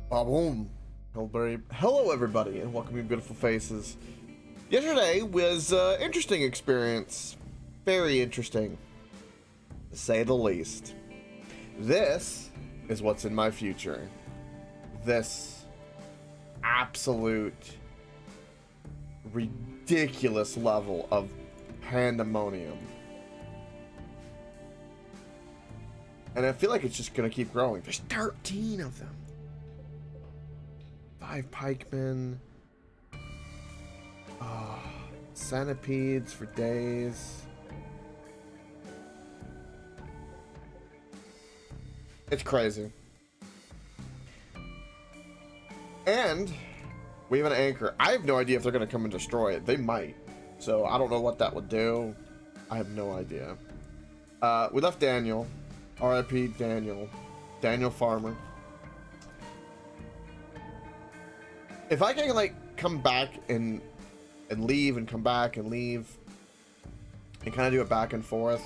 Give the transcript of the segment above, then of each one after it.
Boom. Hello, everybody, and welcome, you beautiful faces. Yesterday was an interesting experience. Very interesting, to say the least. This is what's in my future. This absolute ridiculous level of pandemonium. And I feel like it's just gonna keep growing. There's 13 of them. 5 pikemen. Centipedes for days. It's crazy. And we have an anchor. I have no idea if they're going to come and destroy it. They might. So I don't know what that would do. I have no idea. We left Daniel. R.I.P. Daniel. Daniel Farmer. If I can, like, come back and leave and come back and leave and kind of do it back and forth,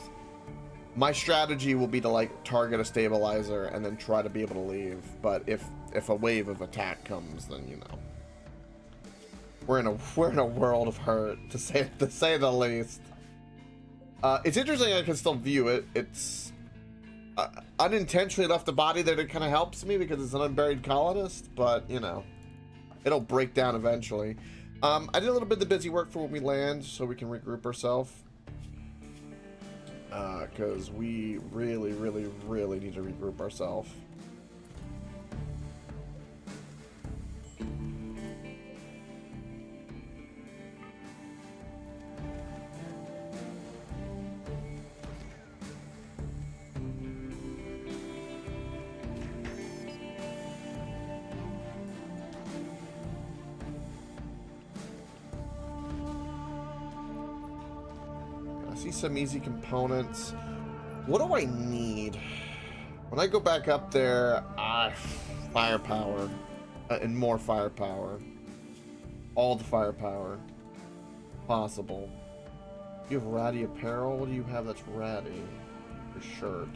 my strategy will be to, like, target a stabilizer and then try to be able to leave. But if a wave of attack comes, then, you know, we're in a world of hurt, to say the least. It's interesting I can still view it. It's unintentionally left the body there. That kind of helps me because it's an unburied colonist, but, you know, it'll break down eventually. I did a little bit of the busy work for when we land so we can regroup ourselves. Because we really need to regroup ourselves. See some easy components. What do I need? When I go back up there, firepower. And more firepower. All the firepower possible. You have ratty apparel? What do you have that's ratty? Your shirt.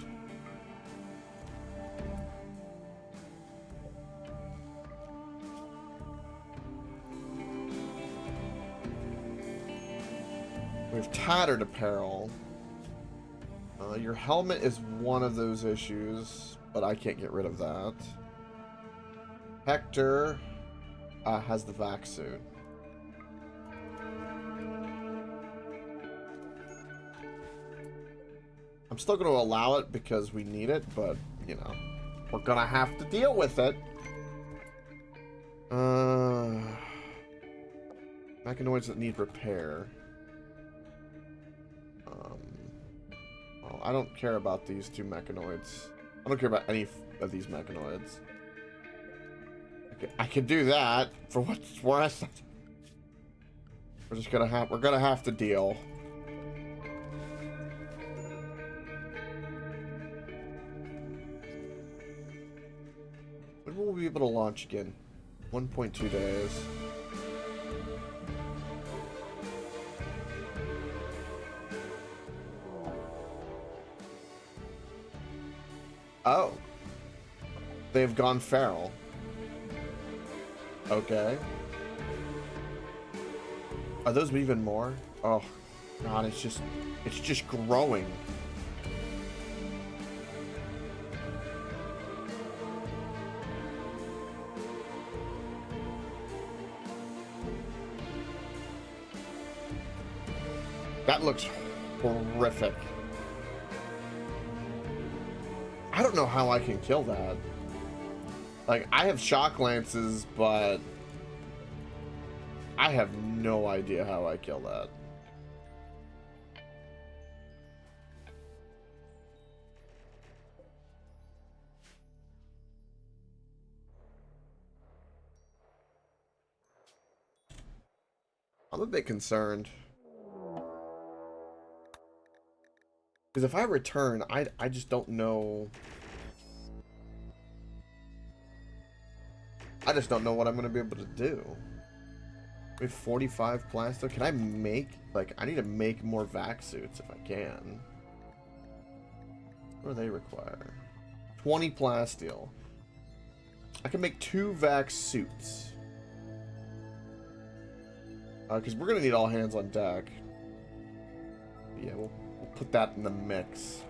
We have tattered apparel. Your helmet is one of those issues, but I can't get rid of that. Hector has the vac suit. I'm still going to allow it because we need it, but, you know, we're going to have to deal with it. Mechanoids that need repair. Well, I don't care about these two mechanoids. I don't care about any of these mechanoids. I could do that for what it's worth. We're gonna have to deal. When will we be able to launch again? 1.2 days. Oh. They've gone feral. Okay. Are those even more? Oh, God, it's just growing. That looks horrific. I don't know how I can kill that. Like, I have shock lances, but I have no idea how I kill that. I'm a bit concerned. Because if I return, I just don't know. I just don't know what I'm going to be able to do. We have 45 plastic. Can I make, like, I need to make more vac suits if I can. What do they require? 20 plasteel. I can make 2 vac suits. Because we're going to need all hands on deck. Yeah, we'll put that in the mix.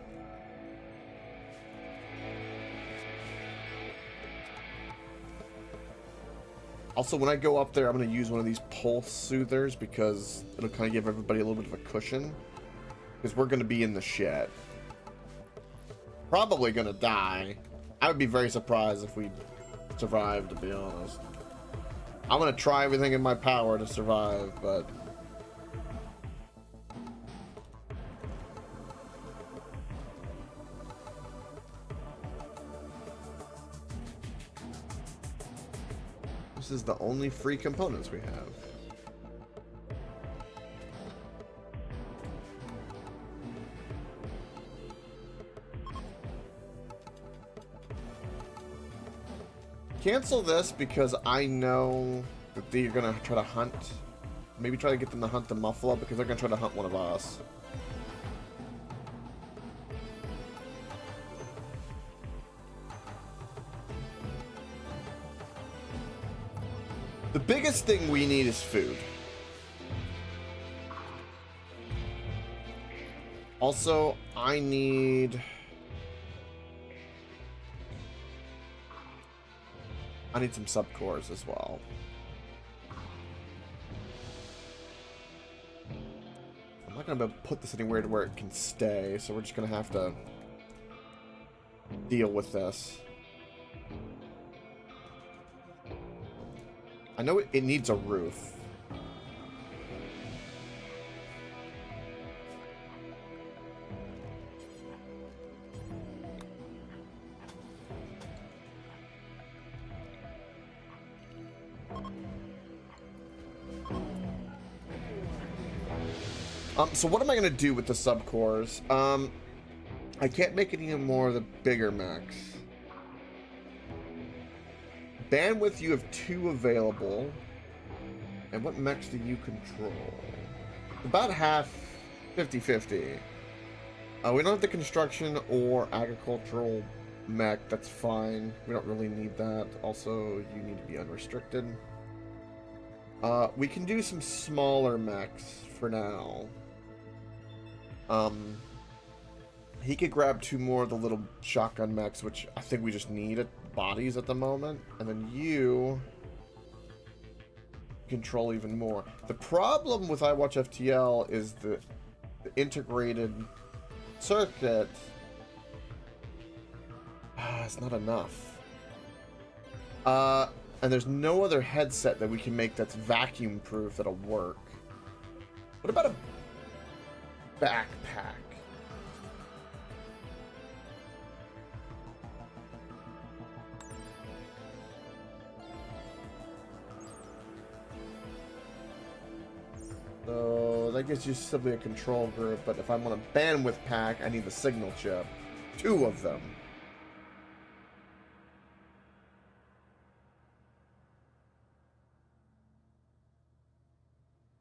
Also, when I go up there, I'm going to use one of these pulse soothers because it'll kind of give everybody a little bit of a cushion. Because we're going to be in the shed. Probably going to die. I would be very surprised if we survived, to be honest. I'm going to try everything in my power to survive, but... This is the only free components we have. Cancel this because I know that they're gonna try to hunt. Maybe try to get them to hunt the Muffalo because they're gonna try to hunt one of us. The biggest thing we need is food. Also, I need some subcores as well. I'm not gonna be able to put this anywhere to where it can stay, so we're just gonna have to deal with this. I know it needs a roof. So what am I going to do with the subcores? I can't make any more of the bigger mechs. Bandwidth, you have 2 available. And what mechs do you control? About half, 50-50. We don't have the construction or agricultural mech. That's fine. We don't really need that. Also, you need to be unrestricted. We can do some smaller mechs for now. He could grab 2 more of the little shotgun mechs, which I think we just need bodies at the moment. And then you control even more. The problem with iWatch FTL is the integrated circuit. It's not enough. And there's no other headset that we can make that's vacuum proof that'll work. What about a backpack? So that gives you simply a control group, but if I want a bandwidth pack, I need the signal chip. 2 of them.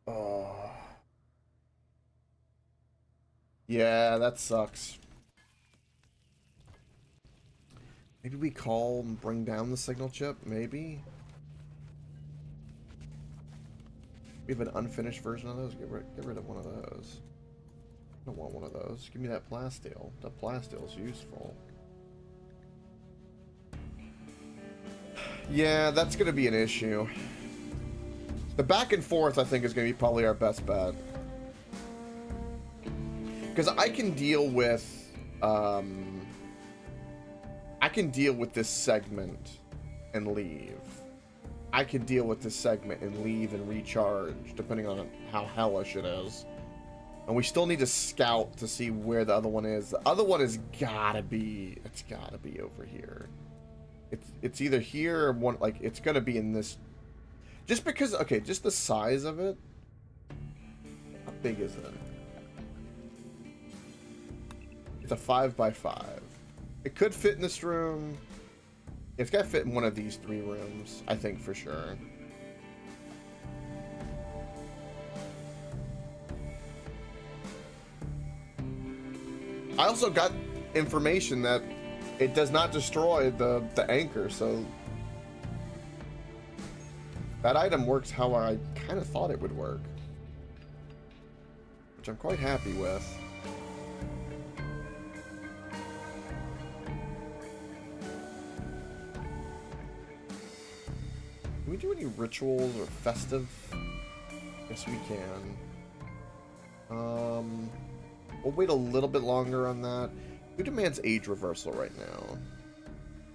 Oh. Yeah, that sucks. Maybe we call and bring down the signal chip, maybe? We have an unfinished version of those. Get rid of one of those. I don't want one of those. Give me that plasteel. That plasteel is useful. Yeah, that's going to be an issue. The back and forth, I think, is going to be probably our best bet. Because I can deal with... I can deal with this segment and leave. I can deal with this segment and leave and recharge, depending on how hellish it is. And we still need to scout to see where the other one is. The other one has gotta be... It's gotta be over here. It's either here or one... Like, it's gonna be in this... Just because... Okay, just the size of it. How big is it? It's a 5x5. It could fit in this room. It's gotta fit in one of these 3 rooms, I think, for sure. I also got information that it does not destroy the anchor, so That item works how I kind of thought it would work, which I'm quite happy with. Can we do any rituals or festive? Yes, we can. We'll wait a little bit longer on that. Who demands age reversal right now?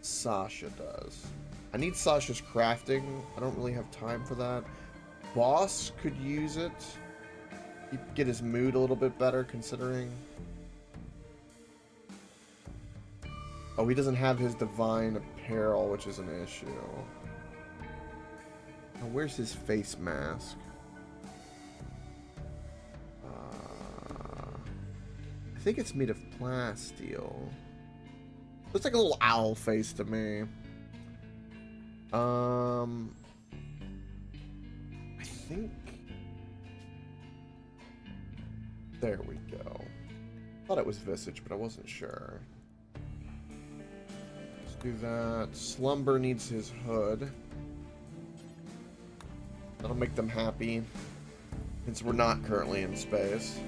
Sasha does. I need Sasha's crafting. I don't really have time for that. Boss could use it. He'd get his mood a little bit better, considering. Oh, he doesn't have his divine apparel, which is an issue. Oh, where's his face mask? I think it's made of plasteel. Looks like a little owl face to me. I think... There we go. Thought it was Visage, but I wasn't sure. Let's do that. Slumber needs his hood. That'll make them happy, since we're not currently in space.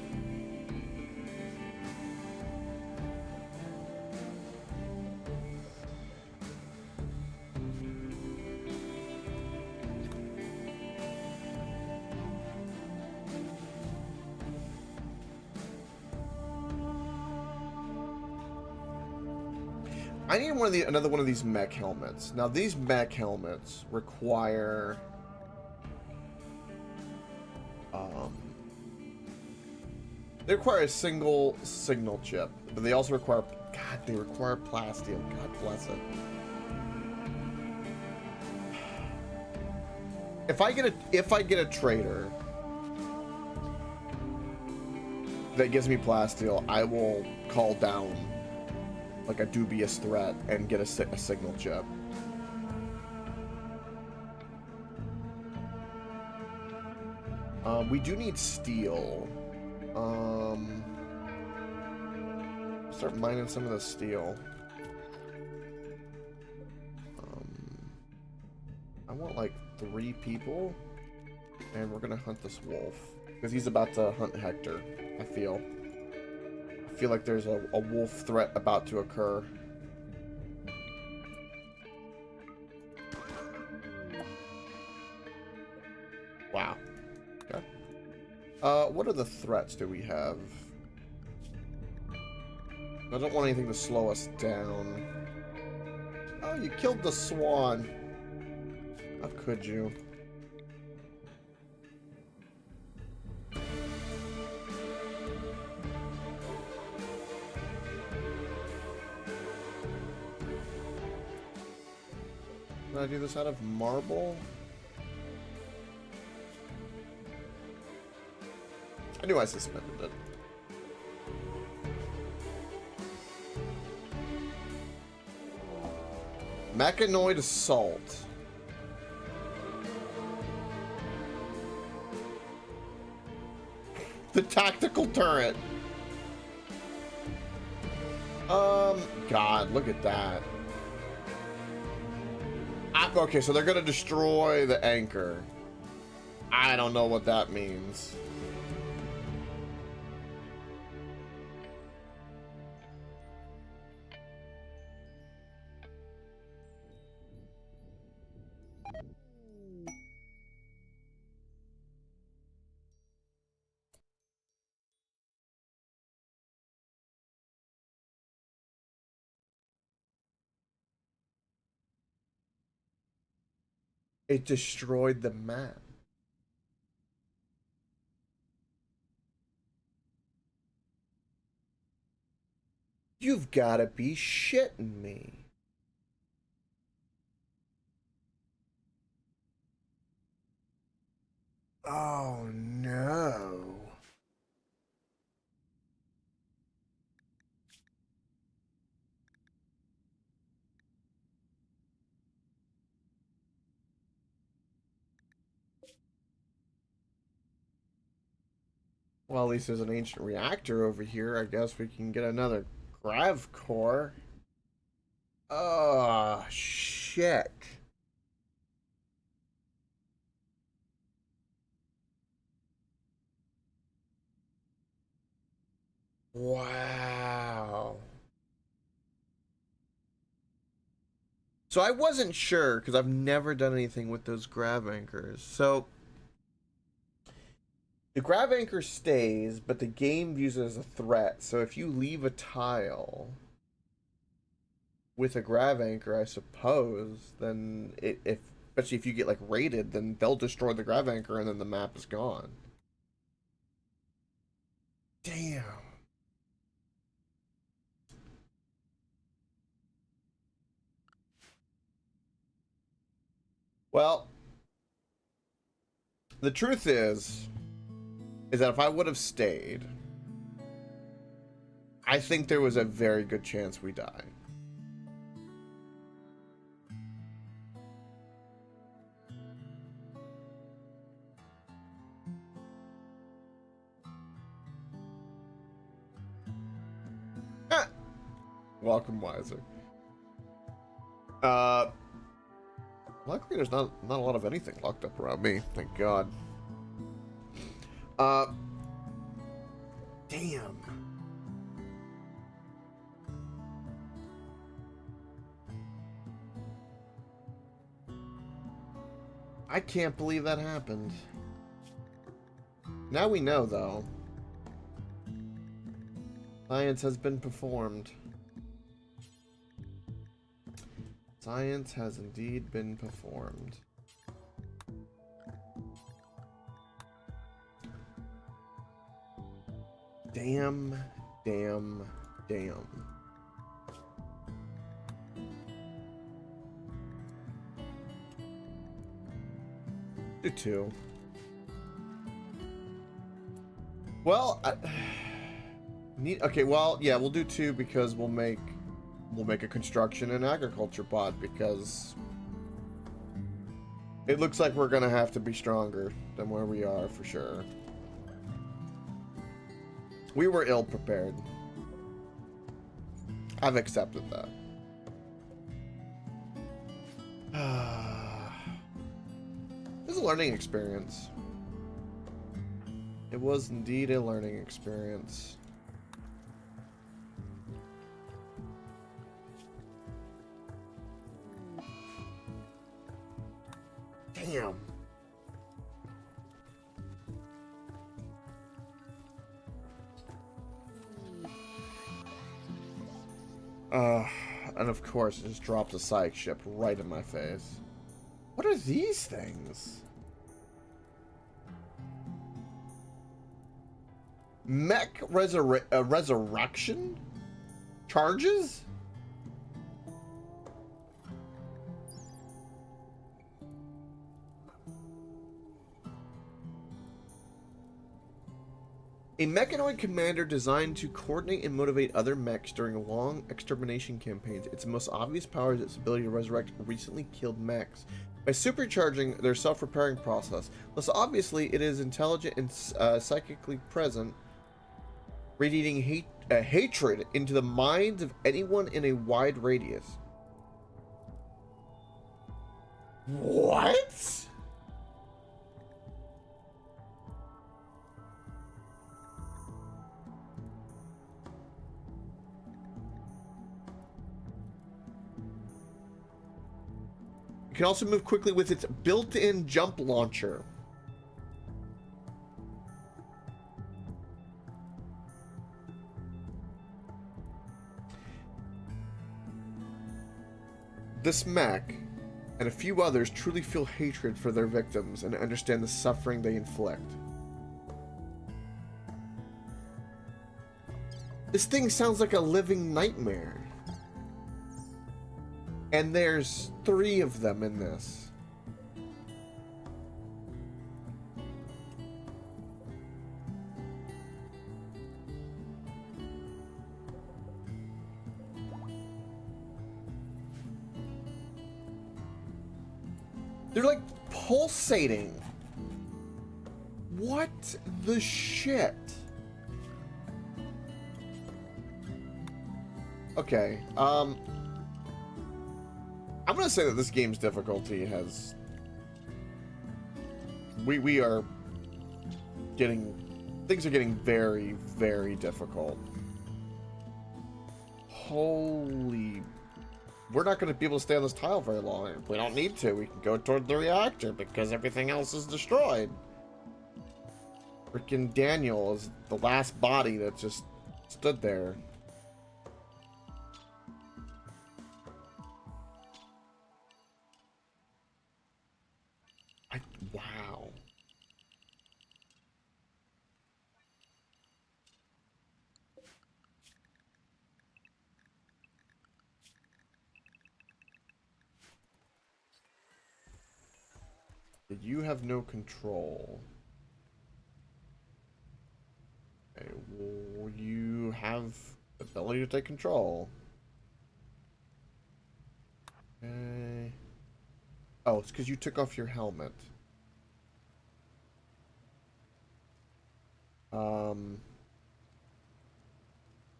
I need another one of these mech helmets. Now these mech helmets require they require a single signal chip, but they also require they require plasteel. God bless it. If I get a trader that gives me plasteel, I will call down like a dubious threat and get a signal chip. We do need steel. Start mining some of the steel. I want like 3 people, and we're gonna hunt this wolf because he's about to hunt Hector. I feel like there's a wolf threat about to occur. Wow. Okay. What are the threats do we have? I don't want anything to slow us down. Oh, you killed the swan. How could you? Can I do this out of marble? I knew I suspended it. Mechanoid assault. The tactical turret. God, look at that. Okay, so they're gonna destroy the anchor. I don't know what that means. It destroyed the map. You've gotta be shitting me. Oh no. Well, at least there's an ancient reactor over here. I guess we can get another grav core. Oh, shit. Wow. So I wasn't sure because I've never done anything with those grav anchors. So the grav anchor stays, but the game views it as a threat. So if you leave a tile with a grav anchor, I suppose, then if especially if you get like raided, then they'll destroy the grav anchor and then the map is gone. Damn. Well, the truth is that if I would have stayed, I think there was a very good chance we die. Ah! Welcome, Wiser. Luckily there's not a lot of anything locked up around me, thank God. Damn. I can't believe that happened. Now we know, though. Science has been performed. Science has indeed been performed. Damn, damn, damn. Do two. Well, okay, well, yeah, we'll do two because we'll make a construction and agriculture pod because it looks like we're gonna have to be stronger than where we are for sure. We were ill prepared. I've accepted that. It was a learning experience. It was indeed a learning experience. Damn. And of course, it just dropped a psych ship right in my face. What are these things? Mech resurrection? Charges? A mechanoid commander designed to coordinate and motivate other mechs during long extermination campaigns. Its most obvious power is its ability to resurrect recently killed mechs by supercharging their self-repairing process. Less obviously, it is intelligent and psychically present, radiating hatred into the minds of anyone in a wide radius. What? You can also move quickly with its built-in jump launcher. This mech and a few others truly feel hatred for their victims and understand the suffering they inflict. This thing sounds like a living nightmare. And there's 3 of them in this. They're like pulsating. What the shit? Okay, I'm gonna say that this game's difficulty has... We are getting... Things are getting very, very difficult. Holy... We're not going to be able to stay on this tile very long. We don't need to. We can go toward the reactor because everything else is destroyed. Freaking Daniel is the last body that just stood there. Wow. You have no control. Okay, well, you have the ability to take control. Okay. Oh, it's because you took off your helmet.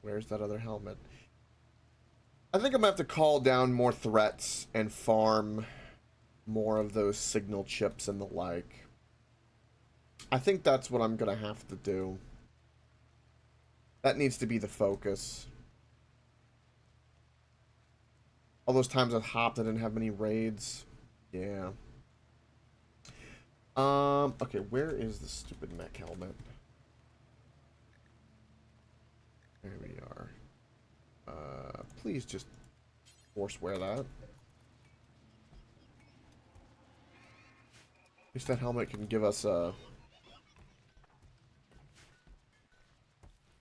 Where's that other helmet? I think I'm gonna have to call down more threats and farm more of those signal chips and the like. I think that's what I'm gonna have to do. That needs to be the focus. All those times I hopped, I didn't have many raids. Yeah. Okay, where is the stupid mech helmet? There we are. Please just force wear that. At least that helmet can give us a...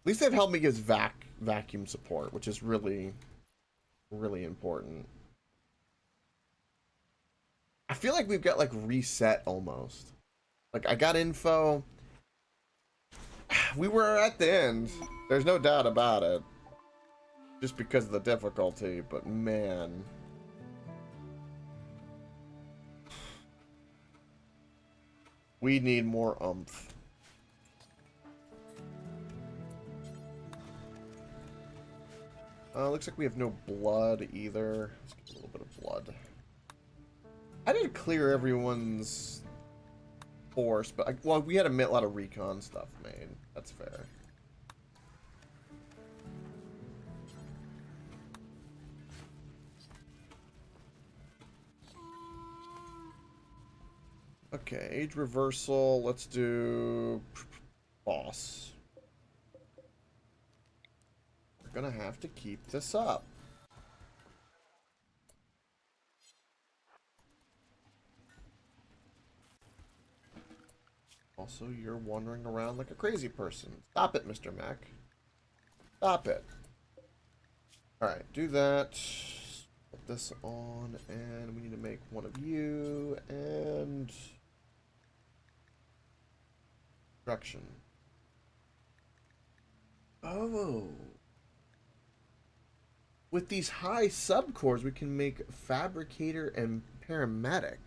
At least that helmet gives vacuum support, which is really, really important. I feel like we've got like reset almost. Like I got info. We were at the end. There's no doubt about it. Just because of the difficulty, but man. We need more oomph. Looks like we have no blood either. Let's get a little bit of blood. I didn't clear everyone's force, but well, we had a lot of recon stuff made. That's fair. Okay, age reversal. Let's do boss. We're gonna have to keep this up. Also, you're wandering around like a crazy person. Stop it, Mr. Mac. Stop it. Alright, do that. Put this on, and we need to make one of you, and... Construction. Oh. With these high subcores, we can make fabricator and paramedic.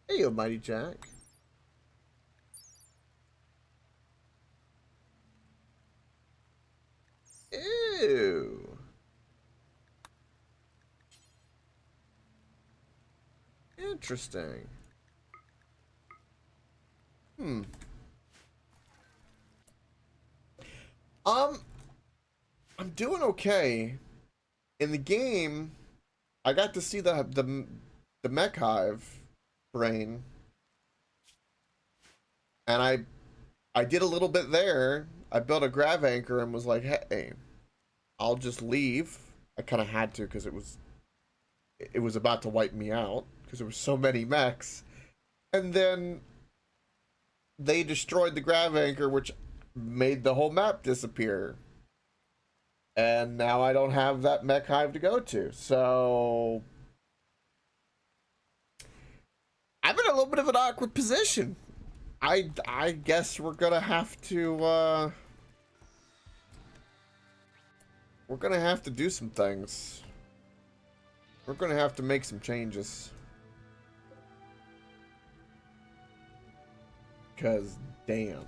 Hey, Mighty Jack. Ew. Interesting. I'm doing okay. In the game, I got to see the mech hive brain, and I did a little bit there. I built a grav anchor and was like, hey, I'll just leave. I kind of had to because it was about to wipe me out because there were so many mechs. And then they destroyed the grav anchor, which made the whole map disappear. And now I don't have that mech hive to go to. So I'm in a little bit of an awkward position. I guess we're gonna have to we're gonna have to do some things. We're gonna have to make some changes. 'Cause damn.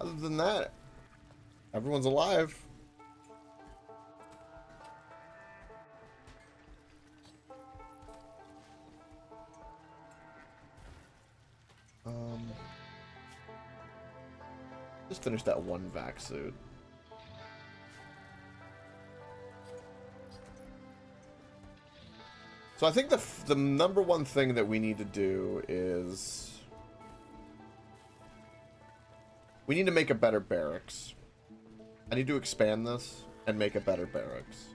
Other than that, everyone's alive. Just finish that one vac suit. So I think the number one thing that we need to do is we need to make a better barracks. I need to expand this and make a better barracks.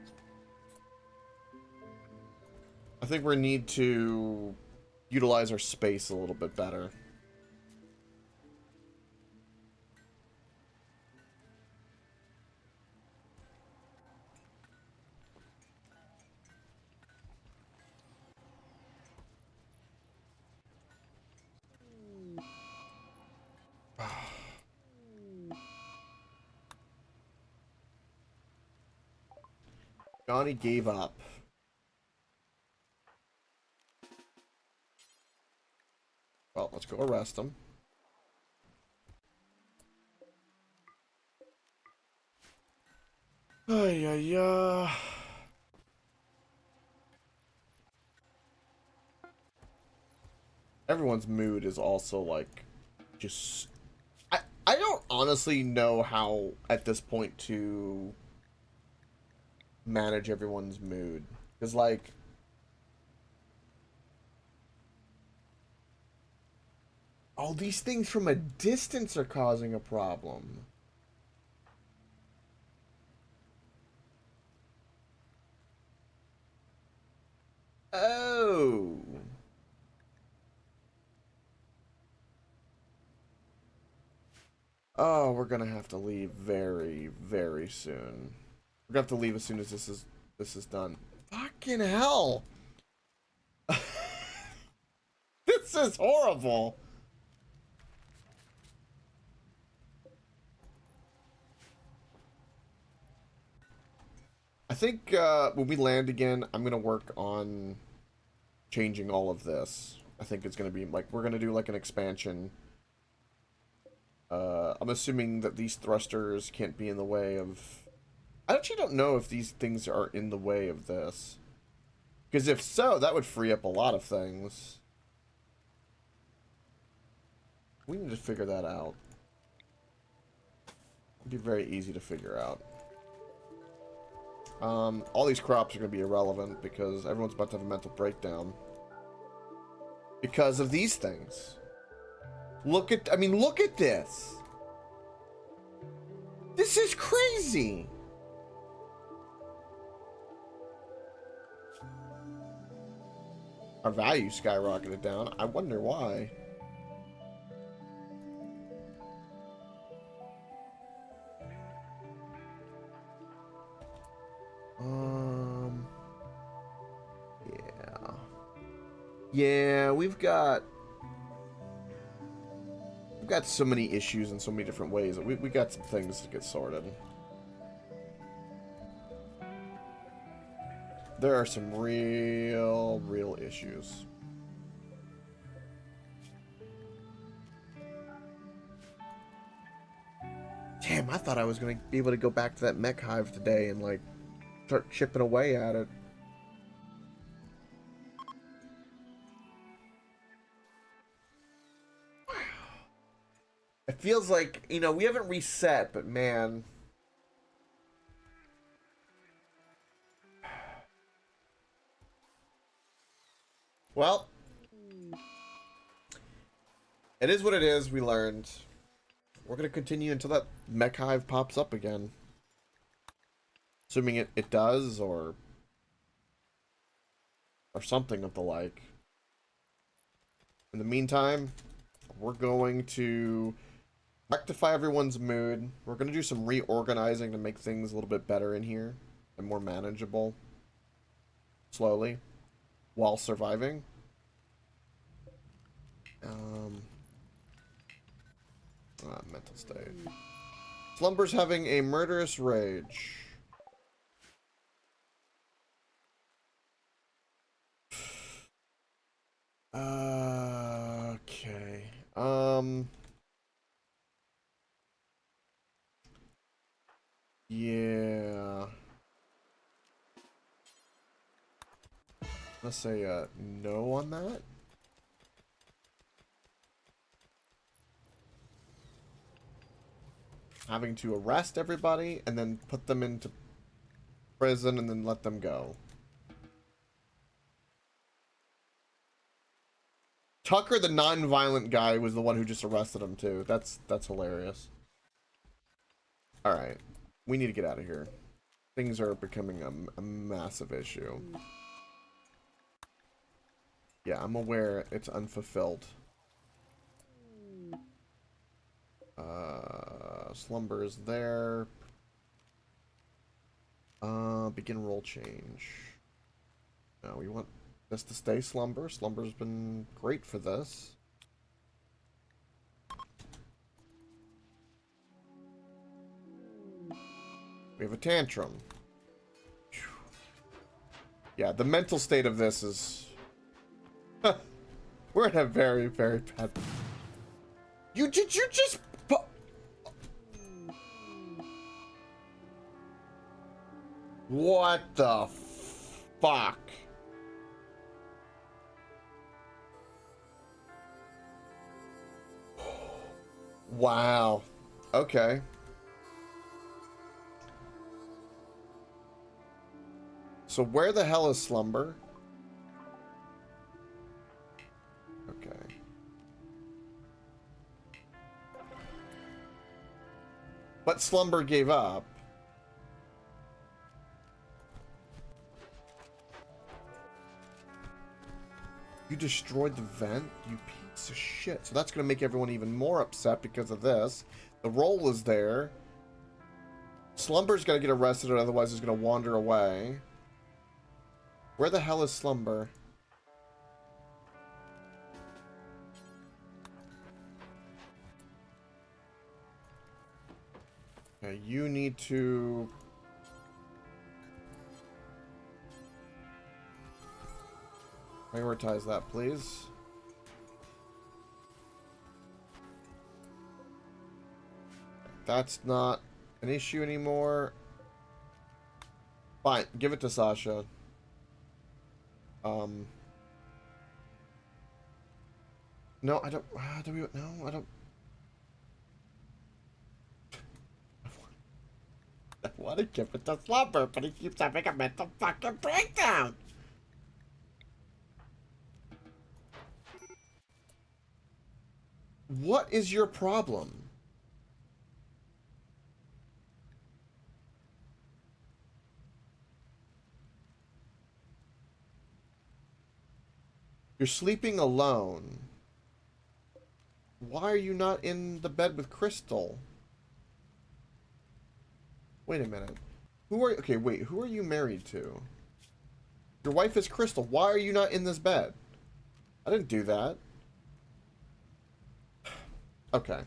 I think we need to utilize our space a little bit better. Johnny gave up. Well, let's go arrest him. Ay, ay, ay. Everyone's mood is also like just I don't honestly know how at this point to manage everyone's mood, because like all these things from a distance are causing a problem. Oh. Oh, we're gonna have to leave very, very soon. We're gonna have to leave as soon as this is done. Fucking hell! This is horrible. I think when we land again, I'm gonna work on changing all of this. I think it's gonna be like we're gonna do like an expansion. I'm assuming that these thrusters can't be in the way of... I actually don't know if these things are in the way of this. Because if so, that would free up a lot of things. We need to figure that out. It'd be very easy to figure out. All these crops are going to be irrelevant because everyone's about to have a mental breakdown. Because of these things. Look at this. This is crazy. Our value skyrocketed down. I wonder why. Yeah. Yeah, we've got so many issues in so many different ways. We got some things to get sorted. There are some real issues. Damn, I thought I was going to be able to go back to that mech hive today and, like, start chipping away at it. It feels like, you know, we haven't reset, but man... Well, it is what it is. We learned. We're going to continue until that mech hive pops up again. Assuming it does, or something of the like. In the meantime, we're going to rectify everyone's mood. We're going to do some reorganizing to make things a little bit better in here and more manageable. Slowly. While surviving. Mental state. Slumber's having a murderous rage. Okay. Yeah. Let's say no on that. having to arrest everybody and then put them into prison and then let them go. Tucker, the non-violent guy, was the one who just arrested him too. That's hilarious. All right, we need to get out of here. Things are becoming a massive issue. Yeah, I'm aware it's unfulfilled. Slumber is there. Begin role change. No, we want this to stay Slumber. Slumber's been great for this. We have a tantrum. Yeah, the mental state of this is... We're in a very, very bad... You just... What the fuck? Wow. Okay. So where the hell is Slumber? Okay. But Slumber gave up. You destroyed the vent, you piece of shit. So that's going to make everyone even more upset because of this. The roll is there. Slumber's going to get arrested, or otherwise he's going to wander away. Where the hell is Slumber? Okay, you need to... prioritize that, please. That's not an issue anymore. Fine, give it to Sasha. No, I don't. Do we? No, I don't. I want to give it to Slumber, but he keeps having a mental fucking breakdown. What is your problem? You're sleeping alone. Why are you not in the bed with Crystal? Wait a minute. Who are... Okay, wait. Who are you married to? Your wife is Crystal. Why are you not in this bed? I didn't do that. Okay.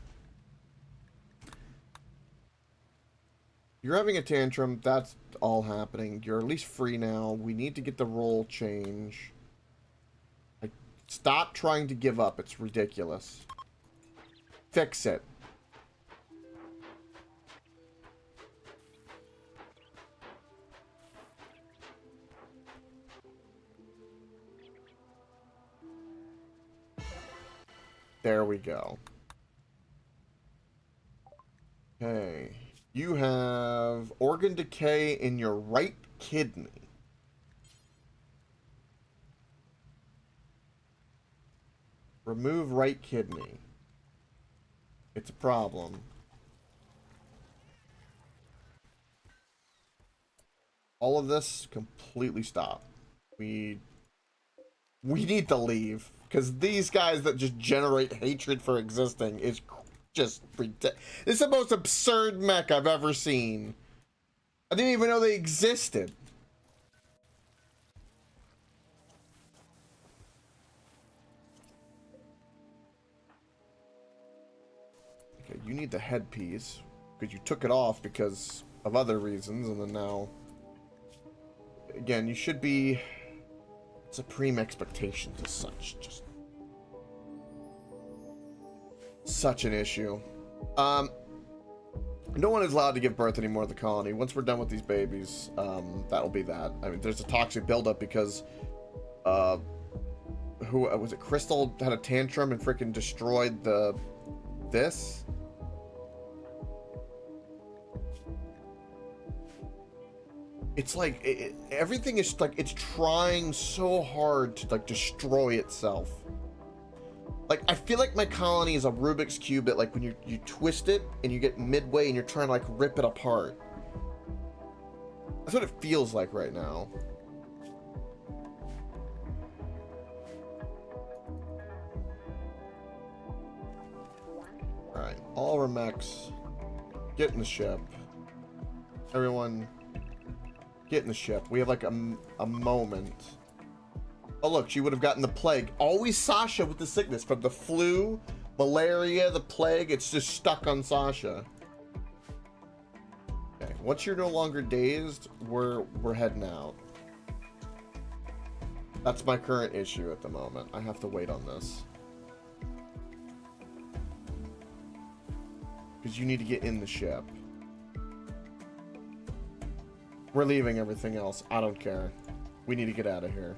You're having a tantrum. That's all happening. You're at least free now. We need to get the role change. Like, stop trying to give up. It's ridiculous. Fix it. There we go. Okay. You have organ decay in your right kidney. Remove right kidney. It's a problem. All of this completely stop. We need to leave, because these guys that just generate hatred for existing is just ridiculous. It's the most absurd mech I've ever seen. I didn't even know they existed. Okay, you need the headpiece, because you took it off because of other reasons, and then now... Again, you should be... Supreme expectations as such. Just... Such an issue. No one is allowed to give birth anymore at the colony. Once we're done with these babies, that'll be that. I mean, there's a toxic buildup because, who was it? Crystal had a tantrum and freaking destroyed this. It's like everything is like it's trying so hard to like destroy itself. Like I feel like my colony is a Rubik's cube that like when you twist it and you get midway and you're trying to like rip it apart. That's what it feels like right now. All right, all our mechs, get in the ship. Everyone, get in the ship. We have like a moment. Oh look, she would have gotten the plague. Always Sasha with the sickness from the flu, malaria, the plague. It's just stuck on Sasha. Okay, once you're no longer dazed, we're heading out. That's my current issue at the moment. I have to wait on this. Because you need to get in the ship. We're leaving everything else. I don't care. We need to get out of here.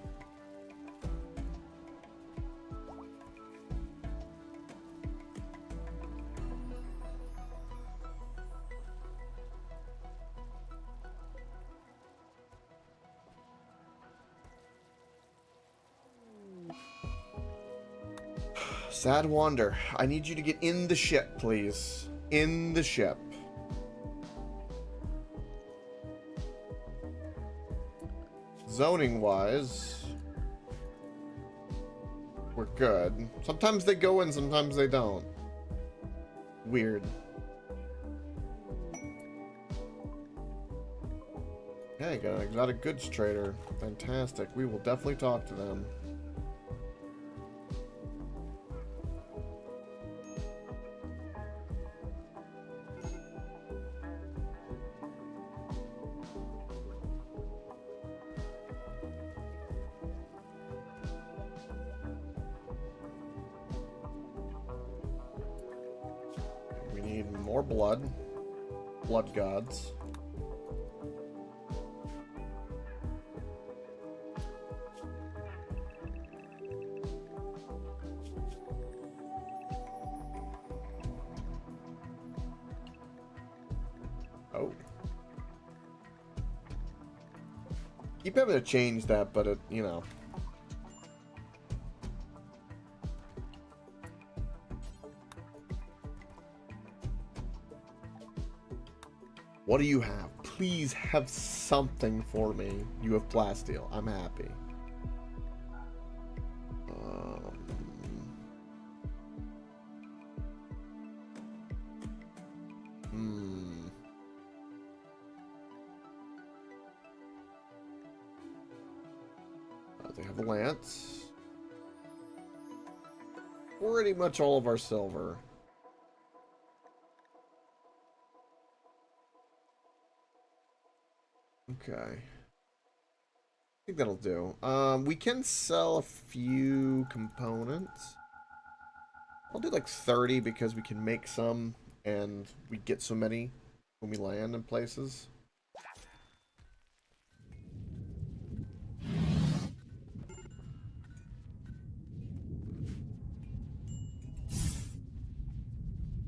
Sad Wander, I need you to get in the ship, please. In the ship. Zoning wise, we're good. Sometimes they go in, sometimes they don't. Weird. Okay, got a goods trader. Fantastic. We will definitely talk to them. More blood gods. Oh, keep having to change that, but it, you know. What do you have? Please have something for me. You have plasteel. I'm happy. They have a lance. Pretty much all of our silver. Okay. I think that'll do. We can sell a few components. I'll do like 30 because we can make some and we get so many when we land in places.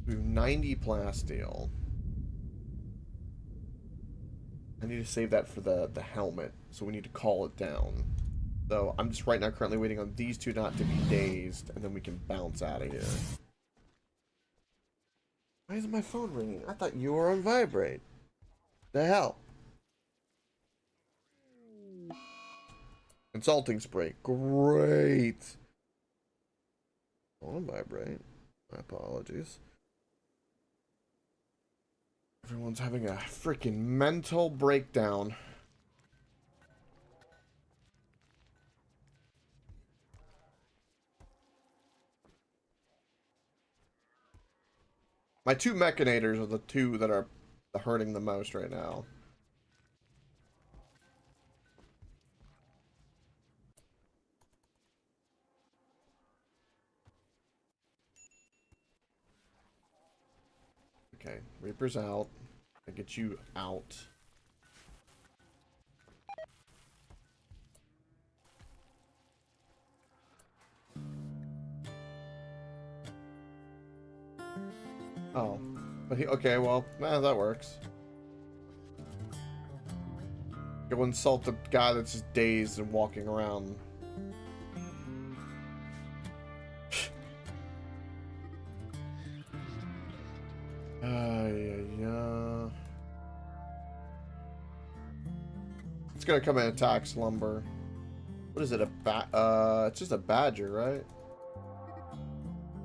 We have 90 plasteel. I need to save that for the helmet, so we need to call it down. So I'm just right now currently waiting on these two not to be dazed, and then we can bounce out of here. Why isn't my phone ringing? I thought you were on vibrate. The hell? Consulting spray. Great. On vibrate. My apologies. Everyone's having a freaking mental breakdown. My two Mechanators are the two that are hurting the most right now. Okay, Reaper's out. I get you out. Oh, but he, okay, well, that works. Go insult the guy that's just dazed and walking around. Yeah. It's gonna come and attack Slumber. What is it? It's just a badger, right?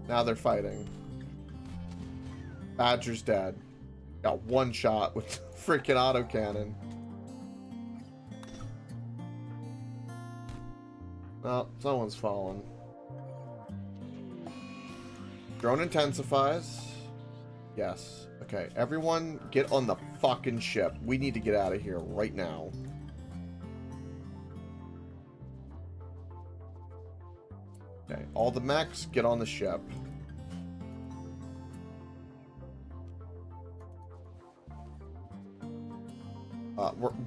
Now they're fighting. Badger's dead. Got one shot with freaking autocannon. Oh, someone's fallen. Drone intensifies. Yes. Okay, everyone get on the fucking ship. We need to get out of here right now. Okay, all the mechs, get on the ship.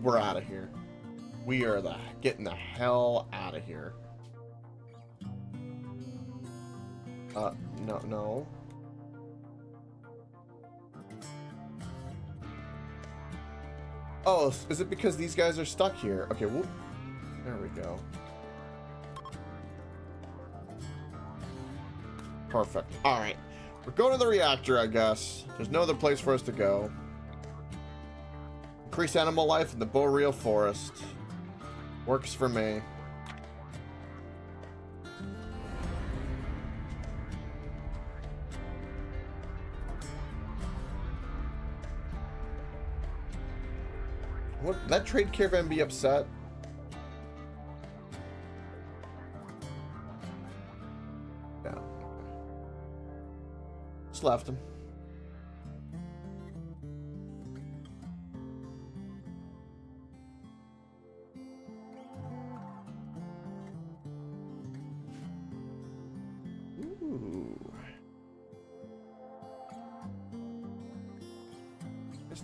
We're out of here. We are getting the hell out of here. No. Oh, is it because these guys are stuck here? Okay, well, there we go. Perfect. Alright. We're going to the reactor, I guess. There's no other place for us to go. Increase animal life in the boreal forest. Works for me. What? That trade caravan be upset? Yeah. Just left him.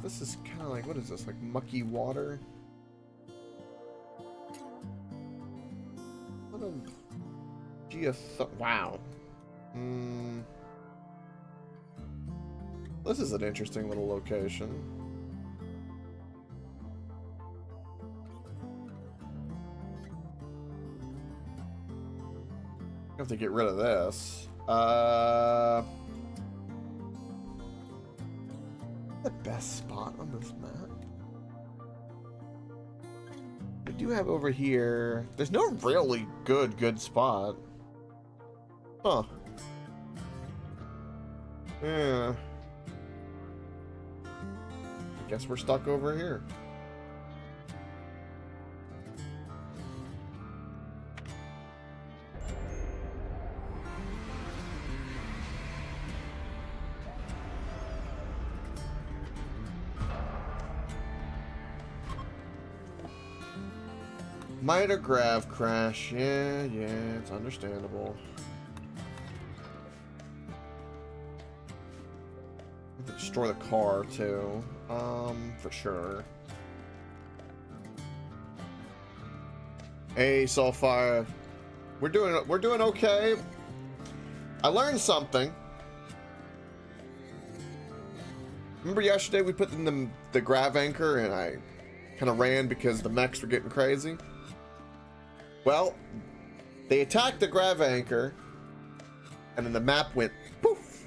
This is kind of like, what is this, like mucky water? What a wow. This is an interesting little location. I have to get rid of this. The best spot on this map. We do have over here. There's no really good spot. Huh. Yeah. I guess we're stuck over here. Minor grav crash. Yeah, it's understandable. Have to destroy the car too. For sure. Hey, Sulfire. We're doing okay. I learned something. Remember yesterday we put in the grav anchor and I kind of ran because the mechs were getting crazy? Well, they attacked the grav anchor, and then the map went poof.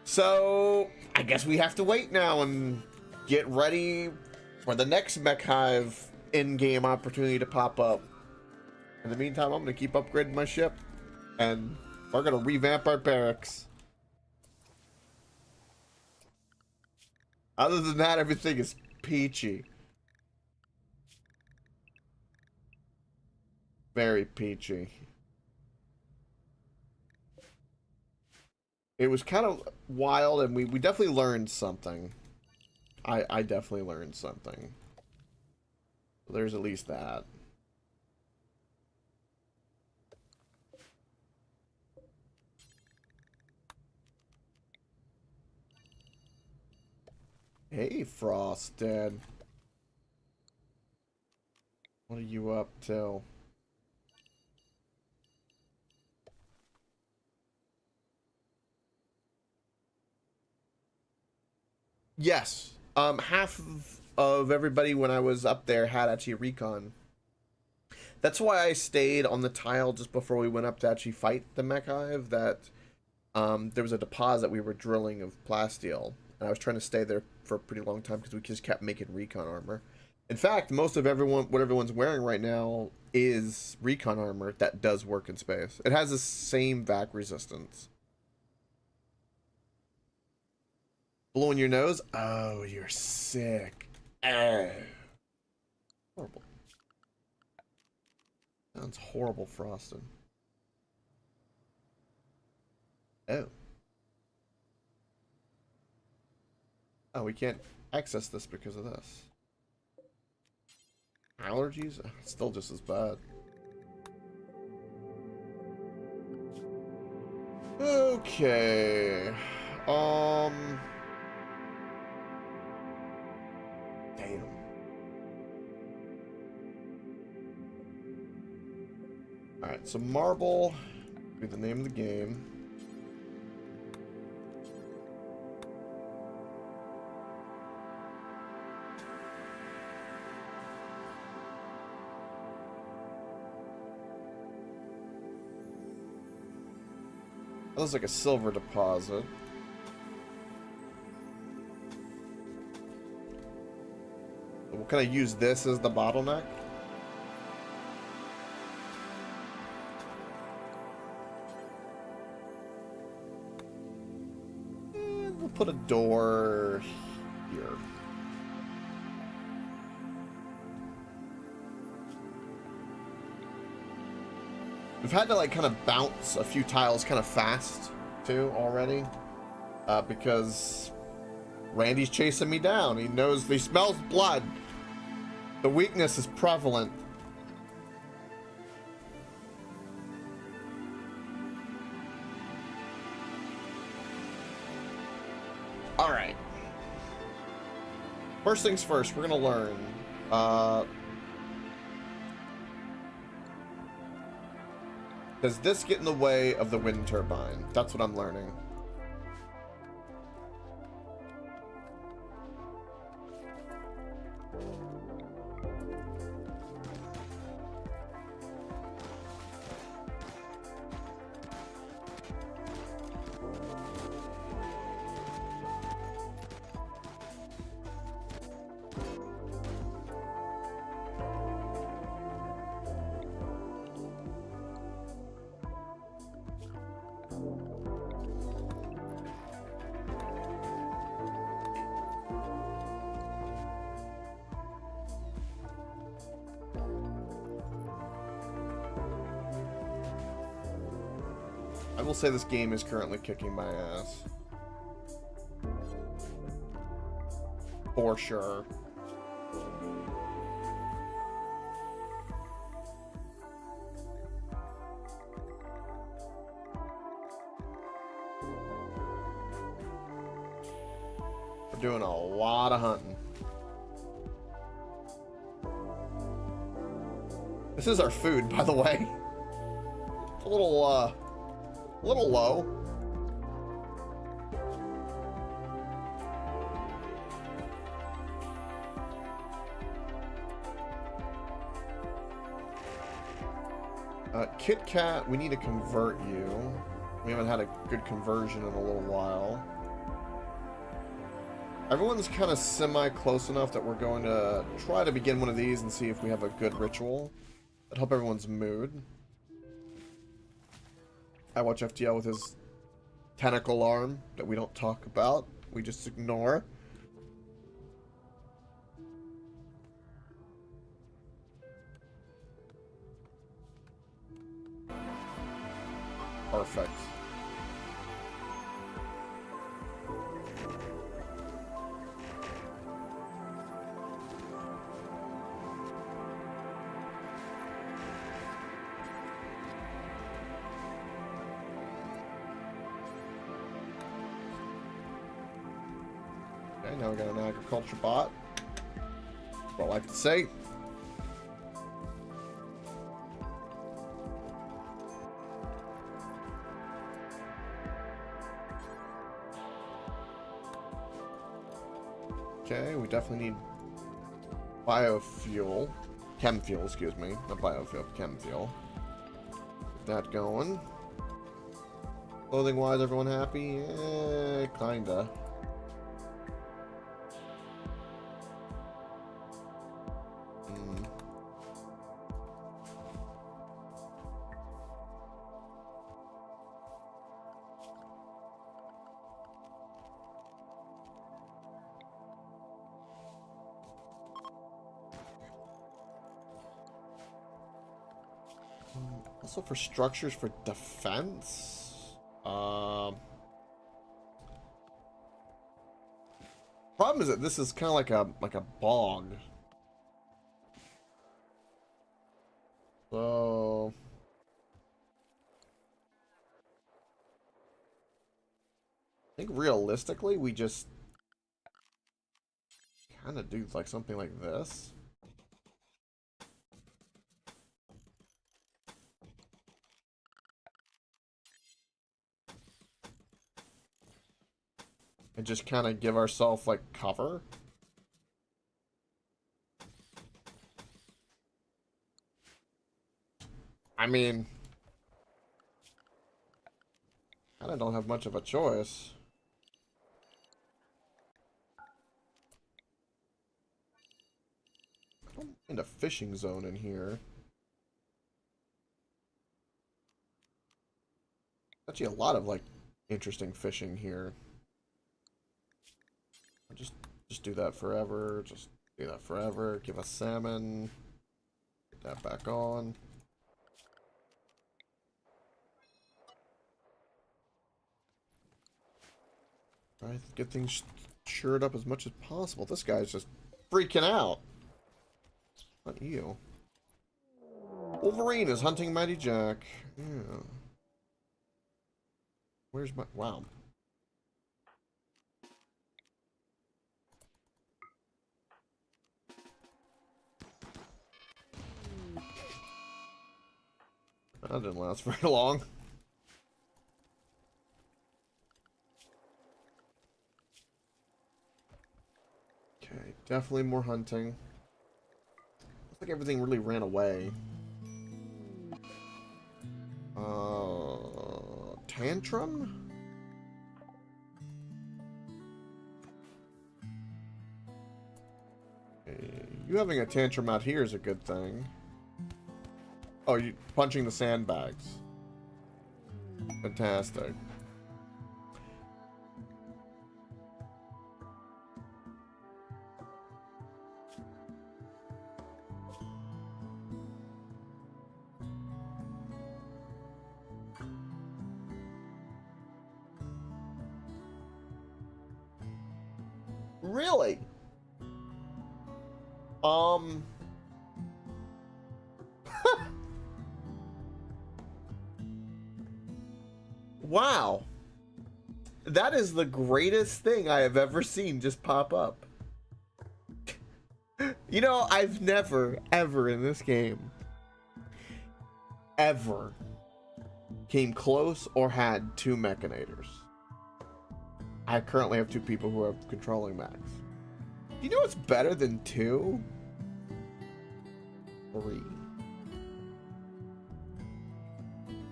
So, I guess we have to wait now and get ready for the next mech hive in-game opportunity to pop up. In the meantime, I'm going to keep upgrading my ship, and we're going to revamp our barracks. Other than that, everything is peachy. Very peachy. It was kind of wild, and we definitely learned something. I definitely learned something. There's at least that. Hey, Frosted. What are you up to? Yes. Half of everybody when I was up there had actually recon. That's why I stayed on the tile just before we went up to actually fight the mech hive. That there was a deposit we were drilling of plasteel, and I was trying to stay there for a pretty long time because we just kept making recon armor. In fact, most of what everyone's wearing right now is recon armor that does work in space. It has the same vac resistance. Blowing your nose? Oh, you're sick. Horrible. Sounds horrible, Frosted. Oh. Oh, we can't access this because of this. Allergies? It's still just as bad. Okay. Damn. Alright, so marble be the name of the game. That looks like a silver deposit. We'll kind of use this as the bottleneck. And we'll put a door here. We've had to like kind of bounce a few tiles kind of fast too already, because Randy's chasing me down. He smells blood. The weakness is prevalent. All right. First things first, we're gonna learn. Does this get in the way of the wind turbine? That's what I'm learning. I will say this game is currently kicking my ass. For sure. We're doing a lot of hunting. This is our food, by the way. It's a little low. Kit Kat, we need to convert you. We haven't had a good conversion in a little while. Everyone's kind of semi-close enough that we're going to try to begin one of these and see if we have a good ritual. That'd help everyone's mood. I watch FTL with his tentacle arm that we don't talk about. We just ignore. Perfect. Okay, now we got an agriculture bot. That's what I like to say. Okay, we definitely need biofuel. Chem fuel, excuse me. Not biofuel, chem fuel. Get that going. Clothing wise, everyone happy? Kinda. Also for structures for defense. Problem is that this is kind of like a bog. So I think realistically we just kind of do like something like this. And just kind of give ourselves like cover. I mean, I kind of don't have much of a choice. I don't mind a fishing zone in here. Actually, a lot of like interesting fishing here. Just do that forever. Just do that forever. Give us salmon. Get that back on. Try to get things shored up as much as possible. This guy's just freaking out. Not you. Wolverine is hunting Mighty Jack. Yeah. Where's my... Wow. That didn't last very long. Okay, definitely more hunting. Looks like everything really ran away. Tantrum? Okay, you having a tantrum out here is a good thing. Oh, you punching the sandbags. Fantastic. Really? Wow. That is the greatest thing I have ever seen just pop up. You know, I've never, ever in this game, ever came close or had two Mechanators. I currently have two people who are controlling mechs. You know what's better than two? 3.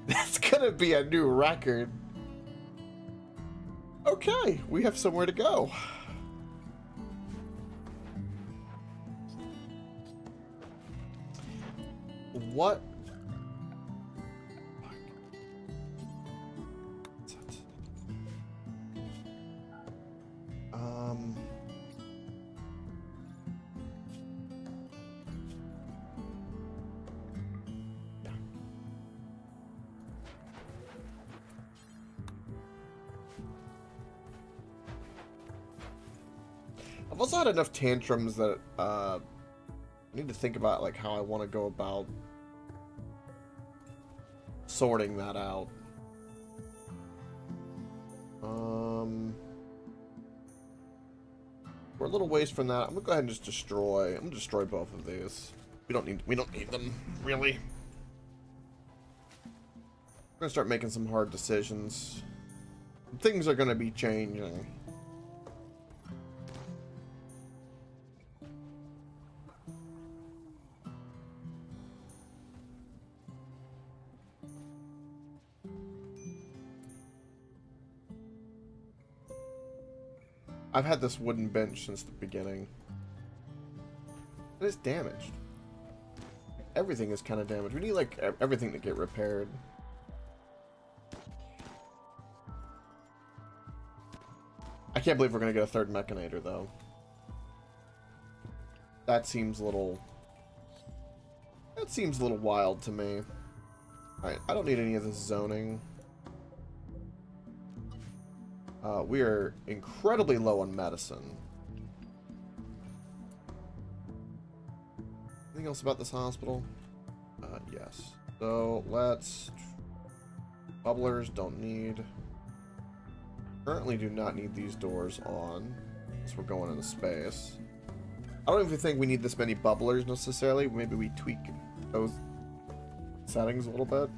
That's gonna be a new record. Okay, we have somewhere to go. What? I've also had enough tantrums that I need to think about like how I want to go about sorting that out. We're a little ways from that. I'm gonna go ahead and just destroy. I'm gonna destroy both of these. We don't need them, really. We're gonna start making some hard decisions. Things are gonna be changing. I've had this wooden bench since the beginning. It is damaged. Everything is kind of damaged. We need, like, everything to get repaired. I can't believe we're going to get a third mechanator, though. That seems a little... That seems a little wild to me. Alright, I don't need any of this zoning. We are incredibly low on medicine. Anything else about this hospital? Yes. So, let's... Bubblers, don't need. Currently do not need these doors on. Since we're going into space. I don't even think we need this many bubblers necessarily. Maybe we tweak those settings a little bit.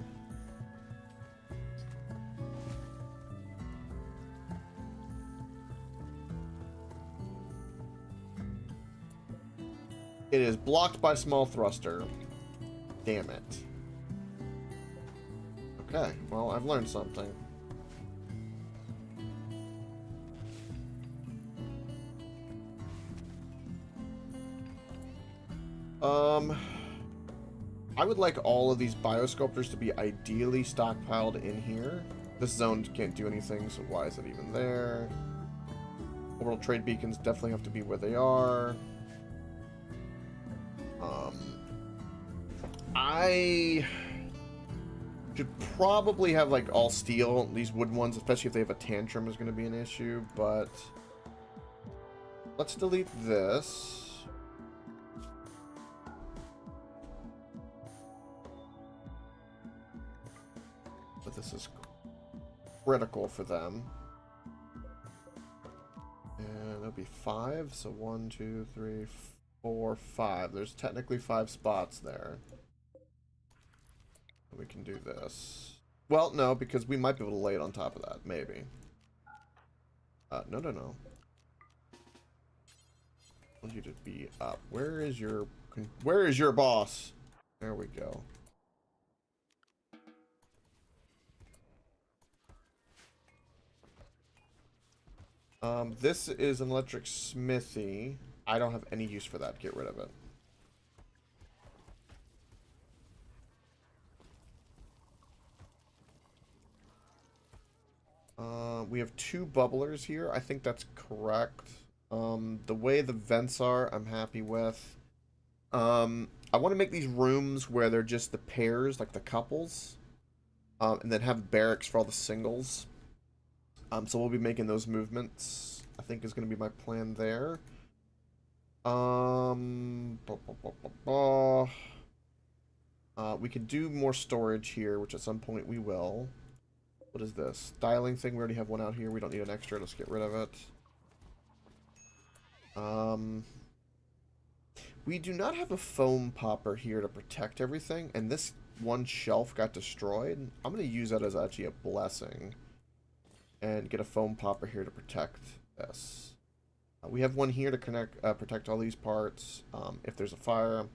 It is blocked by small thruster. Damn it. Okay, well, I've learned something. I would like all of these biosculptors to be ideally stockpiled in here. This zone can't do anything, so why is it even there? Orbital trade beacons definitely have to be where they are. I should probably have, like, all steel. These wooden ones, especially if they have a tantrum, is going to be an issue, but let's delete this. But this is critical for them. And that'll be 5. So 1, 2, 3, 4, 5. There's technically 5 spots there. We can do this. Well, no, because we might be able to lay it on top of that. Maybe. No. I want you to be up. Where is your boss? There we go. This is an electric smithy. I don't have any use for that. Get rid of it. We have 2 bubblers here. I think that's correct. The way the vents are, I'm happy with. I want to make these rooms where they're just the pairs, like the couples. And then have barracks for all the singles. So we'll be making those movements. I think is going to be my plan there. We could do more storage here, which at some point we will. What is this? Dialing thing. We already have one out here. We don't need an extra. Let's get rid of it. We do not have a foam popper here to protect everything, and this one shelf got destroyed. I'm going to use that as actually a blessing. And get a foam popper here to protect this. We have one here to protect all these parts. If there's a fire.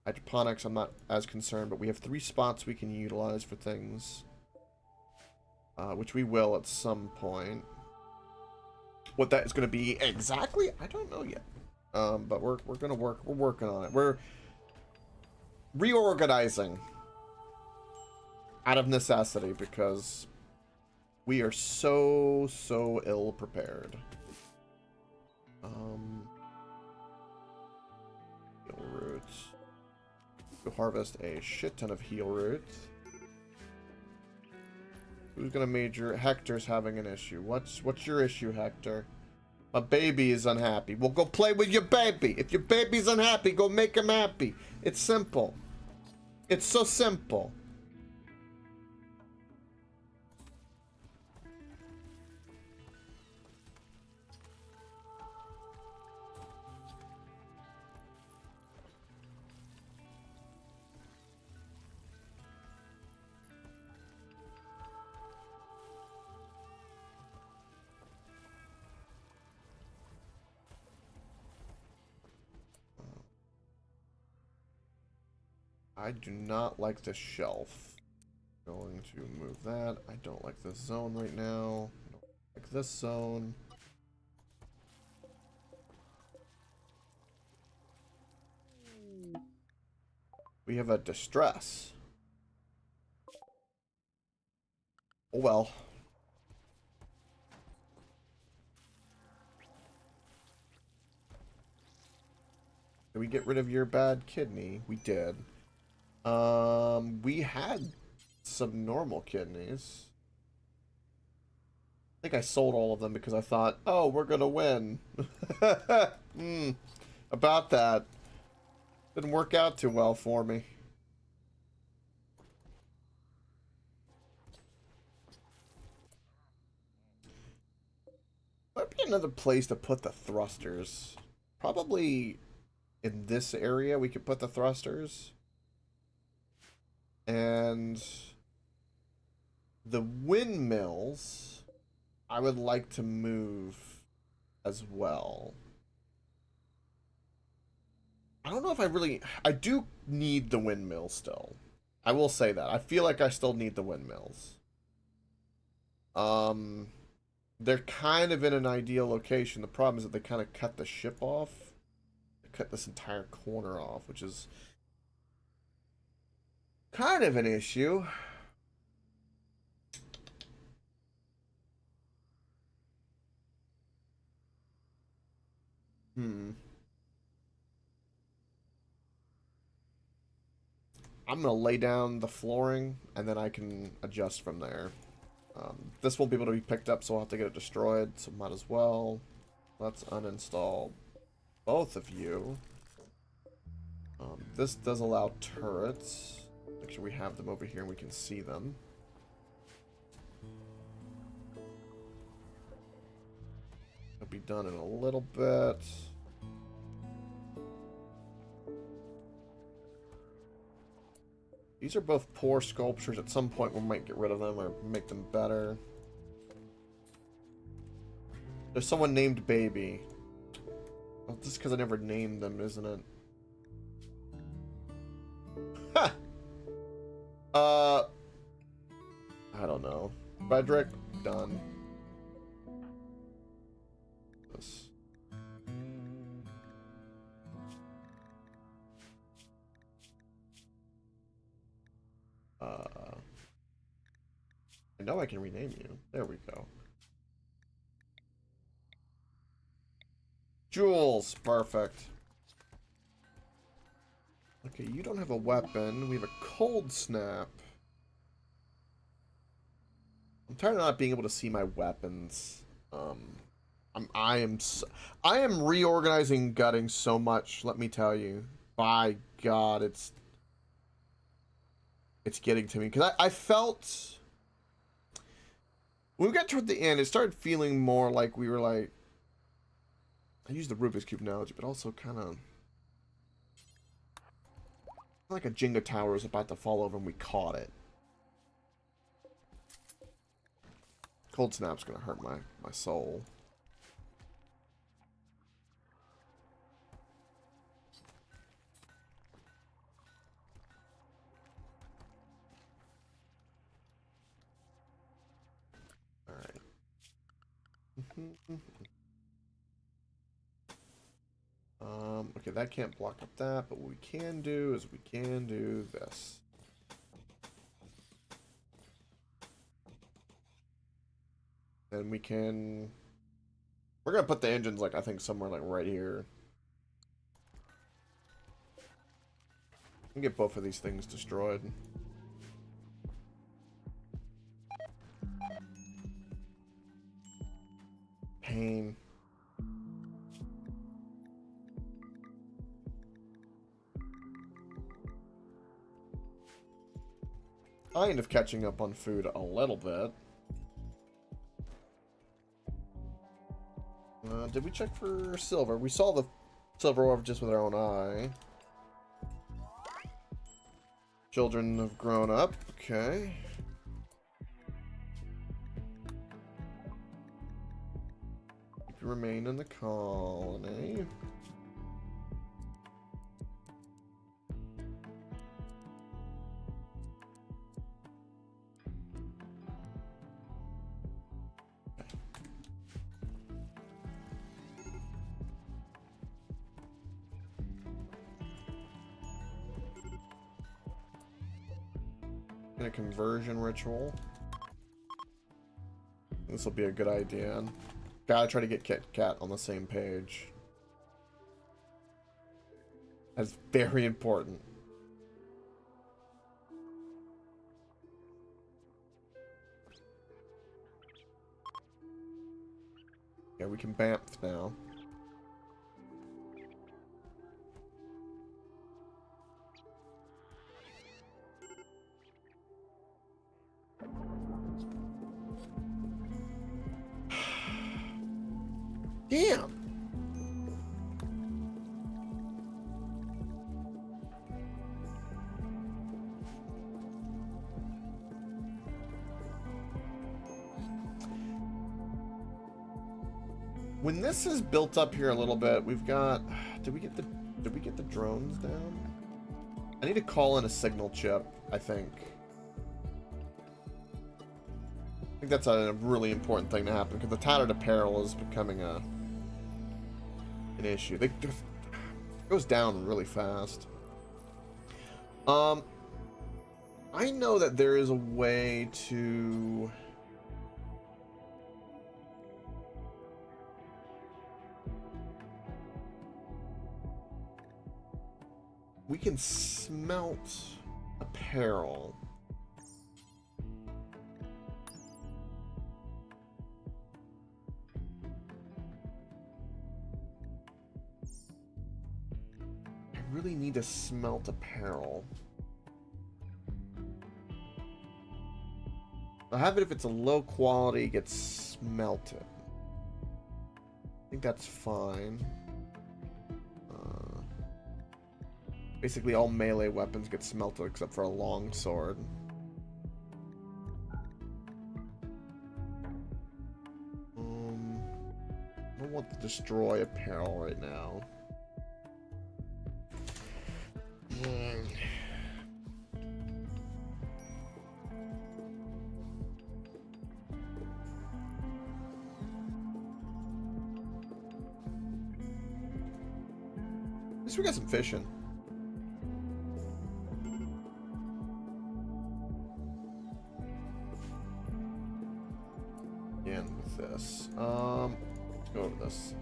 Hydroponics, I'm not as concerned, but we have 3 spots we can utilize for things. Which we will at some point. What that is going to be exactly, I don't know yet. But we're working on it. We're reorganizing out of necessity because we are so ill prepared. Heal roots. Go harvest a shit ton of heal roots. Who's gonna major? Hector's having an issue. What's your issue, Hector? A baby is unhappy. Well, go play with your baby. If your baby's unhappy, go make him happy. It's simple. It's so simple. I do not like this shelf. Going to move that. I don't like this zone right now. I don't like this zone. We have a distress. Oh well. Did we get rid of your bad kidney? We did. We had some normal kidneys. I think I sold all of them because I thought, oh, we're gonna win. About that. Didn't work out too well for me. Might be another place to put the thrusters. Probably in this area we could put the thrusters. And the windmills, I would like to move as well. I don't know if I do need the windmill still. I will say that. I feel like I still need the windmills. They're kind of in an ideal location. The problem is that they kind of cut the ship off. They cut this entire corner off, which is kind of an issue. I'm gonna lay down the flooring and then I can adjust from there. This won't be able to be picked up, so I'll have to get it destroyed, so might as well. Let's uninstall both of you. This does allow turrets. Make sure we have them over here and we can see them. It'll be done in a little bit. These are both poor sculptures. At some point we might get rid of them or make them better. There's someone named Baby. Well, just because I never named them, isn't it? Ha! I don't know. Frederick, done. This. I know I can rename you. There we go. Jules, perfect. Okay, you don't have a weapon. We have a cold snap. I'm tired of not being able to see my weapons. I am reorganizing gutting so much, let me tell you. By God, it's getting to me. Because I felt... When we got toward the end, it started feeling more like we were like... I use the Rubik's Cube analogy, but also kind of... like a Jenga tower was about to fall over and we caught it. Cold snap's gonna hurt my soul. Alright. Okay, that can't block up that, but what we can do is we can do this. And we can... We're gonna put the engines, like, I think somewhere, like, right here. And get both of these things destroyed. Pain. Kind of catching up on food a little bit. Did we check for silver? We saw the silver ore just with our own eye. Children have grown up. Okay. Keep you remain in the colony. In a conversion ritual. This will be a good idea. Gotta try to get Kit Kat on the same page. That's very important. Yeah, we can bamf now. Damn! When this is built up here a little bit, we've got... Did we get the drones down? I need to call in a signal chip, I think. I think that's a really important thing to happen, because the tattered apparel is becoming an issue. It goes down really fast. I know that there is a way to... We can smelt apparel. I really need to smelt apparel. I'll have it if it's a low quality, it gets smelted. I think that's fine. Basically, all melee weapons get smelted except for a long sword. I don't want to destroy apparel right now. At least we got some fishing. This. Let's go over this.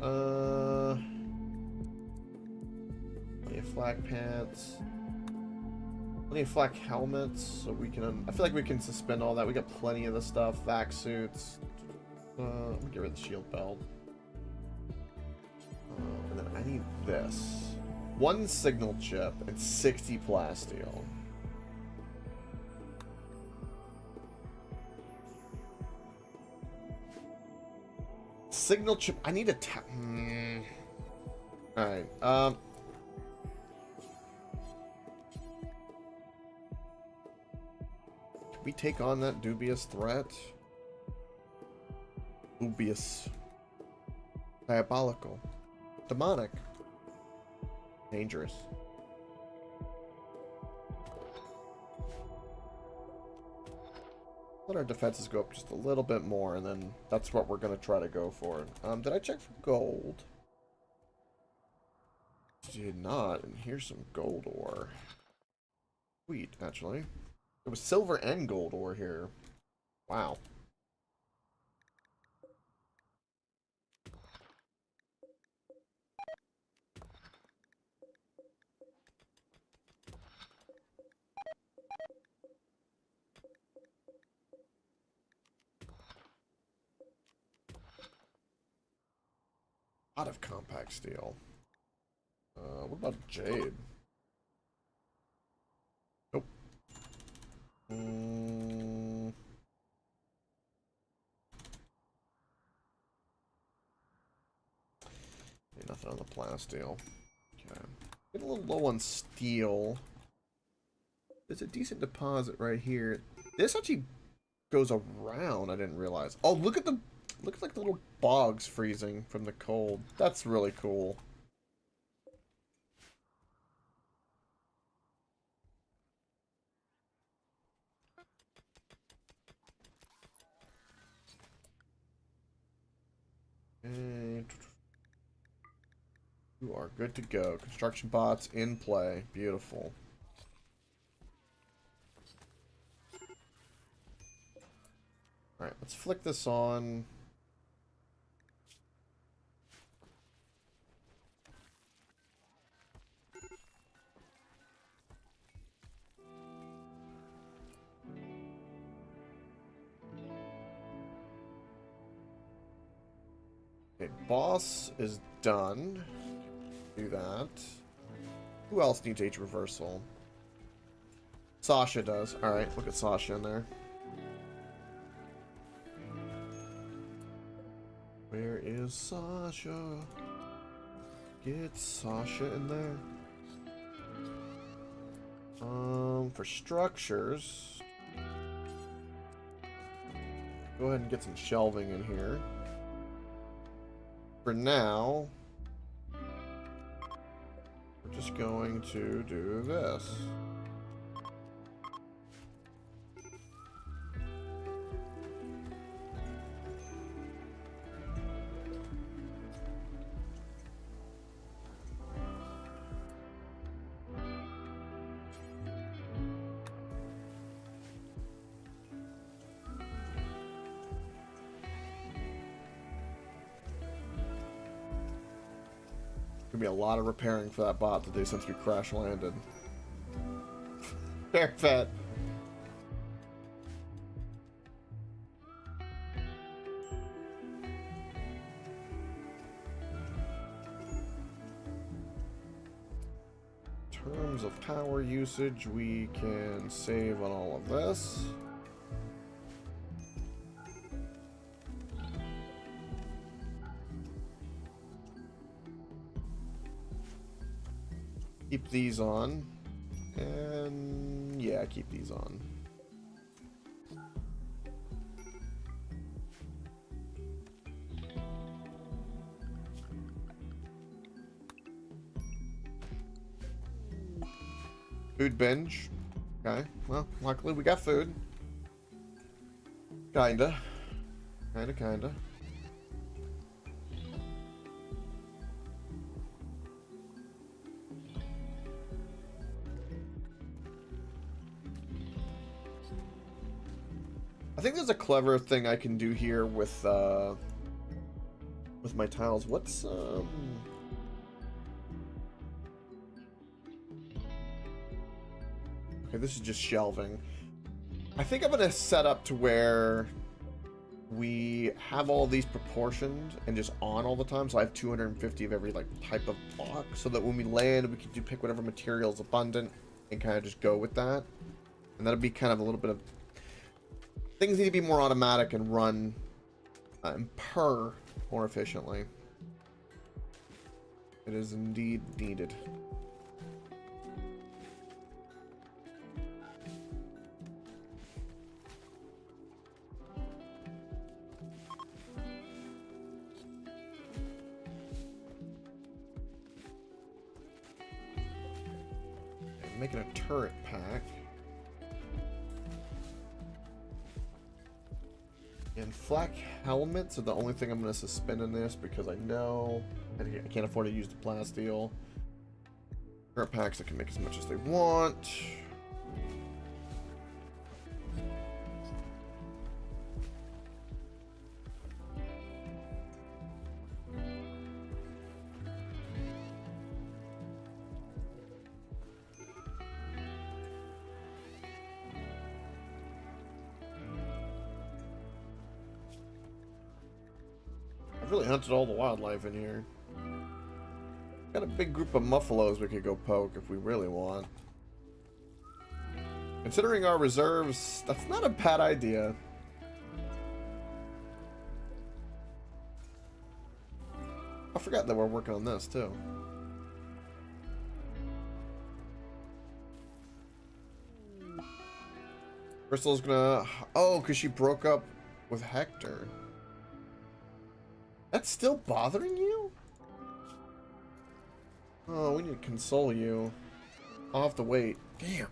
Plenty of flak pants. Plenty of flak helmets, so we can. I feel like we can suspend all that. We got plenty of the stuff. Vac suits. Let me get rid of the shield belt. And then I need this. 1 signal chip and 60 plasteel. Signal chip. I need a tap. Alright. Can we take on that dubious threat? Dubious. Diabolical. Demonic. Dangerous. Let our defenses go up just a little bit more, and then that's what we're going to try to go for. Did I check for gold? Did not, and here's some gold ore. Sweet, actually. There was silver and gold ore here. Wow. A lot of compact steel. What about jade? Nope. Nothing on the plasteel. Okay. Get a little low on steel. There's a decent deposit right here. This actually goes around. I didn't realize. Oh, look at like the little bogs freezing from the cold. That's really cool. And you are good to go. Construction bots in play. Beautiful. Let's flick this on. Okay, boss is done. Do that. Who else needs age reversal? Sasha does. Alright, look at Sasha in there. Where is Sasha? Get Sasha in there. For structures, go ahead and get some shelving in here. For now, we're just going to do this. Gonna be a lot of repairing for that bot to do since we crash landed. Fair bet. In terms of power usage, we can save on all of this. Keep these on, and yeah, keep these on. Food binge. Okay, well, luckily we got food. Kinda. Kinda. I think there's a clever thing I can do here with my tiles. What's okay, this is just shelving. I think I'm gonna set up to where we have all these proportioned and just on all the time, so I have 250 of every like type of block, so that when we land we can pick whatever material is abundant and kind of just go with that. And that'll be kind of a little bit of things need to be more automatic and run and purr more efficiently. It is indeed needed. I'm making a turret pack. And flak helmets are the only thing I'm going to suspend in this because I know I can't afford to use the plasteel. Turret packs that can make as much as they want. I've really hunted all the wildlife in here. Got a big group of muffalos we could go poke if we really want. Considering our reserves, that's not a bad idea. I forgot that we're working on this too. Crystal's gonna... Oh, because she broke up with Hector. That's still bothering you? Oh, we need to console you. I'll have to wait. Damn.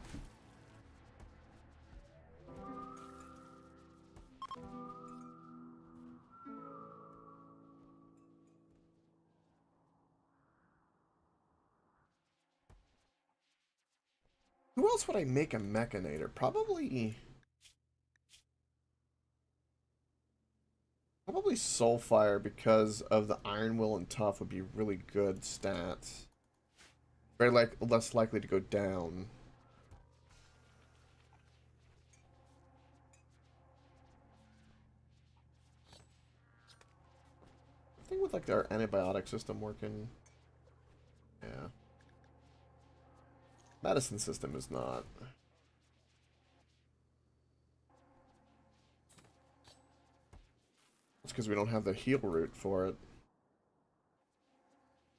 Who else would I make a mechanator? Probably... Probably Soulfire because of the Iron Will and Tough would be really good stats. Very less likely to go down. I think with like our antibiotic system working. Yeah. Medicine system is not. It's because we don't have the heal root for it.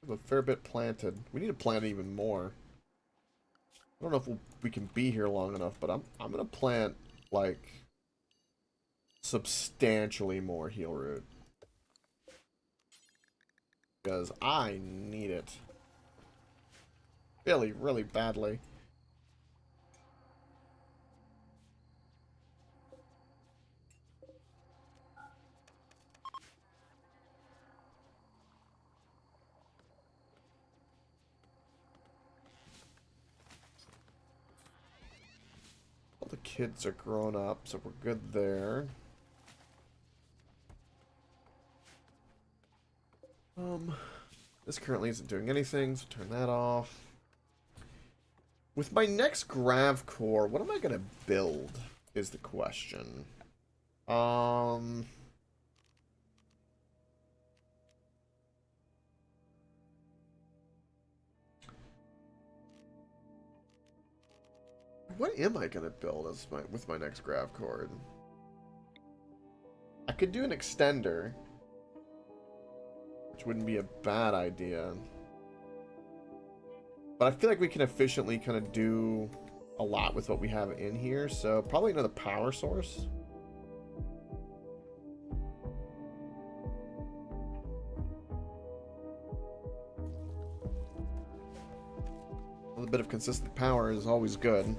We have a fair bit planted. We need to plant even more. I don't know if we can be here long enough, but I'm gonna plant like substantially more heal root because I need it really, really badly. All the kids are grown up, so we're good there. This currently isn't doing anything, so turn that off. With my next grav core, what am I gonna build is the question. What am I gonna build as with my next grav cord? I could do an extender, which wouldn't be a bad idea. But I feel like we can efficiently kind of do a lot with what we have in here, so probably another power source. A little bit of consistent power is always good.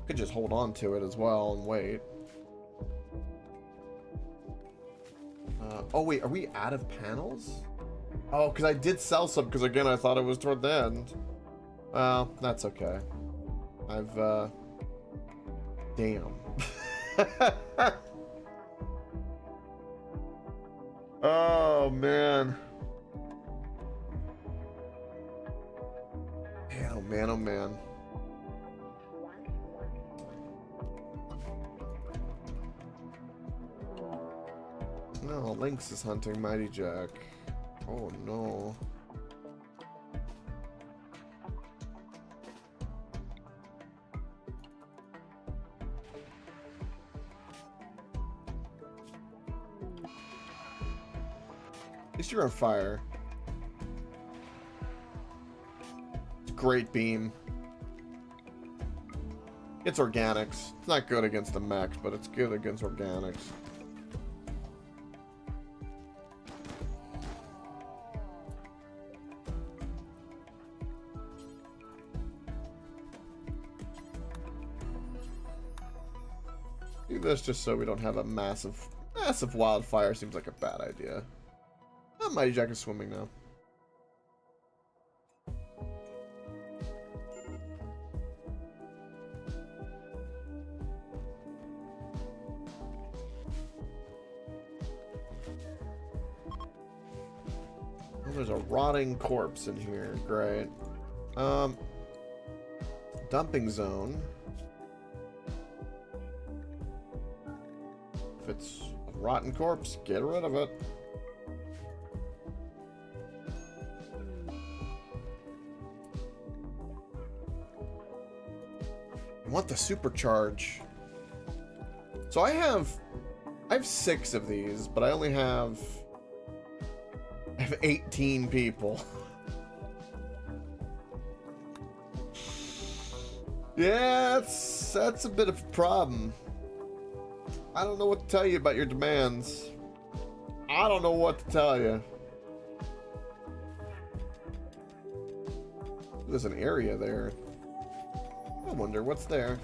Could just hold on to it as well and wait. Oh wait, are we out of panels? Oh, because I did sell some, because again, I thought it was toward the end. Well, that's okay. Damn. Oh, man. Man, oh, man, oh, man. No, Lynx is hunting Mighty Jack. Oh no. At least you're on fire. Great beam. It's organics. It's not good against the mechs, but it's good against organics. Do this just so we don't have a massive wildfire. Seems like a bad idea. Oh, Mighty Jack is swimming now. Oh, there's a rotting corpse in here. Great. Dumping zone. If it's a rotten corpse, get rid of it. I want the supercharge. So I have 6 of these, but I only have 18 people. Yeah, that's a bit of a problem. I don't know what to tell you about your demands. I don't know what to tell you. There's an area there. I wonder what's there.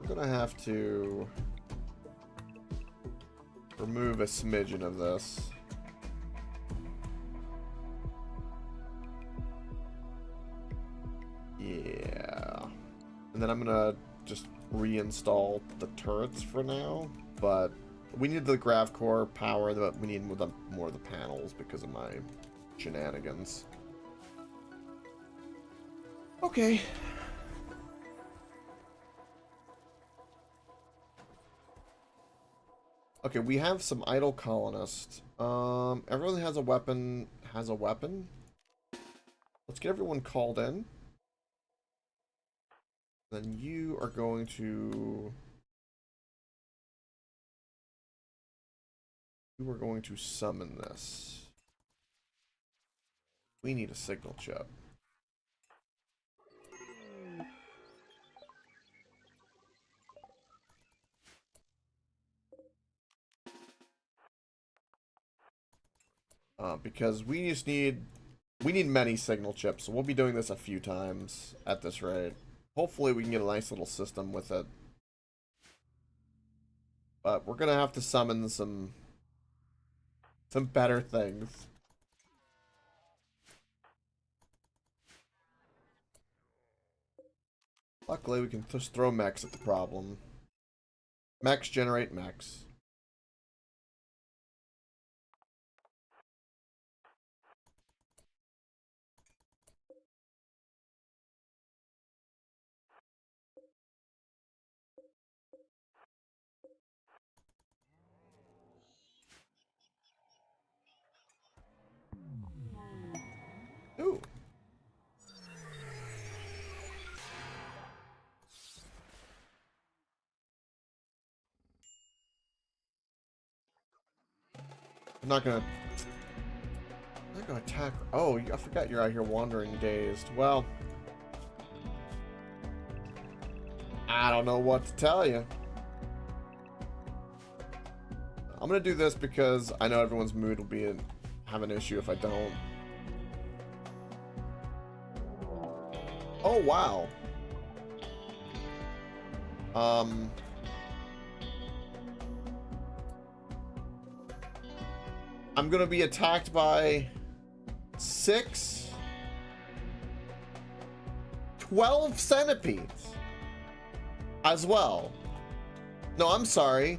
We're gonna have to remove a smidgen of this. Yeah. And then I'm gonna just reinstall the turrets for now, but we need the grav core power, but we need more of the panels because of my shenanigans. Okay. Okay, we have some idle colonists. Everyone has a weapon. Let's get everyone called in. Then you are going to... You are going to summon this. We need a signal chip. Because we need many signal chips, so we'll be doing this a few times at this rate. Hopefully we can get a nice little system with it. But we're gonna have to summon some better things. Luckily we can just throw mechs at the problem. Mechs generate mechs. Ooh. I'm not gonna attack. Oh, I forgot you're out here wandering dazed. Well, I don't know what to tell you. I'm gonna do this because I know everyone's mood will have an issue if I don't. Oh wow. I'm gonna be attacked by 12 centipedes as well. No, I'm sorry.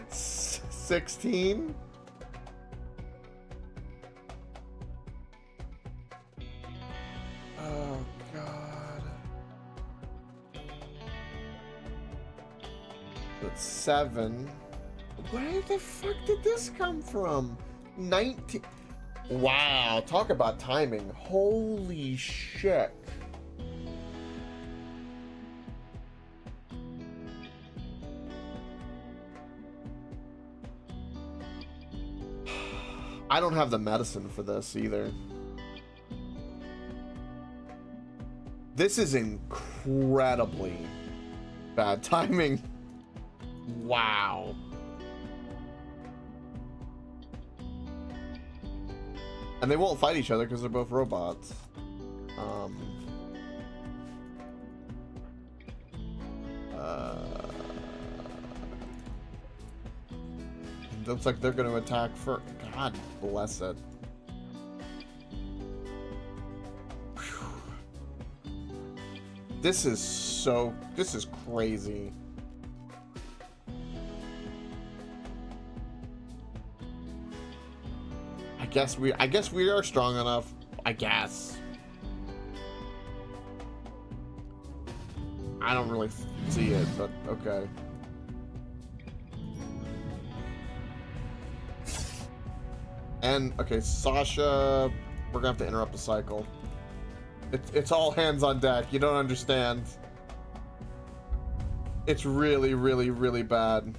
16? Oh god. That's 7. Where the fuck did this come from? 19. Wow, talk about timing. Holy shit. I don't have the medicine for this either. This is incredibly bad timing. Wow. And they won't fight each other because they're both robots. It looks like they're going to attack for... God bless it. Whew. This is crazy. I guess we are strong enough. I guess. I don't really see it, but okay. And okay, Sasha, we're gonna have to interrupt the cycle. It's all hands on deck. You don't understand. It's really, really, really bad.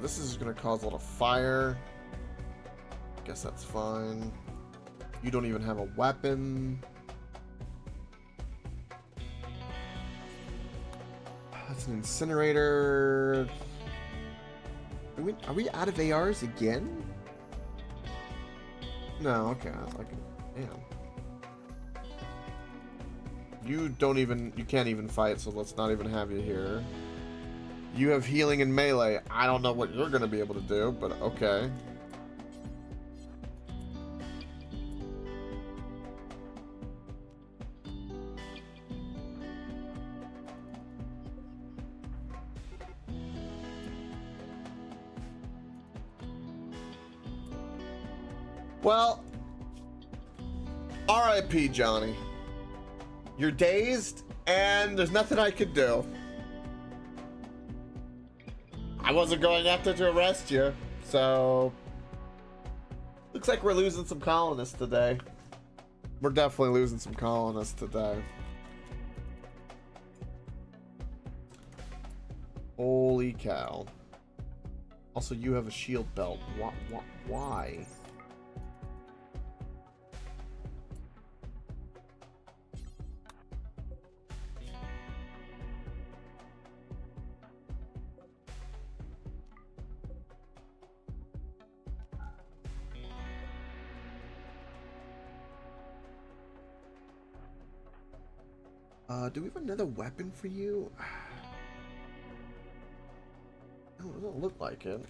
This is going to cause a lot of fire. Guess that's fine. You don't even have a weapon. That's an incinerator. Are we out of ARs again? No, okay. I was like, damn. You can't even fight, so let's not even have you here. You have healing and melee. I don't know what you're gonna be able to do, but okay. Well, R.I.P. Johnny. You're dazed, and there's nothing I could do. I wasn't going after to arrest you, so... Looks like we're losing some colonists today. We're definitely losing some colonists today. Holy cow. Also, you have a shield belt. Why? Do we have another weapon for you? No, it doesn't look like it.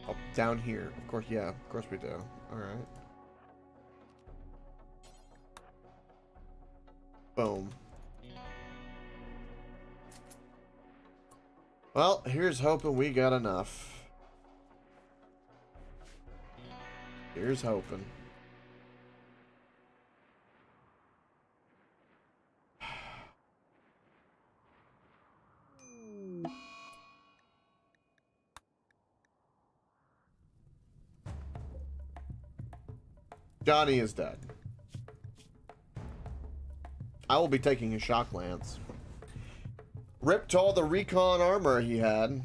Oh, down here. Of course, yeah. Of course we do. Alright. Boom. Well, here's hoping we got enough. Here's hoping. Johnny is dead. I will be taking his shock lance. Ripped all the recon armor he had.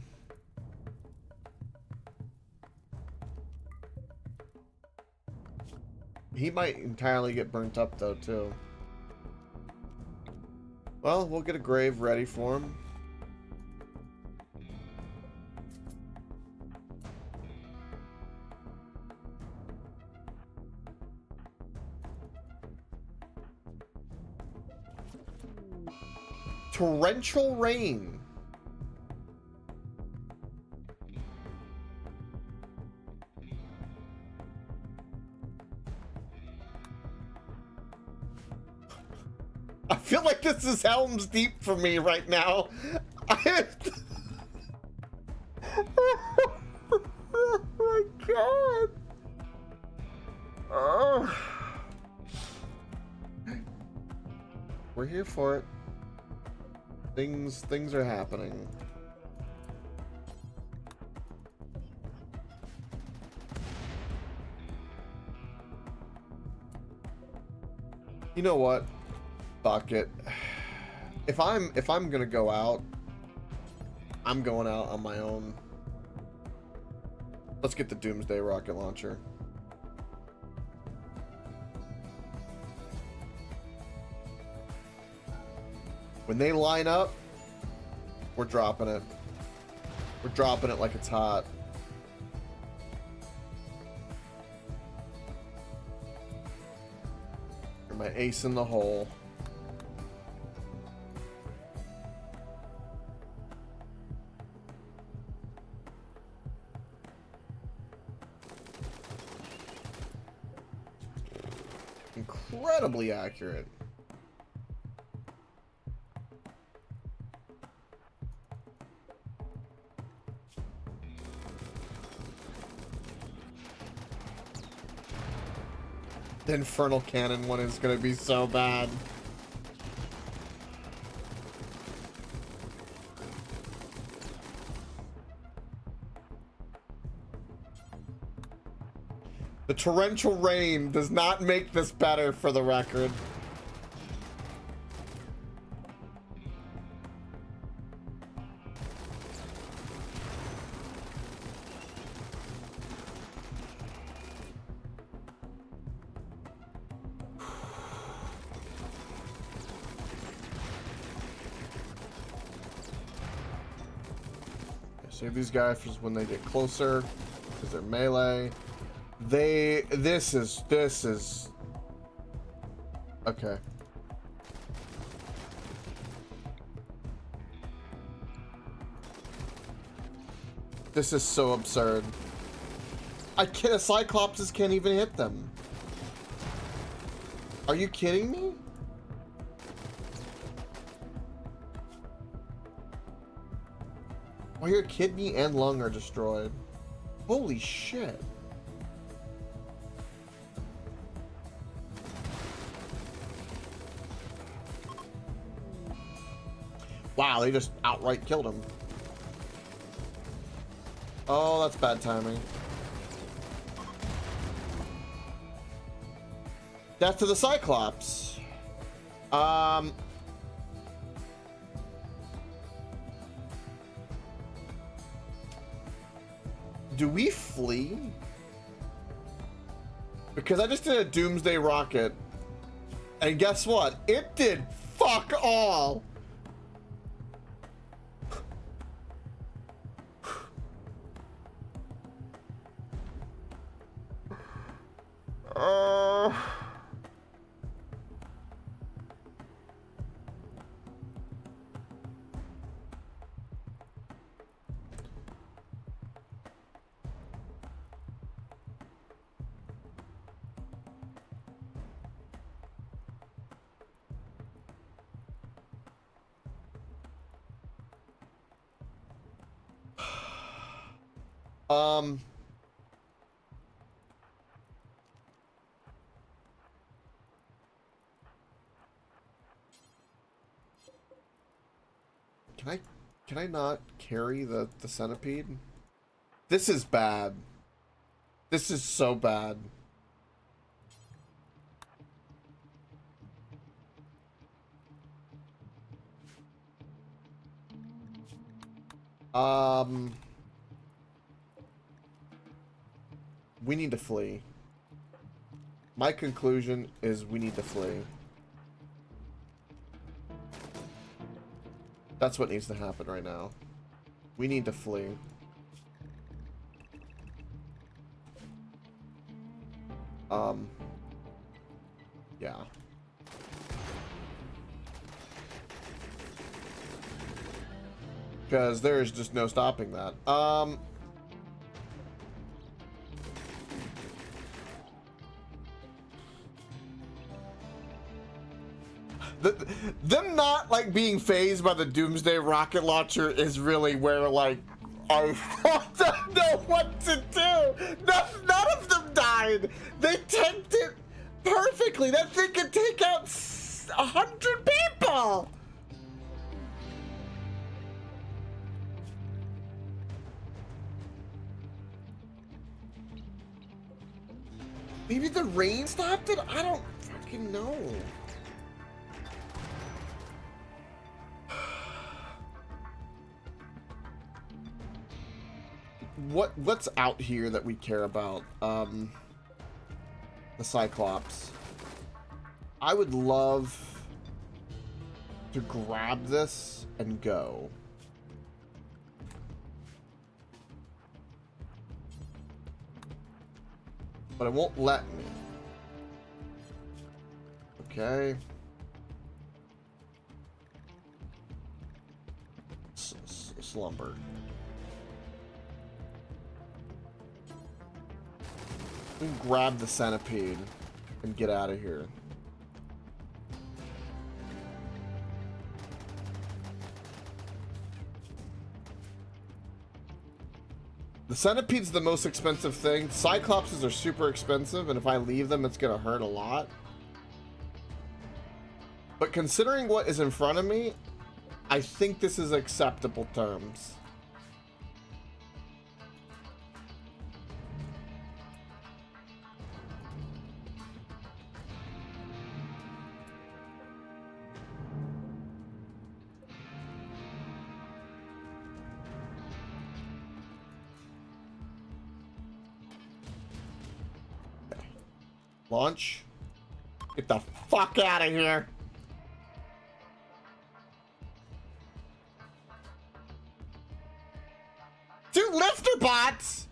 He might entirely get burnt up though too. Well, we'll get a grave ready for him. Torrential rain. I feel like this is Helm's Deep for me right now. Oh my god. Oh. We're here for it. Things are happening. You know what? Fuck it. If I'm gonna go out, I'm going out on my own. Let's get the Doomsday rocket launcher. When they line up, we're dropping it. We're dropping it like it's hot. You're my ace in the hole. Incredibly accurate. The Infernal Cannon one is gonna be so bad. The torrential rain does not make this better, for the record. Save these guys for when they get closer, because they're melee. This is... Okay. This is so absurd. The Cyclopses can't even hit them. Are you kidding me? Oh, your kidney and lung are destroyed. Holy shit. Wow, they just outright killed him. Oh, that's bad timing. Death to the Cyclops. Do we flee? Because I just did a doomsday rocket. And guess what? It did fuck all. Can I not carry the centipede? This is bad. This is so bad. We need to flee. My conclusion is we need to flee. That's what needs to happen right now. We need to flee. Yeah. Because there is just no stopping that. Them not like being phased by the Doomsday rocket launcher is really where like I don't know what to do. None of them died. They tanked it perfectly. That thing could take out 100 people. Maybe the rain stopped it? I don't fucking know. What's out here that we care about? The Cyclops. I would love to grab this and go. But it won't let me. Okay. Slumber. We can grab the centipede and get out of here. The centipede's the most expensive thing. Cyclopses are super expensive, and if I leave them, it's gonna hurt a lot. But considering what is in front of me, I think this is acceptable terms. Launch. Get the fuck out of here. monster bots!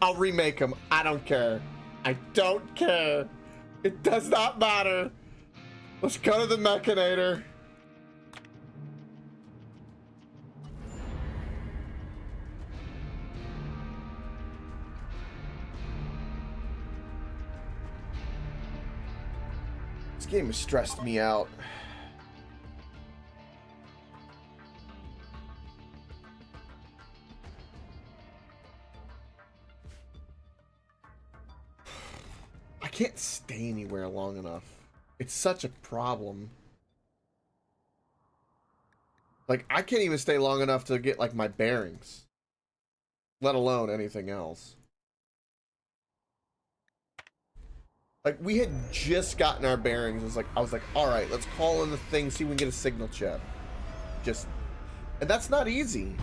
I'll remake them. I don't care. I don't care. It does not matter. Let's go to the Mechanator. This game has stressed me out. I can't stay anywhere long enough. It's such a problem. Like, I can't even stay long enough to get, like, my bearings. Let alone anything else. Like, we had just gotten our bearings. I was like, alright, let's call in the thing, see if we can get a signal chip. And that's not easy.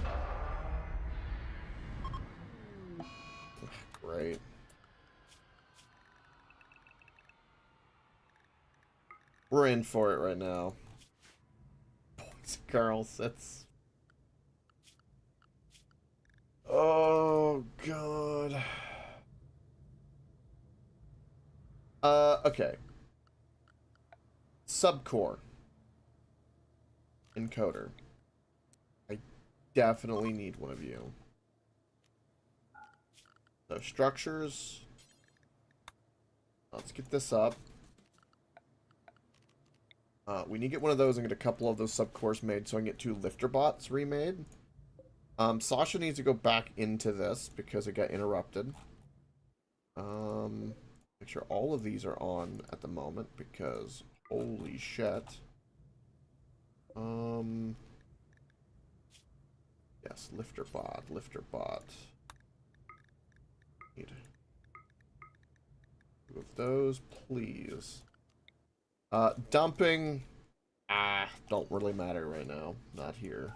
Great. We're in for it right now. Boys, girls, it's... Oh, God. Okay. Subcore. Encoder. I definitely need one of you. So, structures. Let's get this up. We need to get one of those and get a couple of those subcores made so I can get 2 lifter bots remade. Sasha needs to go back into this because it got interrupted. Make sure all of these are on at the moment because holy shit. Yes, lifter bot. Need 2 of those, please. Dumping. Don't really matter right now. Not here.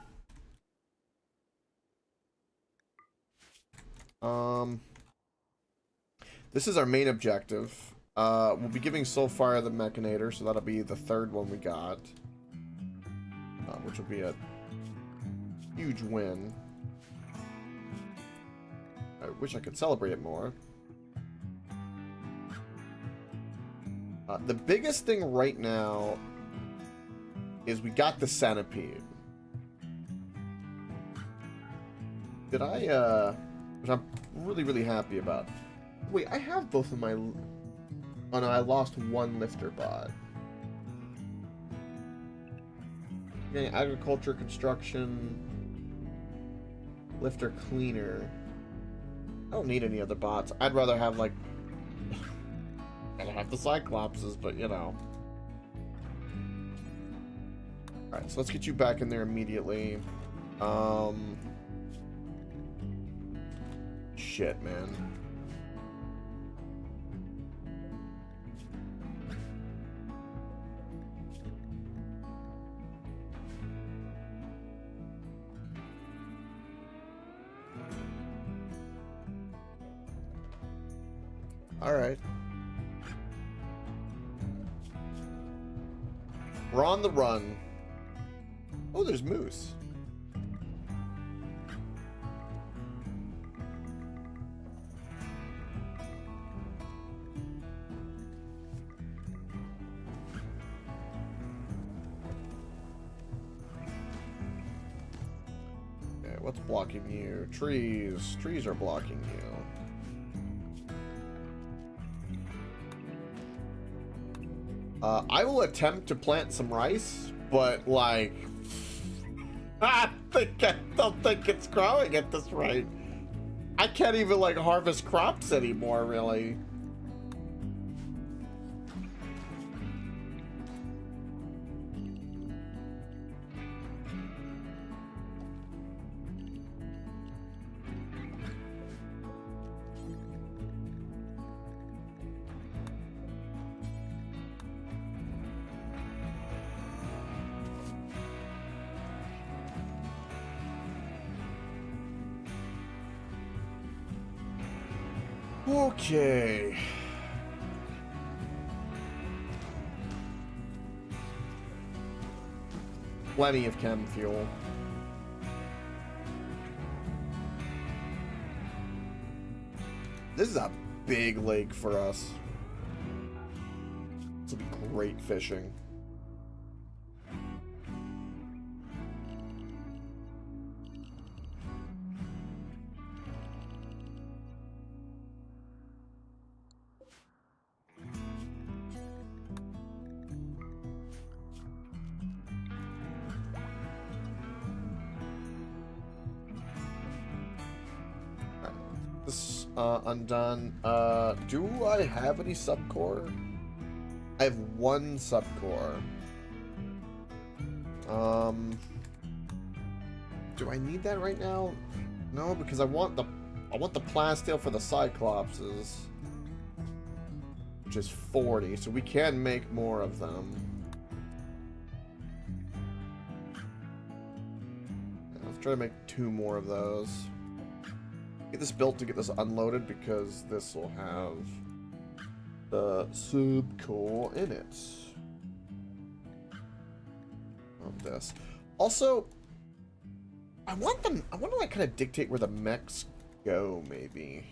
This is our main objective. We'll be giving Soulfire the Mechanator, so that'll be the 3rd one we got. Which will be a huge win. I wish I could celebrate it more. The biggest thing right now is we got the centipede. Which I'm really, really happy about. Wait, I have both of my... Oh no, I lost 1 lifter bot. Okay, agriculture, construction, lifter, cleaner. I don't need any other bots. I'd rather have like... Gotta have the Cyclopses, but you know. Alright, so let's get you back in there immediately. Shit, man. Alright. We're on the run. Oh, there's moose. Okay, what's blocking you? Trees. Trees are blocking you. I will attempt to plant some rice, but like, I don't think it's growing at this rate. I can't even like harvest crops anymore, really. Okay. Plenty of chem fuel. This is a big lake for us. This will be great fishing. Undone. Do I have any subcore? I have one subcore. Do I need that right now? No, because I want the plasteel for the Cyclopses, which is 40, so we can make more of them. Let's try to make 2 more of those. Get this built to get this unloaded because this will have the subcore in it. Of this. Also, I want to like kind of dictate where the mechs go, maybe,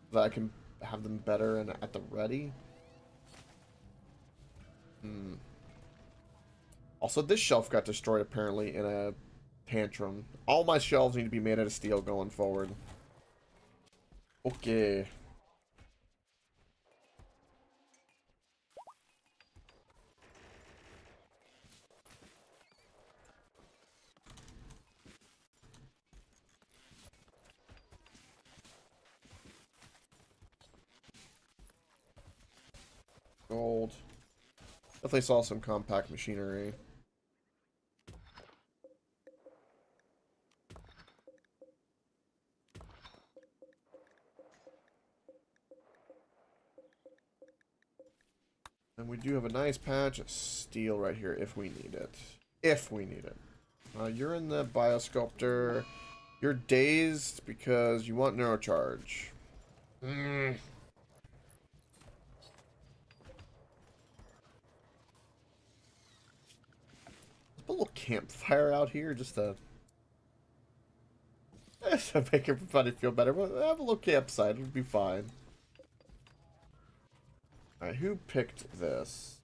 so that I can have them better and at the ready. Also, this shelf got destroyed apparently in a tantrum. All my shelves need to be made out of steel going forward. Okay. Gold. Definitely saw some compact machinery. And we do have a nice patch of steel right here if we need it. If we need it. You're in the biosculptor. You're dazed because you want neurocharge. Let's put a little campfire out here just to make everybody feel better. We'll have a little campsite. It'll be fine. Alright, who picked this?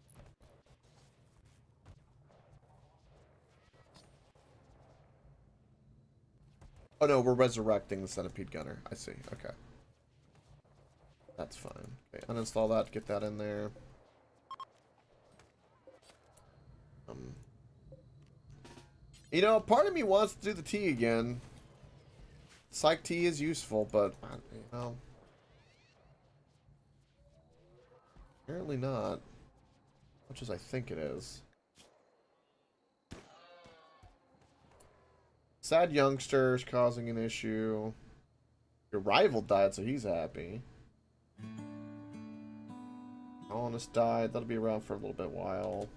Oh no, we're resurrecting the centipede gunner. I see. Okay. That's fine. Okay, uninstall that, get that in there. You know, part of me wants to do the tea again. Psych tea is useful, but, you know. Apparently not. Much as I think it is. Sad youngsters causing an issue. Your rival died, so he's happy. Colonist died. That'll be around for a little bit while.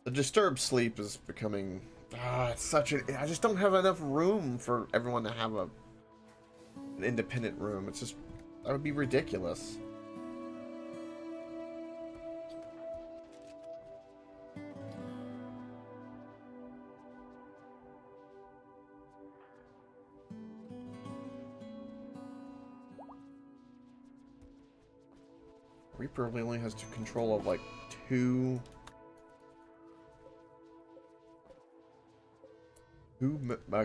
The disturbed sleep is becoming... it's such a... I just don't have enough room for everyone to have an independent room. It's just... That would be ridiculous. Reaper only has control of like 2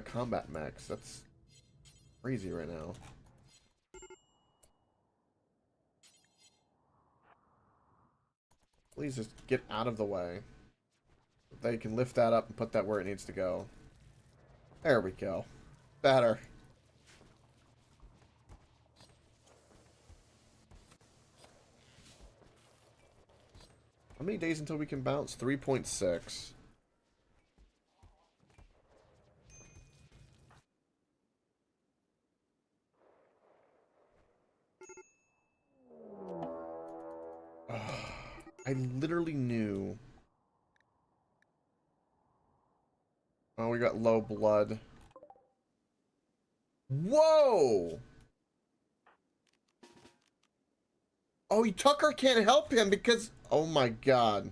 combat mechs. That's crazy right now. Please just get out of the way. They can lift that up and put that where it needs to go. There we go. Better. How many days until we can bounce? 3.6. I literally knew. Oh, we got low blood. Whoa! Oh, Tucker can't help him because... Oh my god.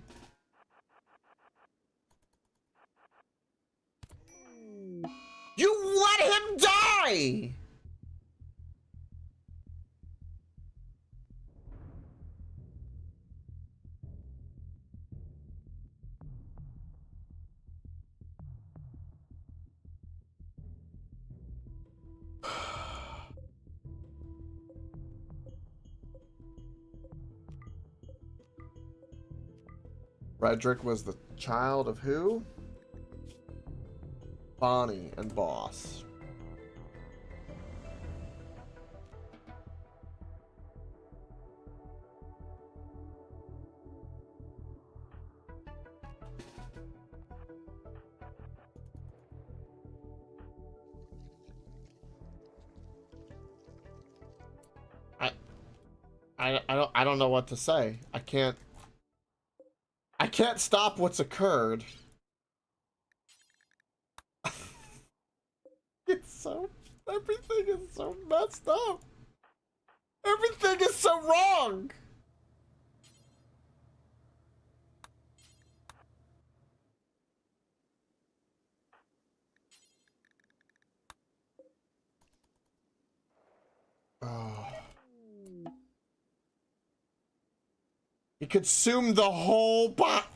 You let him die! Frederick was the child of who? Bonnie and Boss. I don't know what to say. I can't stop what's occurred. It's so, everything is so messed up. Everything is so wrong. Oh. He consumed the whole pot.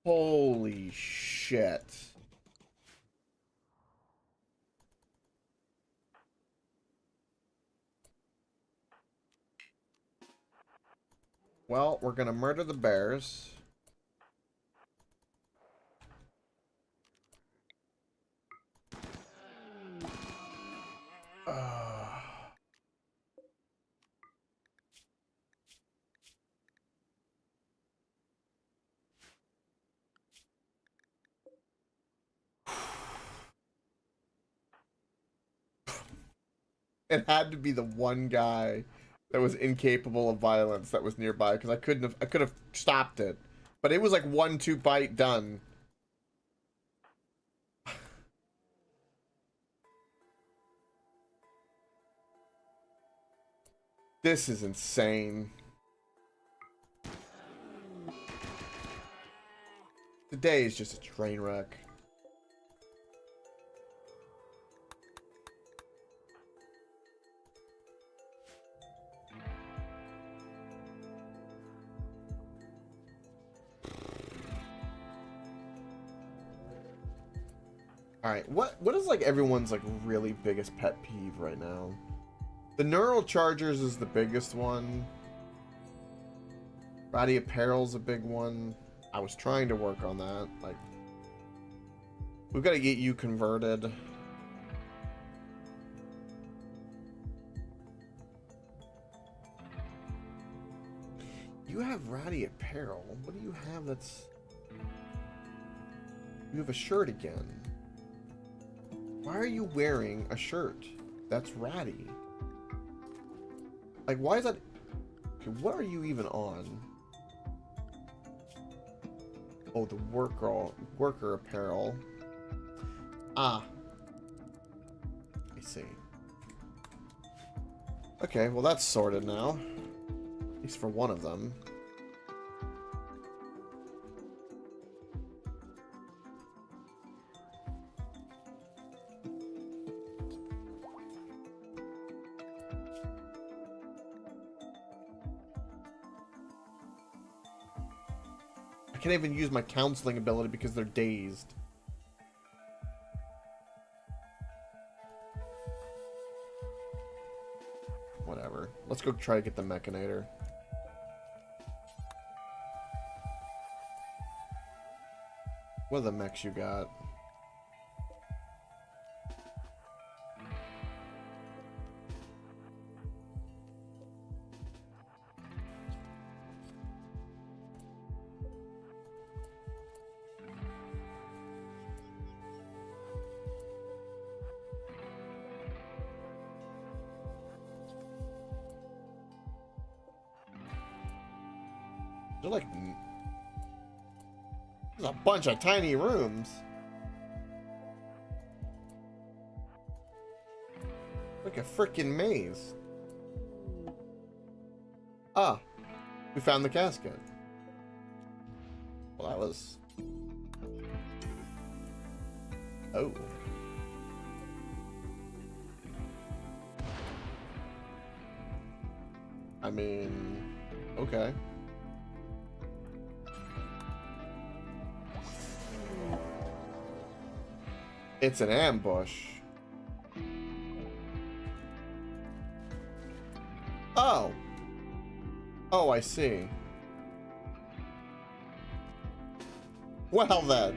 Holy shit. Well, we're gonna murder the bears. It had to be the one guy that was incapable of violence that was nearby, because I could have stopped it. But it was like 1-2 bite done. This is insane. Today is just a train wreck. Alright, what is like everyone's like really biggest pet peeve right now? The neural chargers is the biggest one. Ratty apparel's a big one. I was trying to work on that. Like, we've got to get you converted. You have ratty apparel. What do you have that's... You have a shirt again. Why are you wearing a shirt that's ratty? Like, why is that... Okay, what are you even on? Oh, the worker apparel. Ah. I see. Okay, well that's sorted now. At least for one of them. I can't even use my counseling ability because they're dazed. Whatever. Let's go try to get the Mechanator. What are the mechs you got? They're like... There's a bunch of tiny rooms. Like a freaking maze. Ah, we found the casket. Well, that was... Oh. I mean, okay. It's an ambush. Oh. Oh, I see. Well then.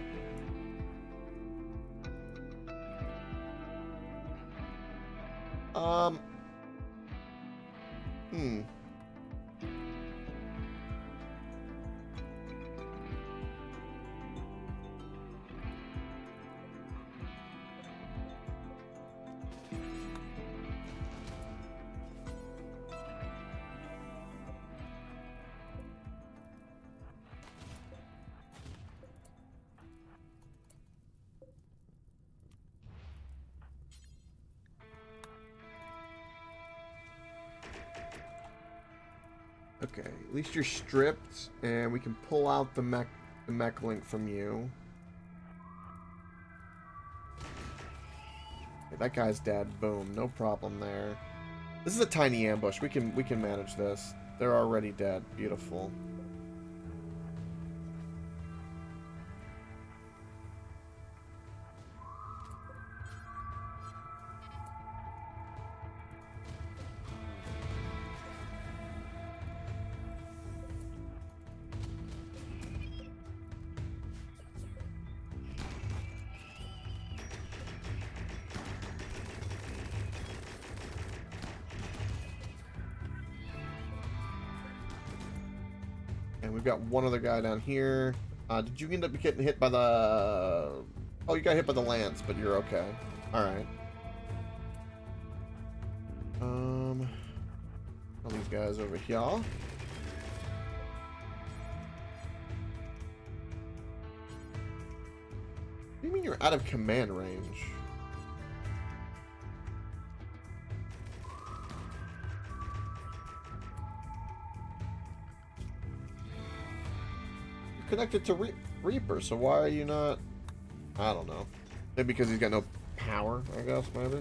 Hmm. Okay, at least you're stripped, and we can pull out the mech link from you. Okay, that guy's dead. Boom, no problem there. This is a tiny ambush. We can manage this. They're already dead. Beautiful. And we've got one other guy down here. Did you end up getting hit by the... Oh, you got hit by the lance, but you're okay. Alright. All these guys over here. What do you mean you're out of command range? Connected to Reaper, so why are you not... I don't know. Maybe because he's got no power, I guess, maybe?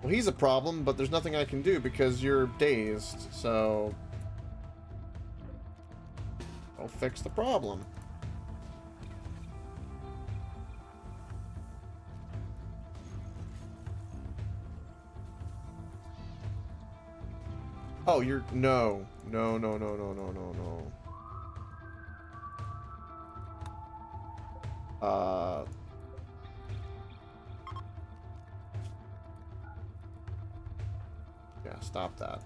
Well, he's a problem, but there's nothing I can do because you're dazed, so... I'll fix the problem. Oh, you're... No. No, no, no, no, no, no, no. Yeah, stop that.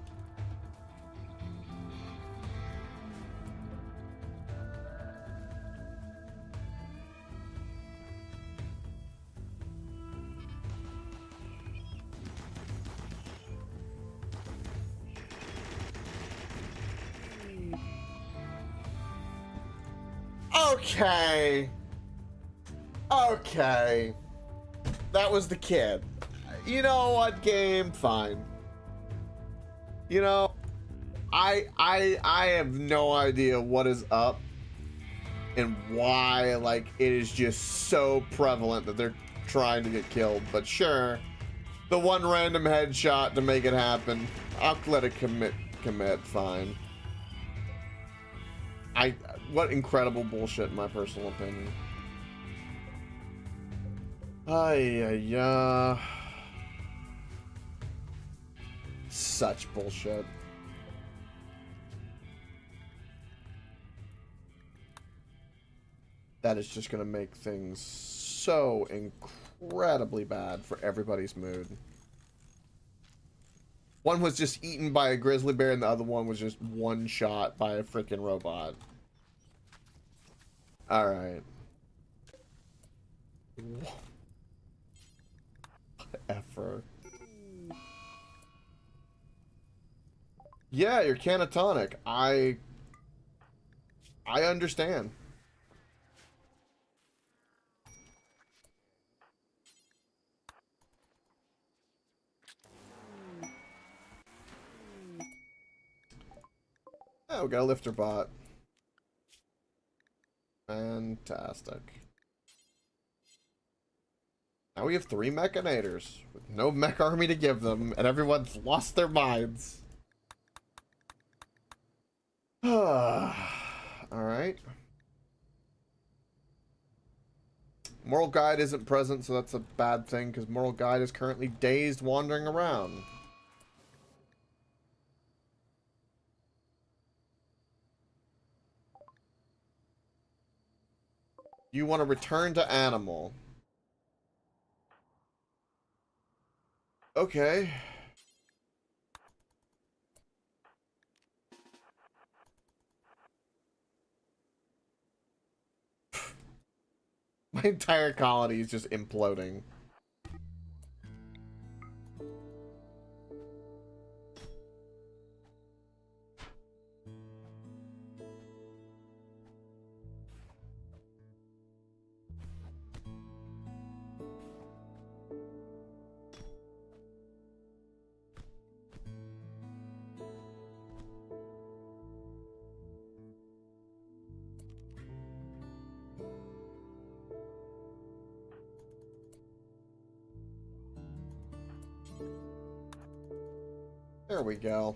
Okay. Okay. That was the kid. You know what, game? Fine. You know, I have no idea what is up and why, like, it is just so prevalent that they're trying to get killed. But sure, the one random headshot to make it happen. I'll let it commit, fine. What incredible bullshit in my personal opinion. Ay. Such bullshit. That is just gonna make things so incredibly bad for everybody's mood. One was just eaten by a grizzly bear and the other one was just one shot by a freaking robot. Alright. Whatever. Yeah, you're catatonic. I understand. Oh, we got a lifter bot. Fantastic. Now we have 3 Mechanators with no mech army to give them, and everyone's lost their minds. Alright. Moral Guide isn't present, so that's a bad thing, because Moral Guide is currently dazed, wandering around. You want to return to animal. Okay. My entire colony is just imploding. There we go.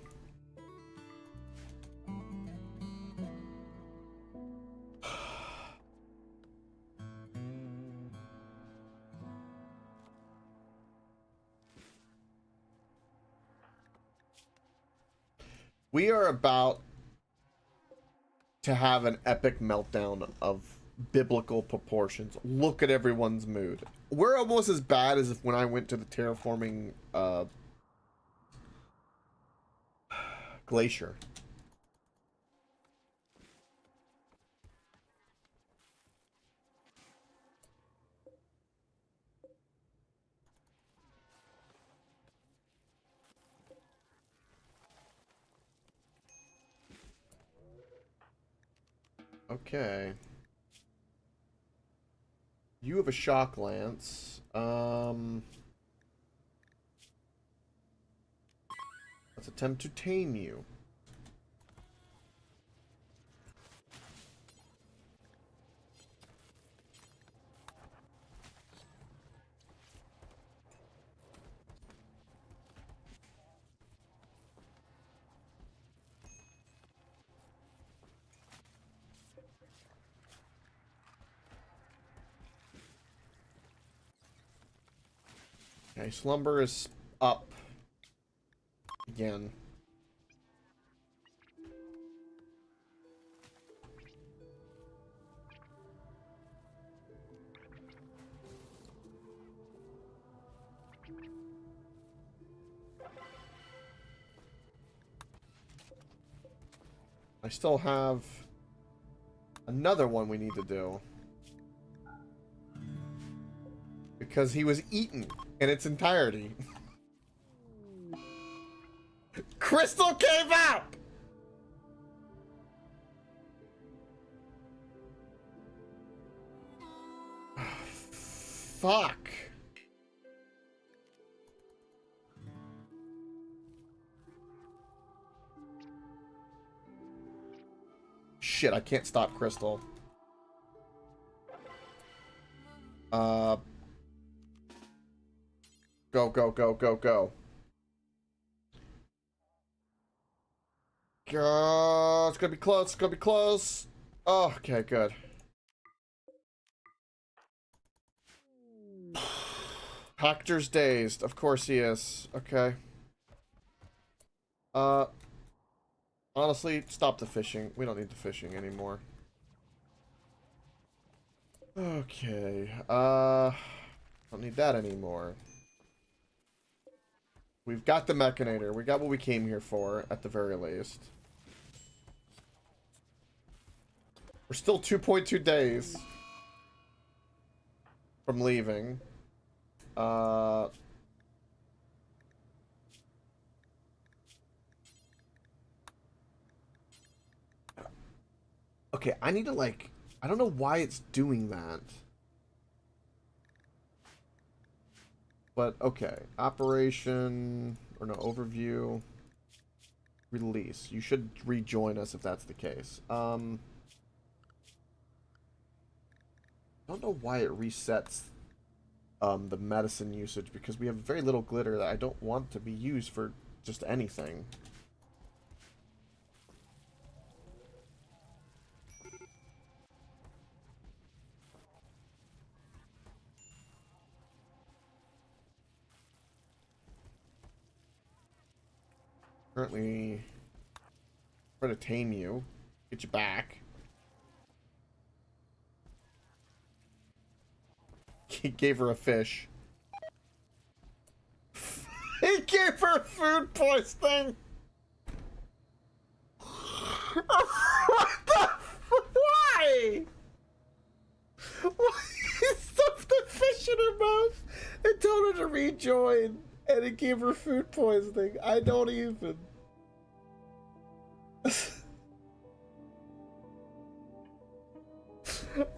We are about to have an epic meltdown of biblical proportions. Look at everyone's mood. We're almost as bad as if when I went to the terraforming glacier. Okay. You have a shock lance. Let's attempt to tame you. Okay, slumber is up again. I still have another one we need to do. Because he was eaten in its entirety. Crystal came out! Fuck. Shit, I can't stop Crystal. Go, go, go, go, go. Go, it's gonna be close, it's gonna be close. Oh, okay, good. Hector's dazed. Of course he is. Okay. Honestly, stop the fishing. We don't need the fishing anymore. Okay. Don't need that anymore. We've got the Mechanator. We got what we came here for, at the very least. We're still 2.2 days from leaving. Okay, I need to like... I don't know why it's doing that. But, okay. Operation... Or no, overview. Release. You should rejoin us if that's the case. I don't know why it resets the medicine usage, because we have very little glitter that I don't want to be used for just anything. Currently, try to tame you, get you back. He gave her a fish. He gave her food poisoning. What the? Why? Why? He stuffed the fish in her mouth and told her to rejoin, and it gave her food poisoning. I don't even.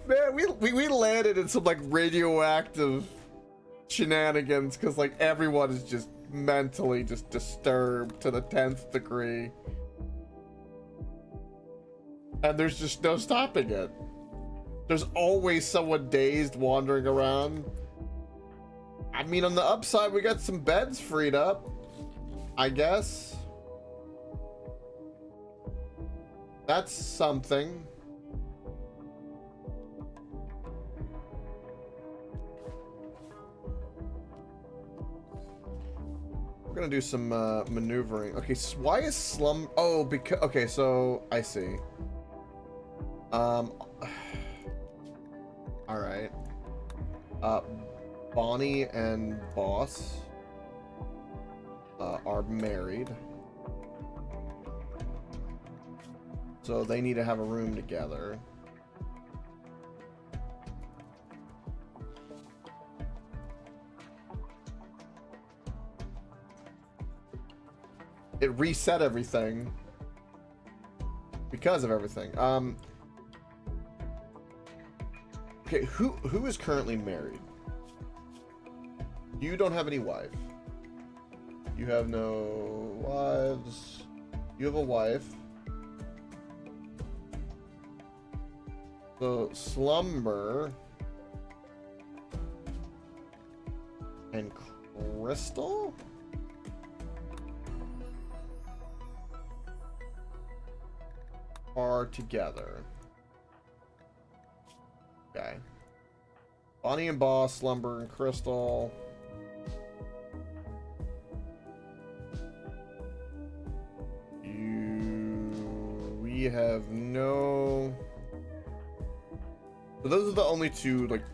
Man, we landed in some like radioactive shenanigans because like everyone is just mentally just disturbed to the 10th degree, and there's just no stopping it. There's always someone dazed wandering around. I mean, on the upside, we got some beds freed up, I guess. That's something. We're gonna do some maneuvering. Okay, so why is slum? Oh, because okay, so I see. All right. Bonnie and Boss are married, so they need to have a room together. It reset everything because of everything. Okay, who is currently married? You don't have any wife. You have no wives. You have a wife. So Slumber and Crystal? Are together. Okay. Bonnie and Boss, Slumber and Crystal. We have no... So those are the only two, like,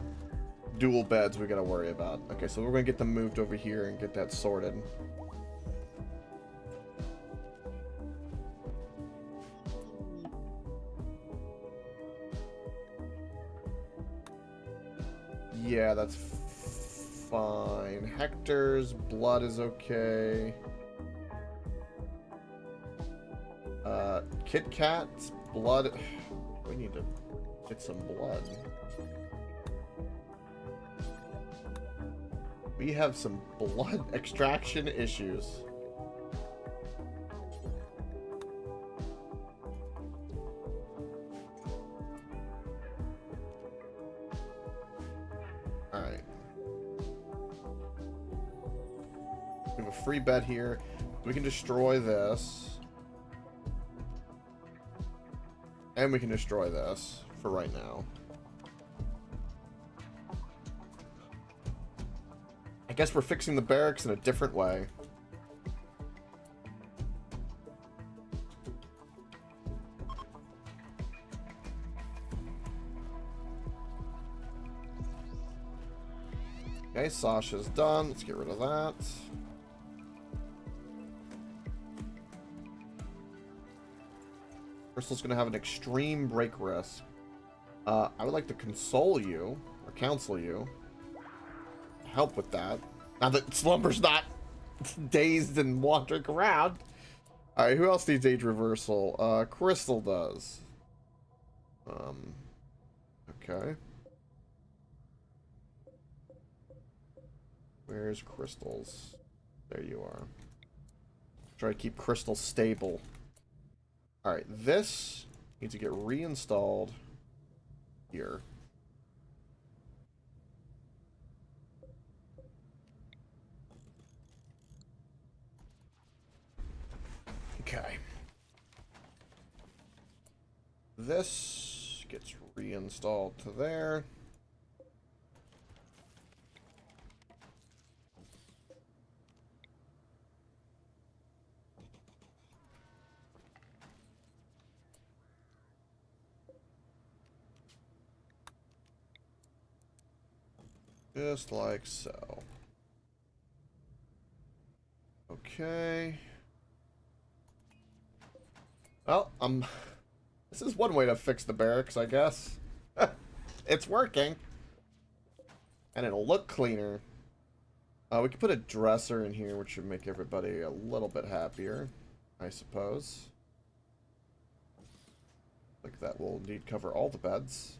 dual beds we gotta worry about. Okay, so we're gonna get them moved over here and get that sorted. Yeah, that's fine. Hector's blood is okay. Kit Kat's blood. We need to get some blood. We have some blood extraction issues. Alright. We have a free bed here. We can destroy this. And we can destroy this for right now. I guess we're fixing the barracks in a different way. Okay, Sasha's done. Let's get rid of that. Crystal's gonna have an extreme break risk. I would like to console you, or counsel you, help with that. Now that Slumber's not dazed and wandering around. Alright, who else needs age reversal? Crystal does. Okay. Where's Crystal's? There you are. Try to keep Crystal stable. Alright, this needs to get reinstalled here. Okay. This gets reinstalled to there. Just like so. Okay. Well, this is one way to fix the barracks, I guess. It's working. And it'll look cleaner. We could put a dresser in here, which should make everybody a little bit happier, I suppose. Like that will indeed cover all the beds.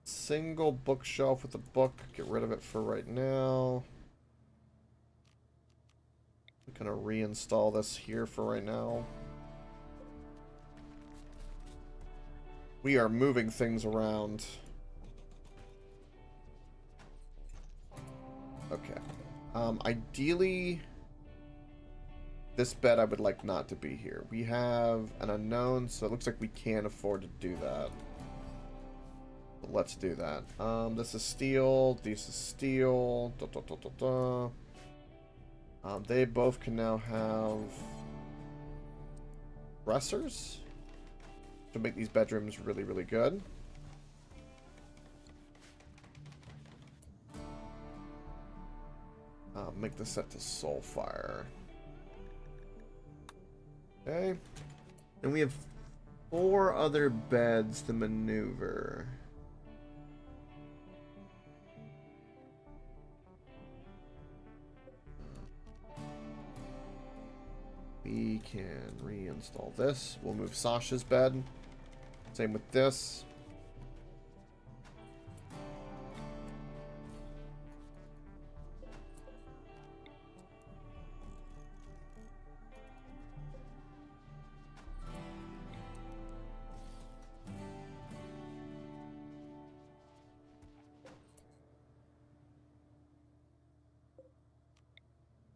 Single bookshelf with a book. Get rid of it for right now. I'm gonna reinstall this here for right now. We are moving things around. Okay. Ideally, this bed I would like not to be here. We have an unknown, so it looks like we can't afford to do that. But let's do that. This is steel. This is steel. They both can now have dressers to make these bedrooms really, really good. Make this set to Soulfire. Okay. And we have 4 other beds to maneuver. We can reinstall this. We'll move Sasha's bed. Same with this.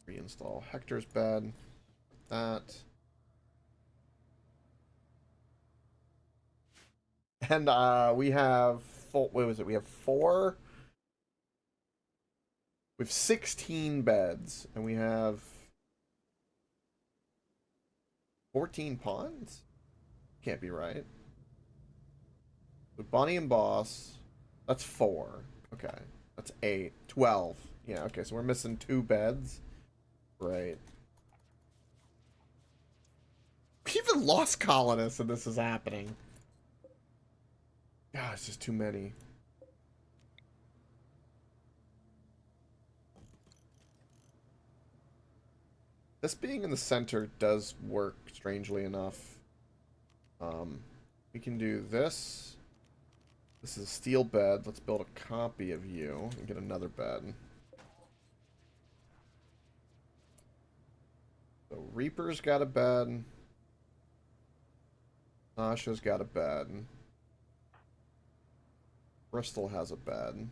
Reinstall Hector's bed. That. And we have what was it? We have 4. We have 16 beds, and we have 14 pawns? Can't be right. With Bonnie and Boss, that's 4. Okay. That's 8. 12. Yeah, okay, so we're missing 2 beds. Right. We even lost colonists and this is happening. God, it's just too many. This being in the center does work, strangely enough. We can do this. This is a steel bed. Let's build a copy of you and get another bed. So Reaper's got a bed. Nasha's got a bed. Bristol has a bed.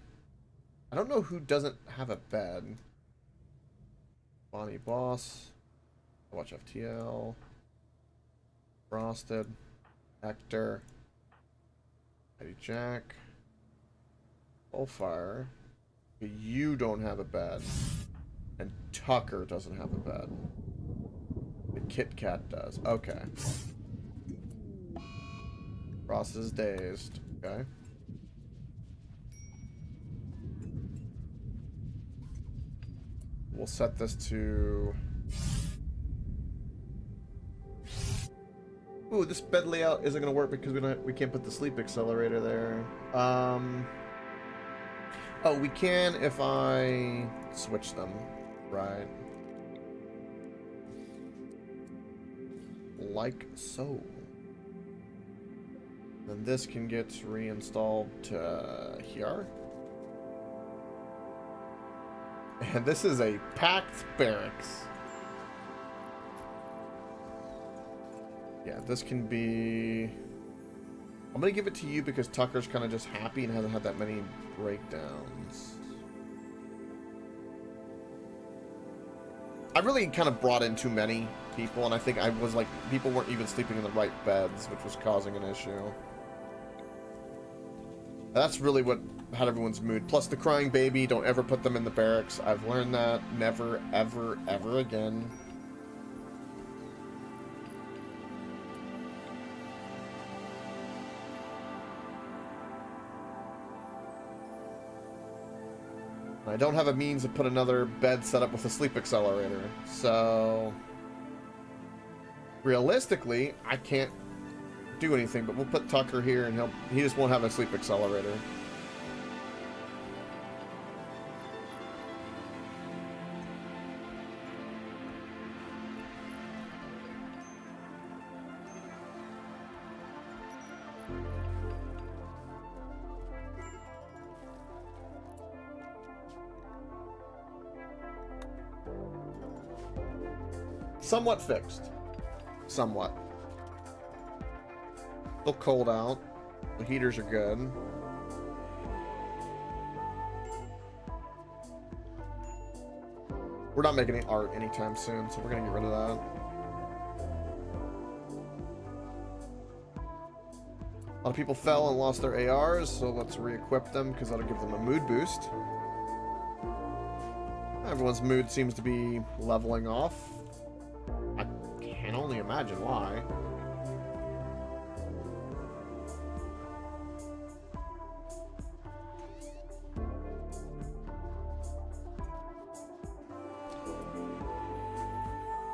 I don't know who doesn't have a bed. Bonnie Boss. Watch FTL. Frosted. Hector. Eddie Jack. Bullfire. You don't have a bed. And Tucker doesn't have a bed. The Kit Kat does. Okay. Frost is dazed. Okay. We'll set this to... Ooh, this bed layout isn't going to work because we can't put the sleep accelerator there. Oh, we can if I switch them. Right. Like so. Then this can get reinstalled to here. And this is a packed barracks. Yeah, this can be... I'm going to give it to you because Tucker's kind of just happy and hasn't had that many breakdowns. I really kind of brought in too many people, and I think I was like, people weren't even sleeping in the right beds, which was causing an issue. That's really what had everyone's mood. Plus the crying baby, don't ever put them in the barracks. I've learned that. Never, ever, ever again. I don't have a means to put another bed set up with a sleep accelerator, so realistically, I can't do anything, but we'll put Tucker here and he just won't have a sleep accelerator. Somewhat fixed. Somewhat. Still cold out. The heaters are good. We're not making any art anytime soon, so we're gonna get rid of that. A lot of people fell and lost their ARs, so let's re-equip them because that'll give them a mood boost. Everyone's mood seems to be leveling off. I can only imagine why.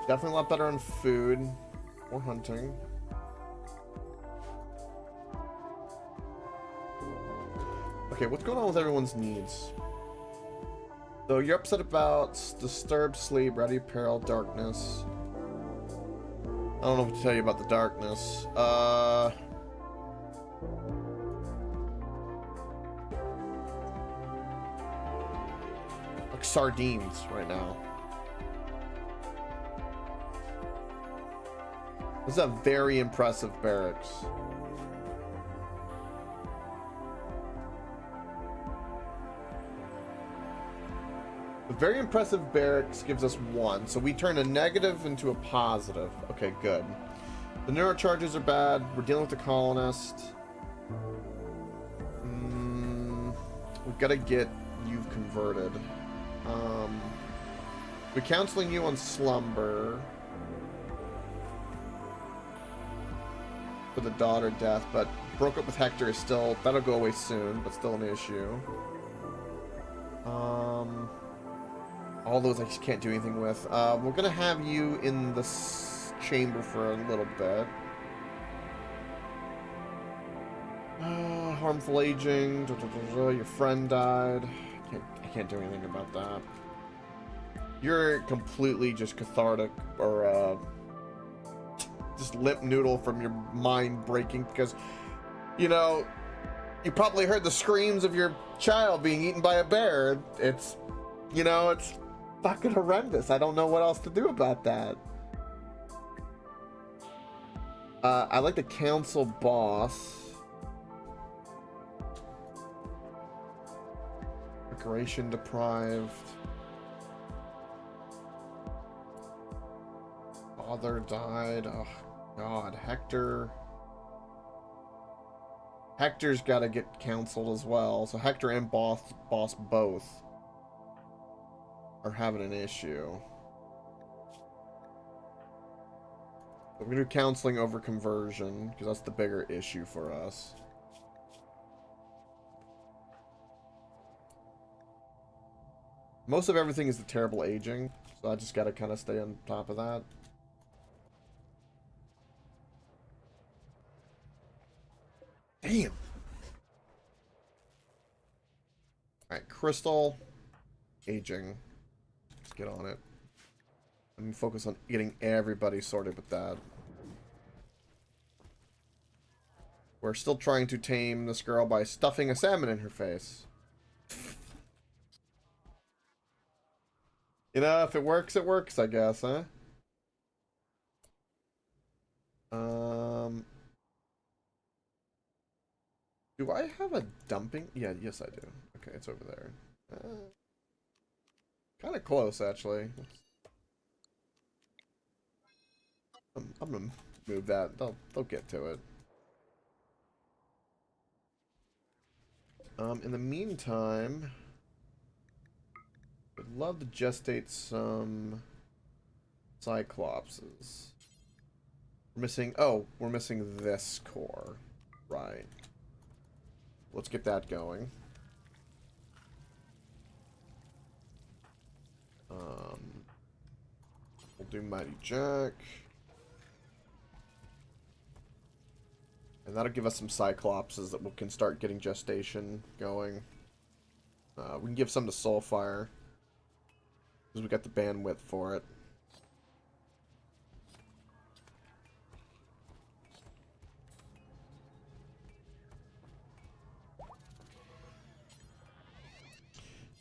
Definitely a lot better on food or hunting. Okay, what's going on with everyone's needs? So you're upset about disturbed sleep, ready peril, darkness. I don't know what to tell you about the darkness. Like sardines right now. This is a very impressive barracks. The very impressive barracks gives us 1, so we turn a negative into a positive. Okay, good. The neurocharges are bad. We're dealing with the colonist. We've got to get you converted. We're counseling you on slumber for the daughter death, but broke up with Hector is still, that'll go away soon, but still an issue. All those I just can't do anything with. We're gonna have you in the chamber for a little bit. Harmful aging. Your friend died. I can't do anything about that. You're completely just cathartic, or just lip noodle from your mind breaking because, you know, you probably heard the screams of your child being eaten by a bear. It's, you know, it's fucking horrendous. I don't know what else to do about that. I like the council boss. Decoration deprived. Father died. Oh god, Hector's got to get counseled as well. So Hector and boss both are having an issue. We're gonna do counseling over conversion, because that's the bigger issue for us. Most of everything is the terrible aging, so I just gotta kind of stay on top of that. Damn! Alright, crystal. Aging. Let's get on it. Let me focus on getting everybody sorted with that. We're still trying to tame this girl by stuffing a salmon in her face. You know, if it works, I guess, huh? Do I have a dumping? Yeah, yes I do. Okay, it's over there. Kind of close, actually. I'm gonna move that. They'll get to it. In the meantime, I'd love to gestate some cyclopses. We're missing. Oh, we're missing this core. Right. Let's get that going. We'll do Mighty Jack. And that'll give us some cyclopses that we can start getting gestation going. We can give some to Soulfire, because we got the bandwidth for it.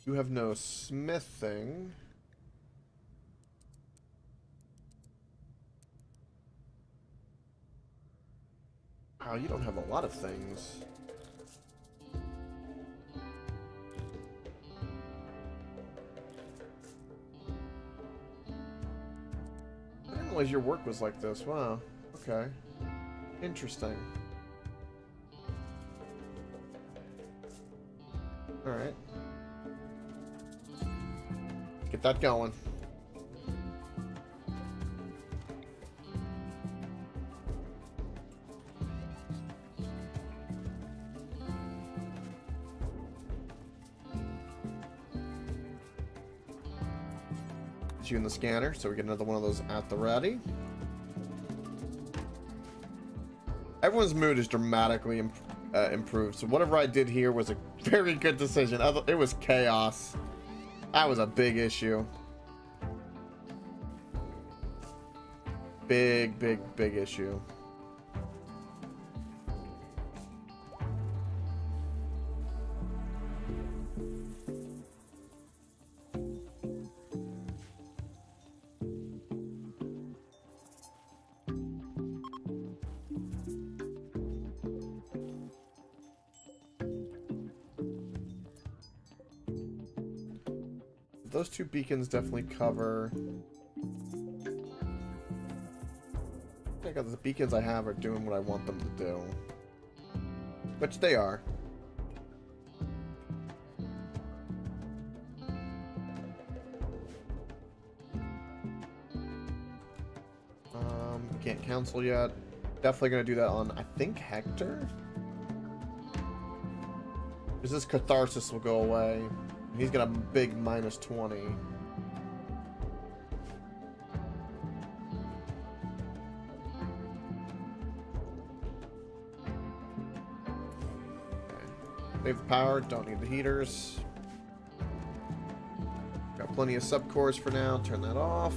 You have no smithing. Wow, you don't have a lot of things. I didn't realize your work was like this. Wow. Okay. Interesting. Alright. Get that going. You in the scanner, so we get another one of those at the ready. Everyone's mood is dramatically improved, so whatever I did here was a very good decision. It was chaos. That was a big issue. Big issue. Those two beacons definitely cover. I think the beacons I have are doing what I want them to do. Which they are. Can't cancel yet. Definitely gonna do that on, I think, Hector? Because this catharsis will go away. He's got a big minus 20. Okay. Save the power, don't need the heaters. Got plenty of subcores for now, turn that off.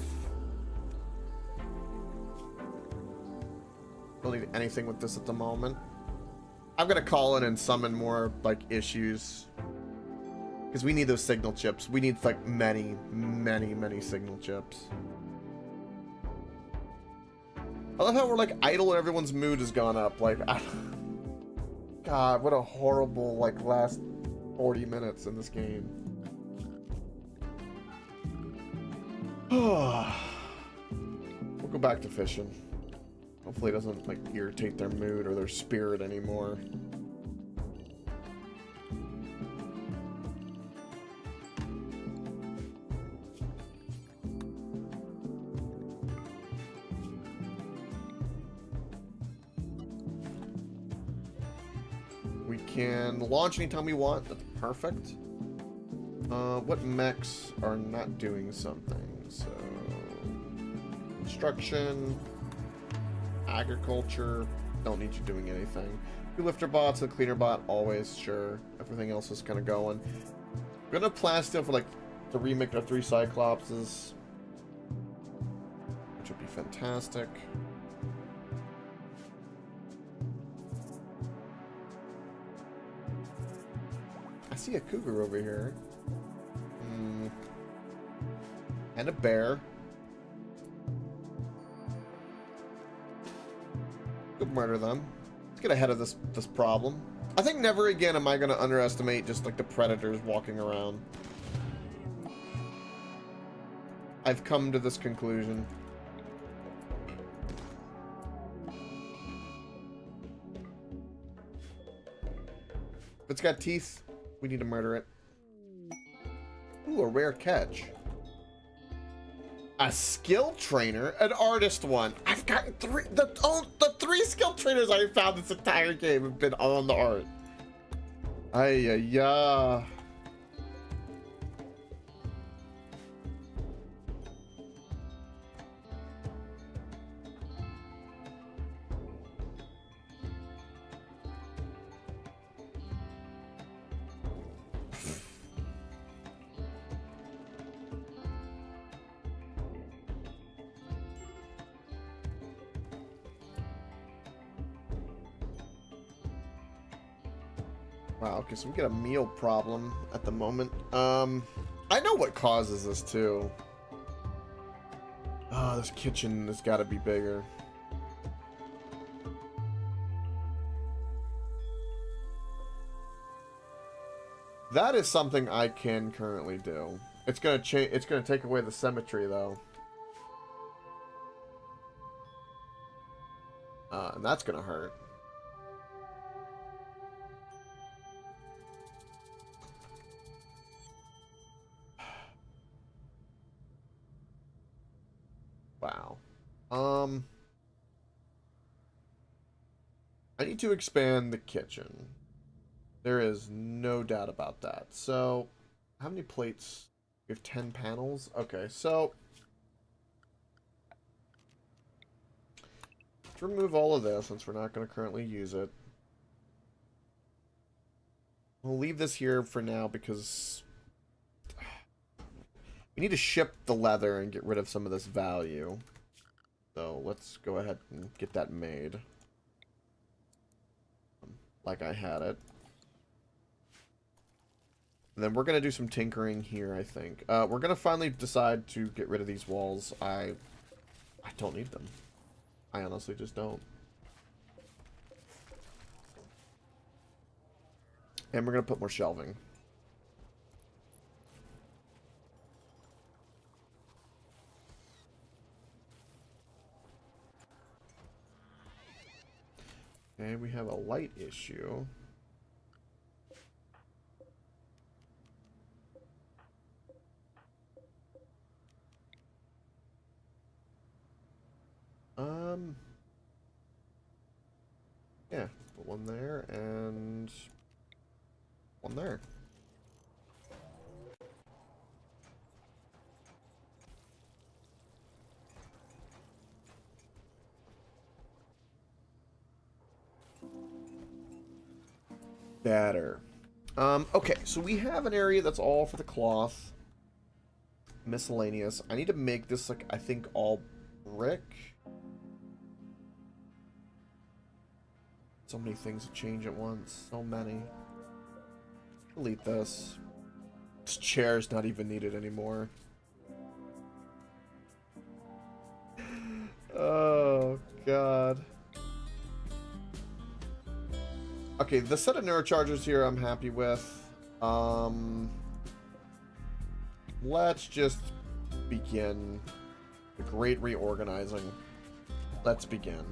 Don't need anything with this at the moment. I'm gonna call in and summon more, like, issues. Because we need those signal chips. We need, like, many signal chips. I love how we're, like, idle and everyone's mood has gone up. Like, God, what a horrible, like, last 40 minutes in this game. We'll go back to fishing. Hopefully it doesn't, like, irritate their mood or their spirit anymore. We can launch anytime we want. That's perfect. What mechs are not doing something? So, construction, agriculture, don't need you doing anything. The lifter bots, the cleaner bot, always, sure. Everything else is kind of going. I'm gonna plan still for like to remake our 3 Cyclopses, which would be fantastic. I see a cougar over here. And a bear. Could murder them. Let's get ahead of this problem. I think never again am I going to underestimate just like the predators walking around. I've come to this conclusion. If it's got teeth, we need to murder it. Ooh, a rare catch. A skill trainer? An artist one. I've gotten 3. The 3 skill trainers I found this entire game have been on the art. Ay. Wow, okay, so we get a meal problem at the moment. I know what causes this too. Oh, this kitchen has got to be bigger. That is something I can currently do. It's gonna change. It's gonna take away the symmetry though, and that's gonna hurt. Wow. I need to expand the kitchen. There is no doubt about that. So, how many plates? We have 10 panels. Okay, so let's remove all of this since we're not going to currently use it. We'll leave this here for now because we need to ship the leather and get rid of some of this value. So let's go ahead and get that made. Like I had it. And then we're going to do some tinkering here, I think. We're going to finally decide to get rid of these walls. I don't need them. I honestly just don't. And we're going to put more shelving. Okay, we have a light issue. Yeah, put one there and one there. Better. Okay, so we have an area that's all for the cloth. Miscellaneous. I need to make this, like, I think all brick. So many things to change at once. So many. Delete this. This chair's not even needed anymore. Oh, God. Okay, the set of neurochargers here I'm happy with. Let's just begin the great reorganizing. Let's begin.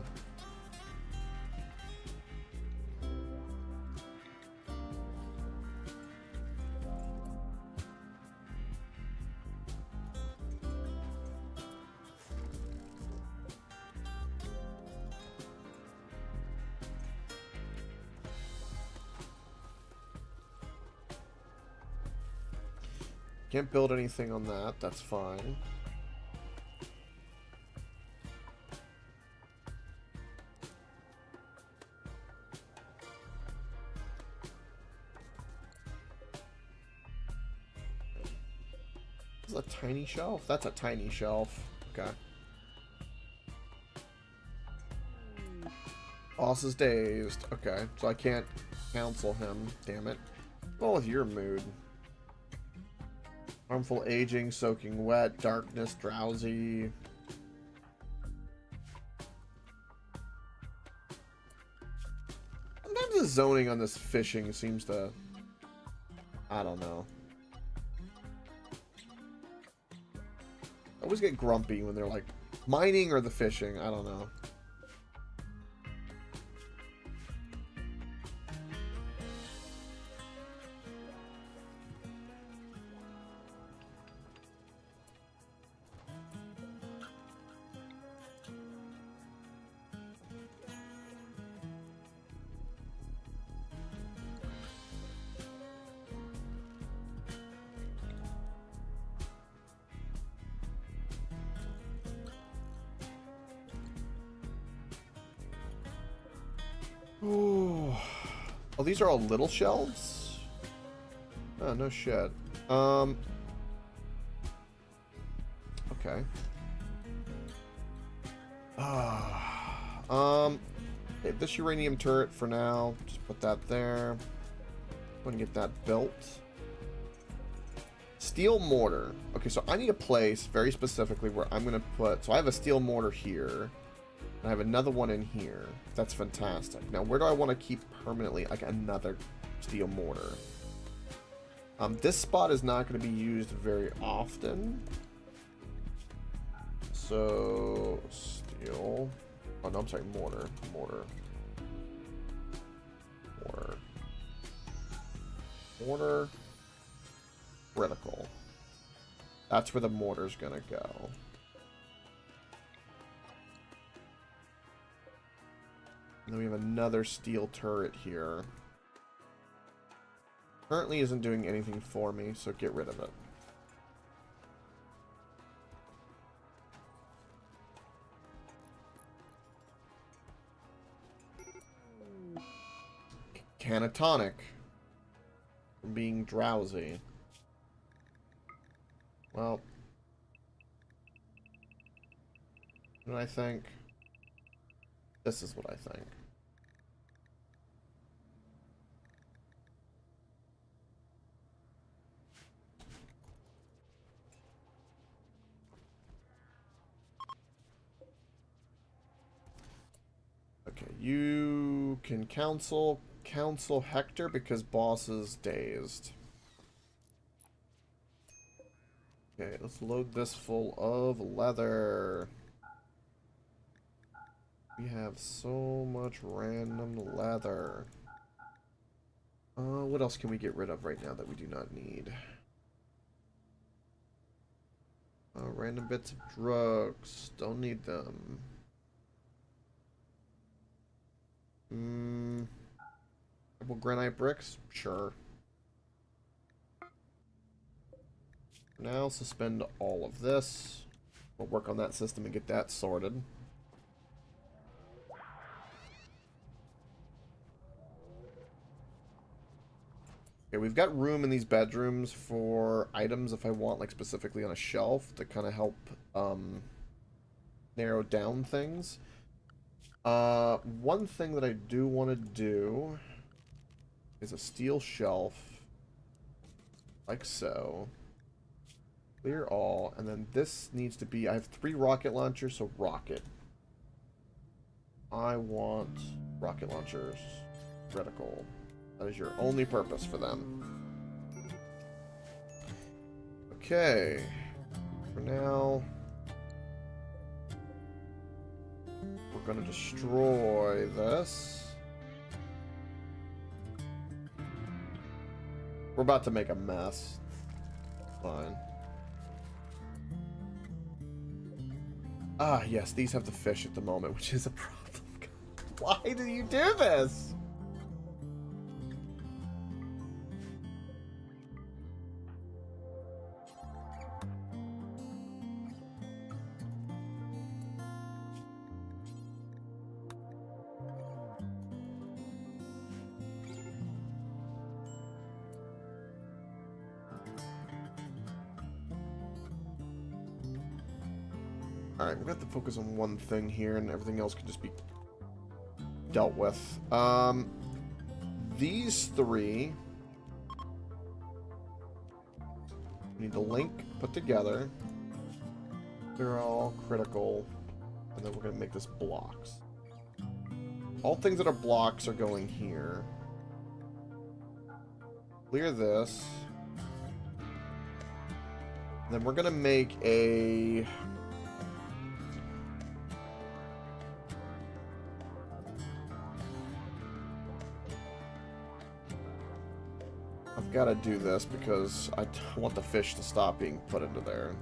Can't build anything on that. That's fine. Is that a tiny shelf? That's a tiny shelf. Okay. Boss is dazed. Okay, so I can't counsel him. Damn it. Well, with your mood. Harmful aging, soaking wet, darkness, drowsy. Sometimes the zoning on this fishing seems to... I don't know. I always get grumpy when they're like, mining or the fishing. I don't know. Oh, these are all little shelves? Oh, no shit. Okay. Okay, this uranium turret for now. Just put that there. Go and get that built. Steel mortar. Okay, so I need a place very specifically where I'm going to put... So I have a steel mortar here. I have another one in here. That's fantastic. Now, where do I want to keep permanently, like, another steel mortar? This spot is not going to be used very often. So, steel. Oh, no, I'm sorry, mortar. Mortar. Mortar. Mortar. Critical. That's where the mortar's going to go. And then we have another steel turret here. Currently isn't doing anything for me, so get rid of it. Catatonic. From being drowsy. Well. What do I think? This is what I think. Okay, you can counsel Hector because boss is dazed. Okay, let's load this full of leather. We have so much random leather. What else can we get rid of right now that we do not need? Random bits of drugs. Don't need them. Couple granite bricks? Sure. Now suspend all of this. We'll work on that system and get that sorted. Okay, we've got room in these bedrooms for items if I want, like, specifically on a shelf to kind of help narrow down things. One thing that I do want to do is a steel shelf, like so. Clear all, and then this needs to be, I have 3 rocket launchers, so rocket. I want rocket launchers. Critical. That is your only purpose for them. Okay. For now, we're going to destroy this. We're about to make a mess. Fine. Ah, yes, these have the fish at the moment, which is a problem. Why do you do this? Alright, we're going to have to focus on one thing here, and everything else can just be dealt with. These three need the link put together. They're all critical. And then we're going to make this blocks. All things that are blocks are going here. Clear this. And then we're going to make a... I've got to do this because I want the fish to stop being put into there.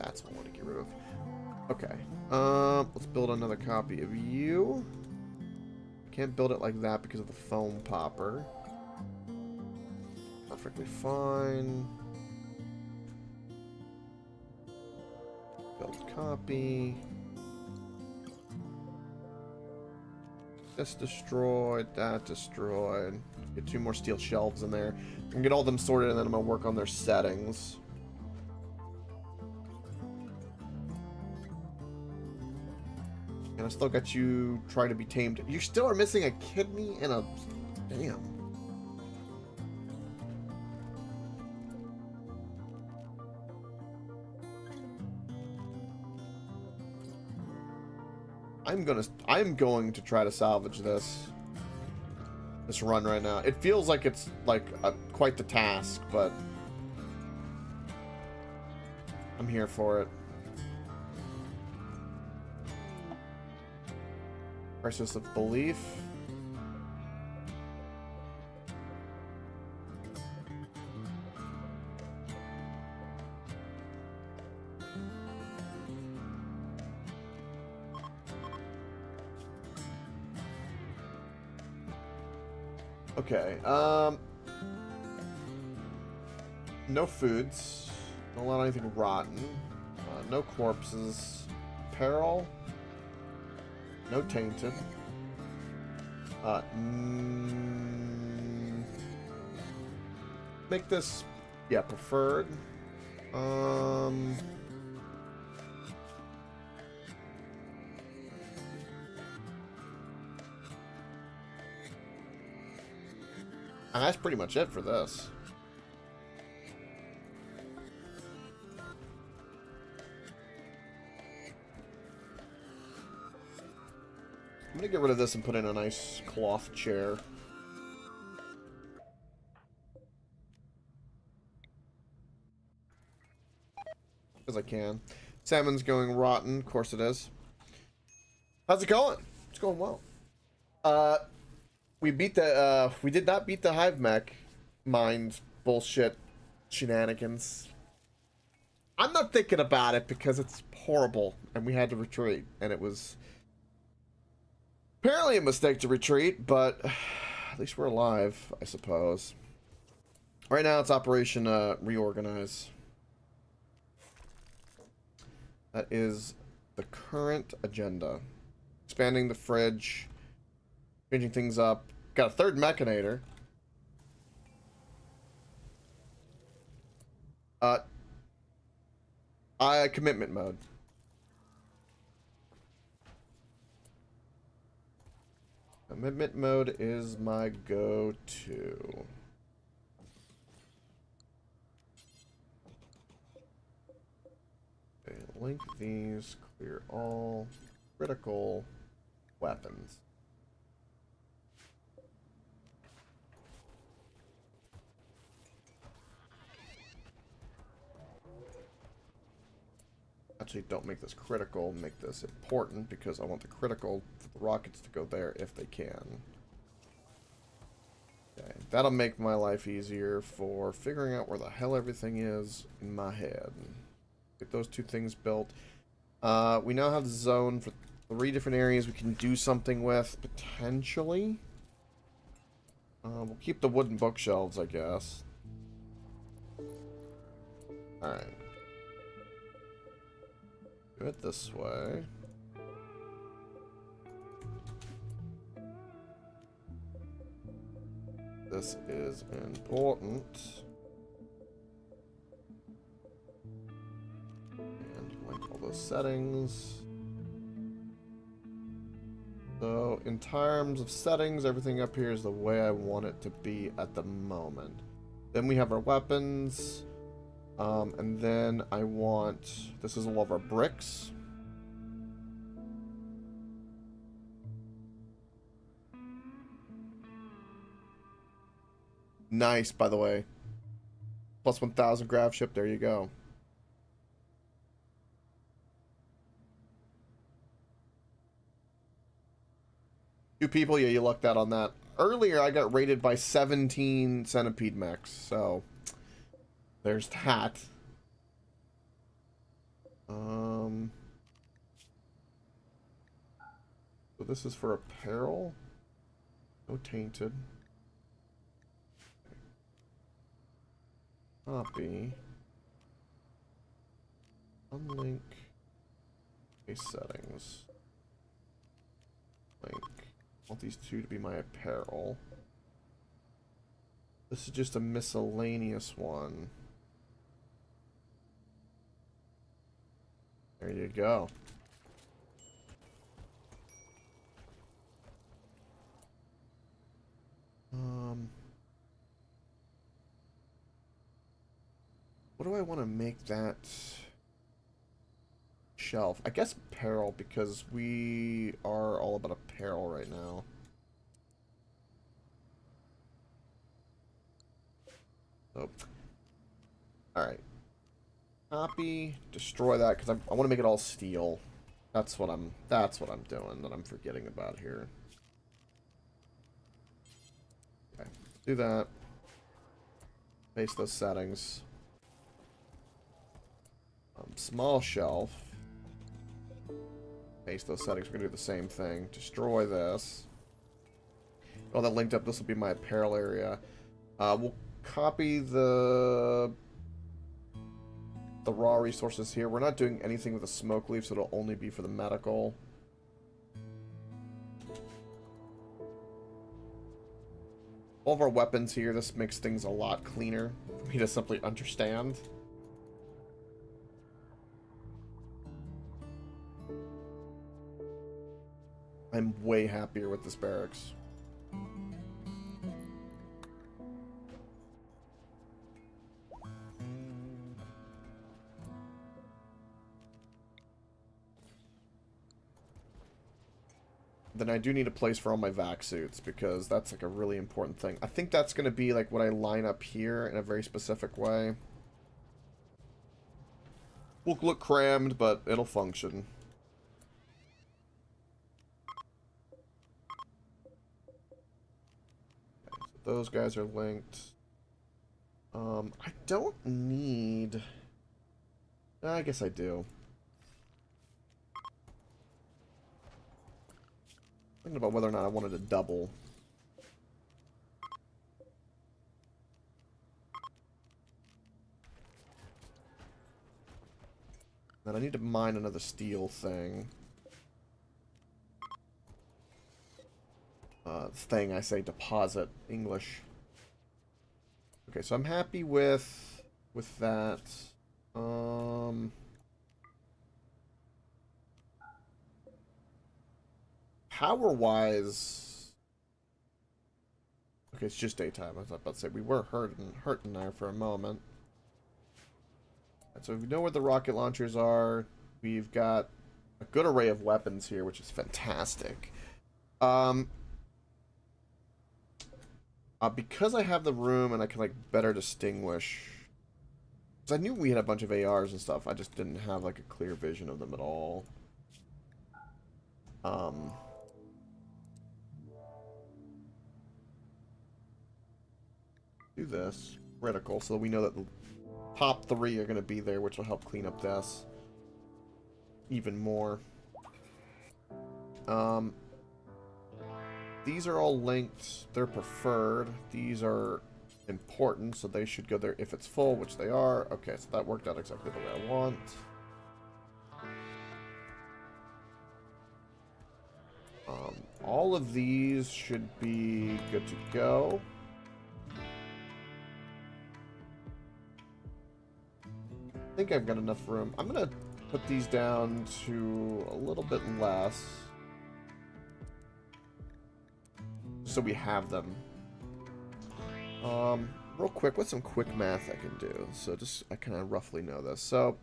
That's what I want to get rid of. Okay. Let's build another copy of you. Can't build it like that because of the foam popper. Perfectly fine. Build copy. This destroyed, that destroyed. Get 2 more steel shelves in there. I'm gonna get all them sorted and then I'm gonna work on their settings. And I still got you trying to be tamed. You still are missing a kidney and a... Damn. I'm going to try to salvage this run right now. It feels like it's like quite the task, but I'm here for it. Crisis of belief. Okay, no foods. Don't allow anything rotten. No corpses. Peril. No tainted. Make this, yeah, preferred. And that's pretty much it for this. I'm gonna get rid of this and put in a nice cloth chair. Because I can. Salmon's going rotten. Of course it is. How's it going? It's going well. We beat the, we did not beat the hive mech mind bullshit shenanigans. I'm not thinking about it because it's horrible and we had to retreat and it was apparently a mistake to retreat, but at least we're alive, I suppose. Right now it's Operation Reorganize. That is the current agenda. Expanding the fridge, changing things up. Got a third mechanator. Commitment mode. Commitment mode is my go-to. Okay, link these, clear all, critical weapons. Actually, don't make this critical, make this important, because I want the critical for the rockets to go there if they can. Okay, that'll make my life easier for figuring out where the hell everything is in my head. Get those 2 things built. We now have the zone for 3 different areas we can do something with, potentially. We'll keep the wooden bookshelves, I guess. Alright. Do it this way. This is important. And link all those settings. So, in terms of settings, everything up here is the way I want it to be at the moment. Then we have our weapons. And then I want... This is all of our bricks. Nice, by the way. Plus 1,000 grav ship, there you go. Two people, yeah, you lucked out on that. Earlier, I got rated by 17 centipede mechs, so there's that. So this is for apparel. No tainted. Copy. Unlink. Base settings. Link. I want these two to be my apparel. This is just a miscellaneous one. There you go. What do I want to make that shelf? I guess apparel, because we are all about apparel right now. Oh. Alright. Copy, destroy that, because I want to make it all steel. That's what I'm doing, that I'm forgetting about here. Okay, do that. Paste those settings. Small shelf. Paste those settings. We're gonna do the same thing. Destroy this. All that linked up. This will be my apparel area. We'll copy the raw resources here. We're not doing anything with the smoke leaf, so it'll only be for the medical. All of our weapons here. This makes things a lot cleaner for me to simply understand. I'm way happier with this barracks. Then I do need a place for all my vac suits, because that's like a really important thing. I think that's going to be like what I line up here in a very specific way. Will look crammed, but it'll function. Those guys are linked. I don't need... I guess I do. Thinking about whether or not I wanted to double. Then I need to mine another steel thing. Thing, I say deposit, English. Okay, so I'm happy with that. Power-wise... Okay, it's just daytime. I was about to say, we were hurting there for a moment. Right, so we know where the rocket launchers are. We've got a good array of weapons here, which is fantastic. Because I have the room and I can, like, better distinguish... Because I knew we had a bunch of ARs and stuff. I just didn't have, like, a clear vision of them at all. Do this. Critical, so we know that the top 3 are going to be there, which will help clean up this. even more. These are all linked. They're preferred. These are important, so they should go there if it's full, which they are. Okay, so that worked out exactly the way I want. All of these should be good to go. I think I've got enough room. I'm gonna put these down to a little bit less, so we have them. Real quick, what's some quick math I can do? So just, I kind of roughly know this. So,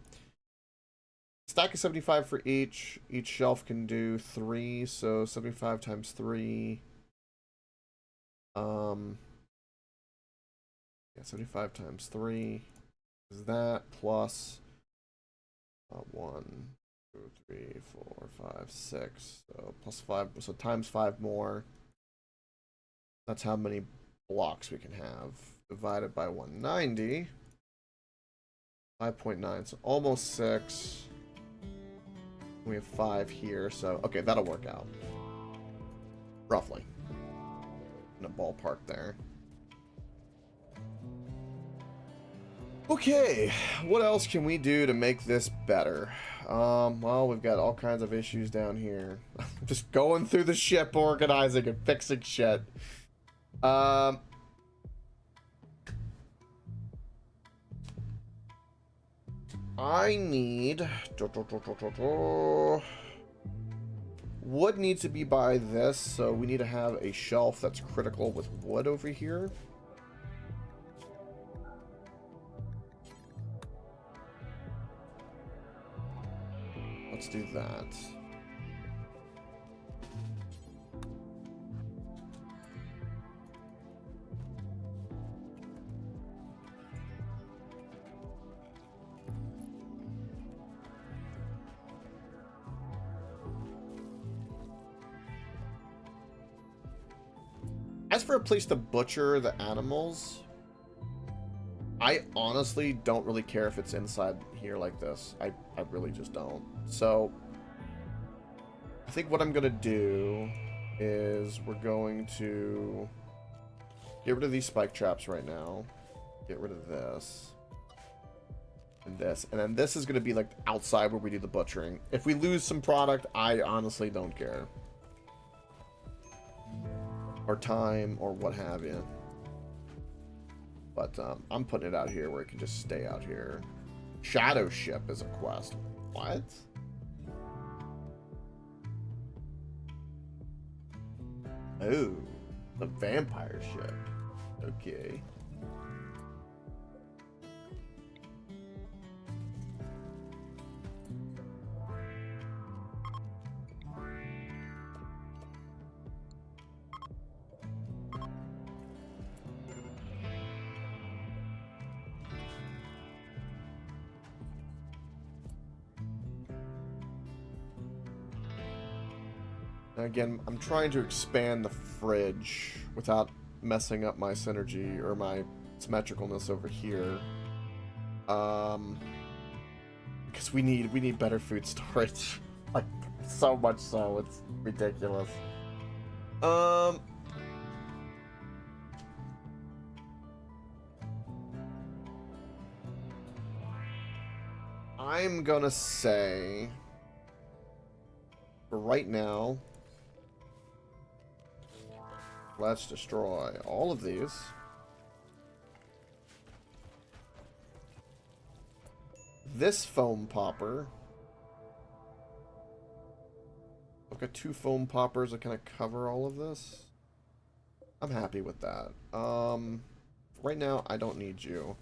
stack of 75 for each. Each shelf can do 3, so 75 times 3. Yeah, 75 times 3 is that, plus 1, 2, 3, 4, 5, 6. So plus 5, so times 5 more. That's how many blocks we can have. Divided by 190. 5.9, so almost 6. We have 5 here, so okay, that'll work out. Roughly. In a ballpark there. Okay, what else can we do to make this better? Well, we've got all kinds of issues down here. Just going through the ship, organizing and fixing shit. I need... Wood needs to be by this, so we need to have a shelf that's critical with wood over here. Let's do that. As for a place to butcher the animals, I honestly don't really care if it's inside here like this. I really just don't. So, I think what I'm going to do is we're going to get rid of these spike traps right now. Get rid of this. And this. And then this is going to be like outside where we do the butchering. If we lose some product, I honestly don't care. Or time, or what have you. But I'm putting it out here where it can just stay out here. Shadow Ship is a quest. What? Oh, the vampire ship. Okay. Again, I'm trying to expand the fridge without messing up my synergy or my symmetricalness over here. Because we need better food storage. Like, so much so, it's ridiculous. I'm gonna say, for right now, let's destroy all of these. This foam popper. I've got 2 foam poppers that kind of cover all of this. I'm happy with that. Right now, I don't need you.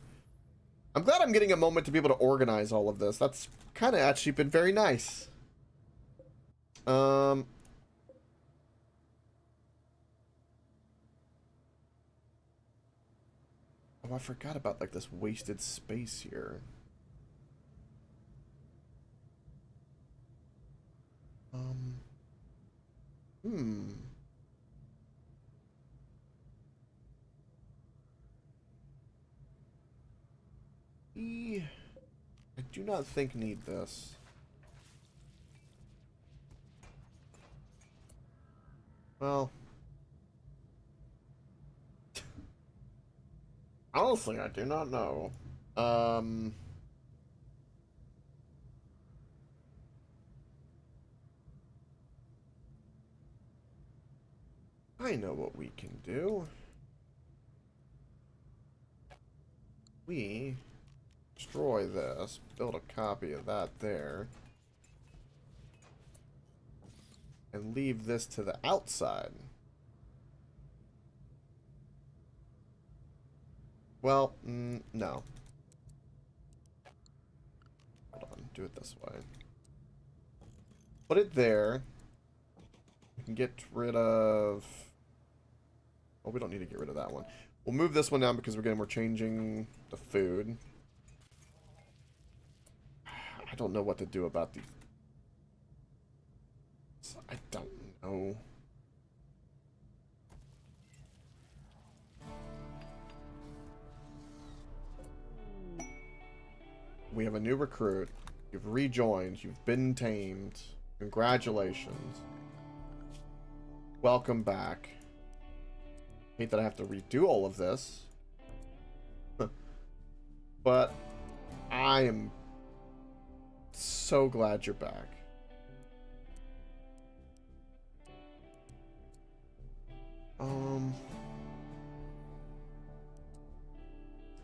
I'm glad I'm getting a moment to be able to organize all of this. That's kind of actually been very nice. Oh, I forgot about, like, this wasted space here. I do not think need this. Well, honestly, I do not know. I know what we can do. We destroy this, build a copy of that there, and leave this to the outside. Well, no. Hold on, do it this way. Put it there. We can get rid of... Oh, we don't need to get rid of that one. We'll move this one down because we're changing the food. I don't know what to do about these. I don't know. We have a new recruit. You've rejoined. You've been tamed. Congratulations. Welcome back. Hate that I have to redo all of this. But I am so glad you're back.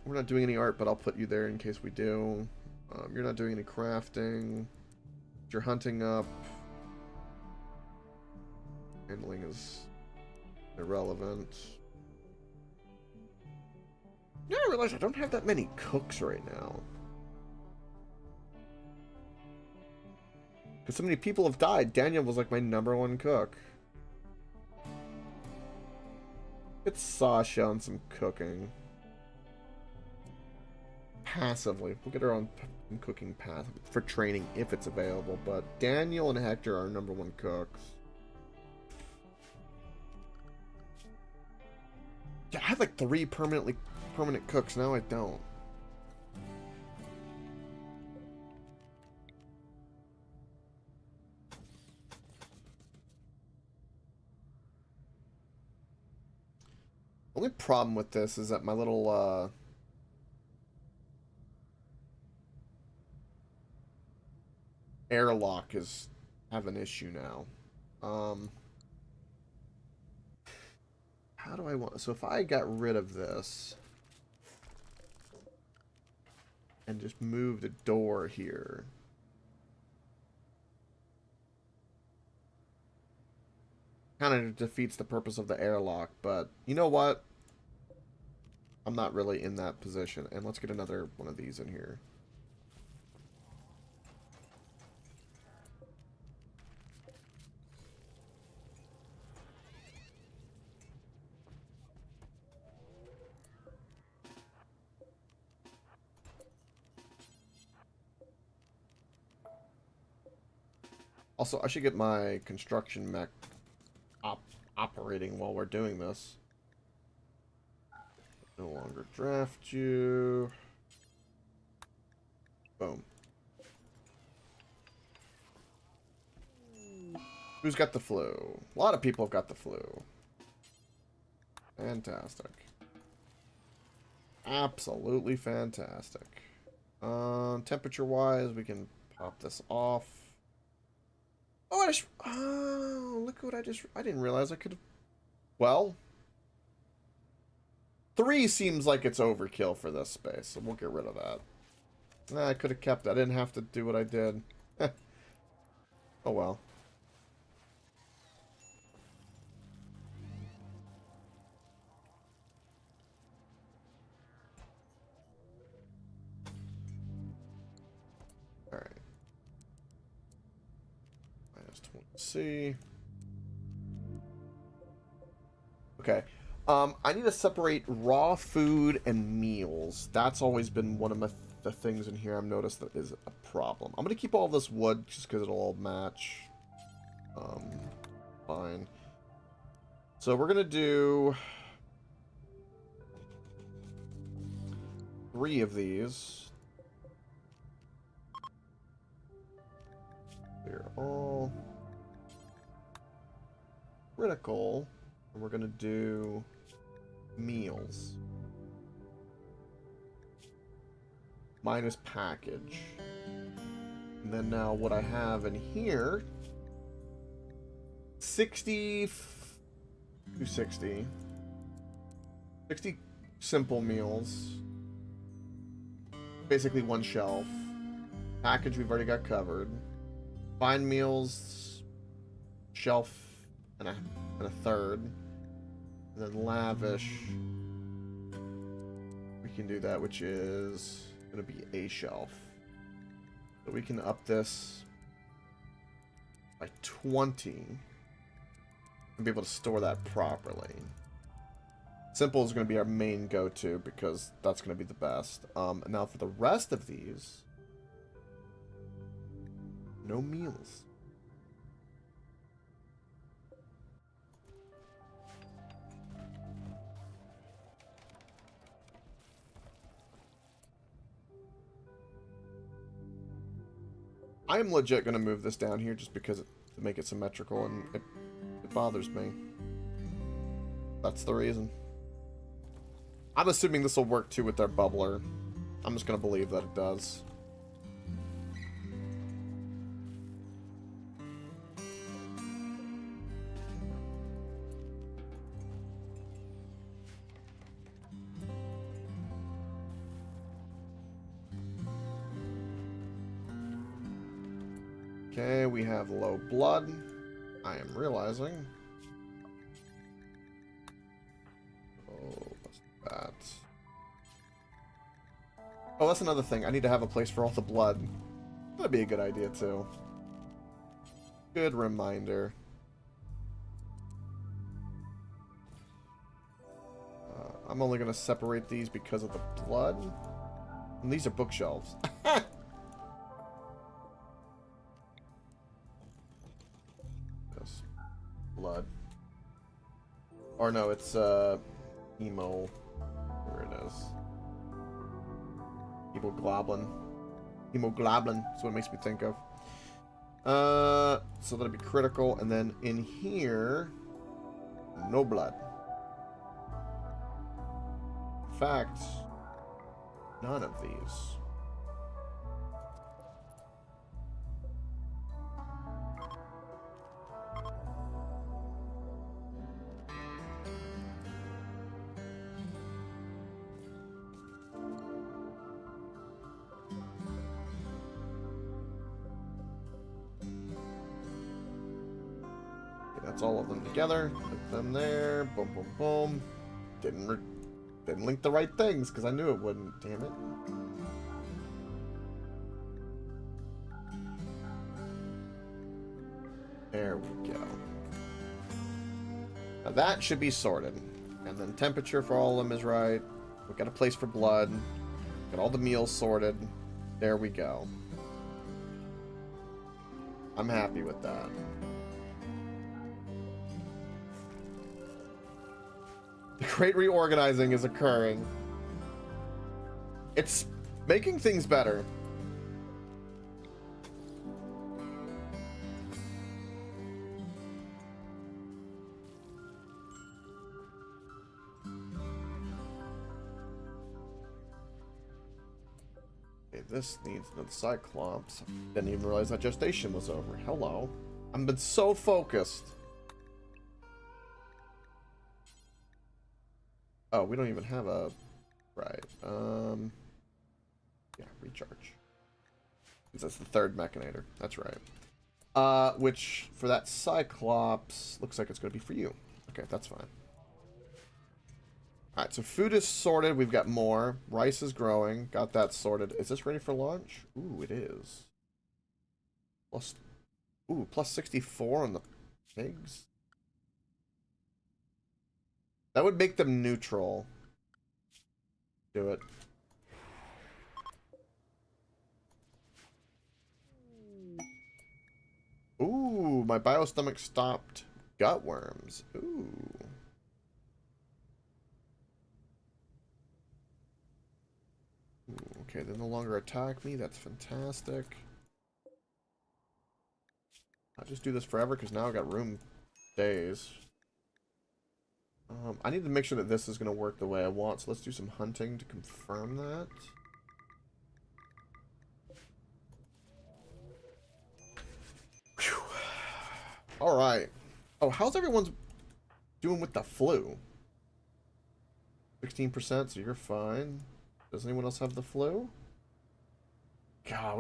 We're not doing any art, but I'll put you there in case we do. You're not doing any crafting. You're hunting up. Handling is irrelevant. Yeah, I realize I don't have that many cooks right now. Because so many people have died. Daniel was like my #1 cook. Get Sasha on some cooking. Passively. We'll get her on cooking path for training if it's available. But Daniel and Hector are #1 cooks. Yeah, I had like 3 permanent cooks. Now I don't. Only problem with this is that my little airlock is have an issue now. How do I want... So if I got rid of this and just moved a door here, kind of defeats the purpose of the airlock, but you know what? I'm not really in that position. And let's get another one of these in here. Also, I should get my construction mech operating while we're doing this. No longer draft you. Boom. Who's got the flu? A lot of people have got the flu. Fantastic. Absolutely fantastic. Temperature-wise, we can pop this off. Oh, look what I didn't realize I could have... Well, 3 seems like it's overkill for this space, so we'll get rid of that. I could have kept it. I didn't have to do what I did. Oh well. Alright. -20C. Okay. I need to separate raw food and meals. That's always been one of the things in here I've noticed that is a problem. I'm going to keep all this wood just because it'll all match. Fine. So we're going to do 3 of these. They're all... critical, and we're gonna do meals. Minus package. And then now what I have in here, 260 simple meals. Basically one shelf. Package we've already got covered. Fine meals, shelf and a third. And then lavish. We can do that, which is gonna be a shelf. So we can up this by 20 and be able to store that properly. Simple is going to be our main go-to because that's going to be the best. Now for the rest of these, no meals. I am legit going to move this down here just because to make it symmetrical, and it bothers me. That's the reason. I'm assuming this will work too with their bubbler. I'm just going to believe that it does. Okay, we have low blood. I am realizing. Oh, what's that? Oh, that's another thing. I need to have a place for all the blood. That'd be a good idea, too. Good reminder. I'm only going to separate these because of the blood. And these are bookshelves. Blood. Or no, it's emo. Where it is. Hemoglobin. Hemoglobin. That's what it makes me think of. So that'll be critical, and then in here, no blood. In fact, none of these. That's all of them together. Put them there. Boom, boom, boom. Didn't link the right things because I knew it wouldn't. Damn it. There we go. Now that should be sorted. And then temperature for all of them is right. We've got a place for blood. Got all the meals sorted. There we go. I'm happy with that. The great reorganizing is occurring. It's making things better. Okay, this needs another Cyclops. Didn't even realize that gestation was over. Hello. I've been so focused. Oh, we don't even have a... Right. Yeah, recharge. That's the third mechanator. That's right. Which, for that Cyclops, looks like it's going to be for you. Okay, that's fine. Alright, so food is sorted. We've got more. Rice is growing. Got that sorted. Is this ready for launch? Ooh, it is. Plus 64 on the pigs. That would make them neutral. Do it. Ooh, my biostomach stopped gut worms. Ooh. Okay, they no longer attack me. That's fantastic. I'll just do this forever because now I've got room days. I need to make sure that this is going to work the way I want, so let's do some hunting to confirm that. Whew. All right. Oh, how's everyone's doing with the flu? 16%, so you're fine. Does anyone else have the flu? God,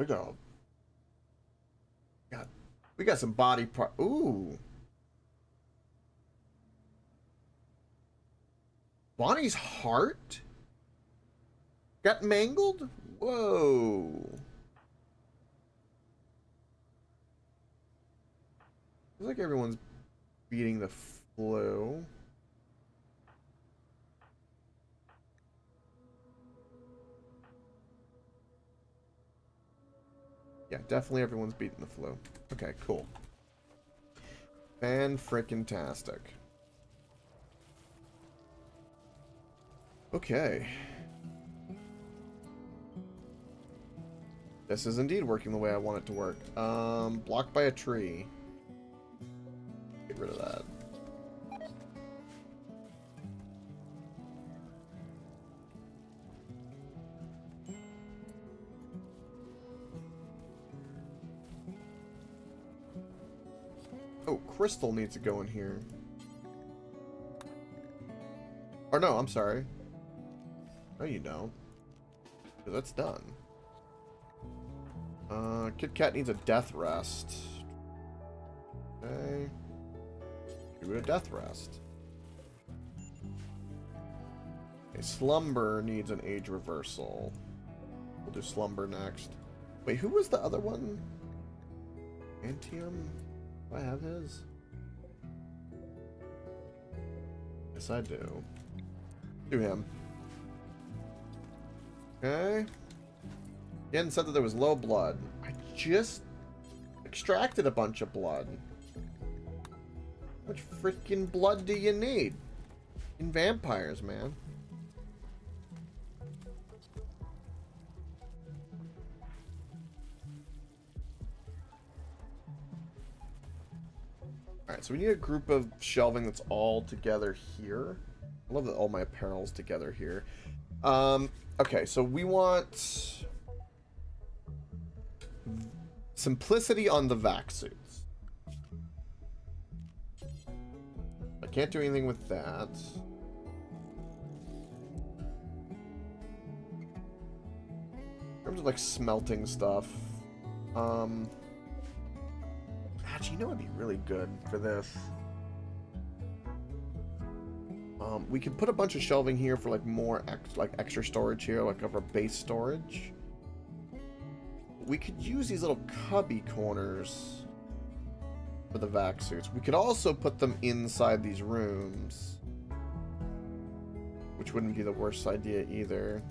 we got some body part. Ooh. Bonnie's heart got mangled? Whoa. Looks like everyone's beating the flu. Yeah, definitely everyone's beating the flu. Okay, cool. Fan-frickin-tastic. Okay. This is indeed working the way I want it to work. Blocked by a tree. Get rid of that. Oh, crystal needs to go in here. Or no, I'm sorry. No, you don't. That's done. Kit Kat needs a death rest. Okay. Do a death rest. Okay, Slumber needs an age reversal. We'll do Slumber next. Wait, who was the other one? Antium? Do I have his? Yes, I do. Do him. Okay. Again, said that there was low blood. I just extracted a bunch of blood. How much freaking blood do you need? In vampires, man. Alright, so we need a group of shelving that's all together here. I love that all my apparel's together here. Okay, so we want simplicity on the vac suits. I can't do anything with that. In terms of like smelting stuff, actually, you know, it'd be really good for this. We could put a bunch of shelving here for like more extra storage here, like of our base storage. We could use these little cubby corners for the vac suits. We could also put them inside these rooms, which wouldn't be the worst idea either.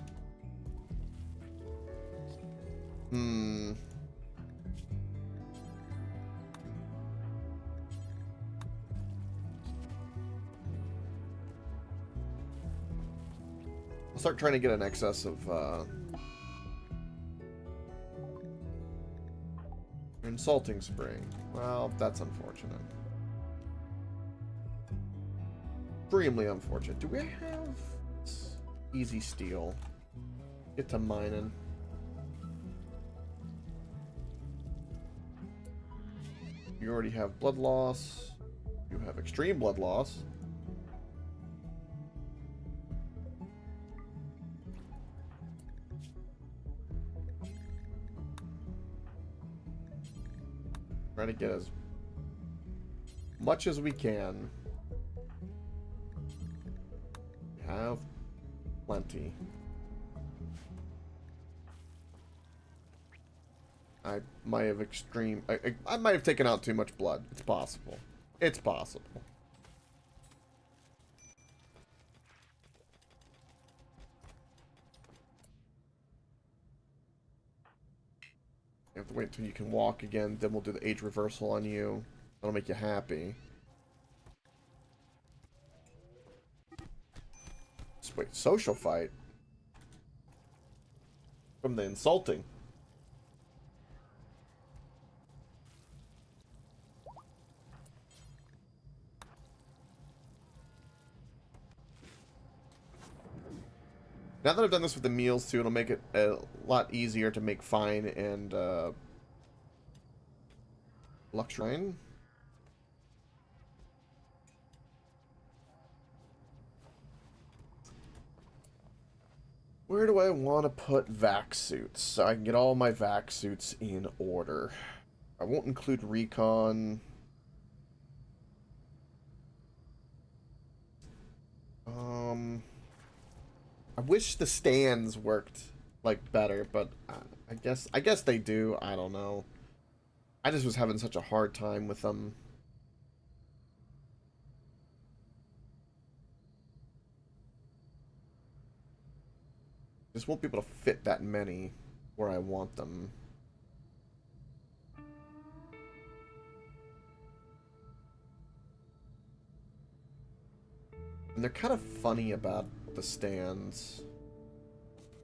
I'll start trying to get an excess of insulting spring. Well, that's unfortunate. Extremely unfortunate. Do we have easy steel? Get to mining. You already have blood loss. You have extreme blood loss. Try to get as much as we can. We have plenty. I might have I might have taken out too much blood. It's possible. It's possible. You have to wait until you can walk again, then we'll do the age reversal on you. That'll make you happy. Just wait, social fight? From the insulting. Now that I've done this with the meals too, it'll make it a lot easier to make fine and luxurious. Where do I want to put vac suits so I can get all my vac suits in order? I won't include recon. I wish the stands worked like better, but I guess they do. I don't know. I just was having such a hard time with them. Just won't be able to fit that many where I want them. And they're kind of funny about the stands.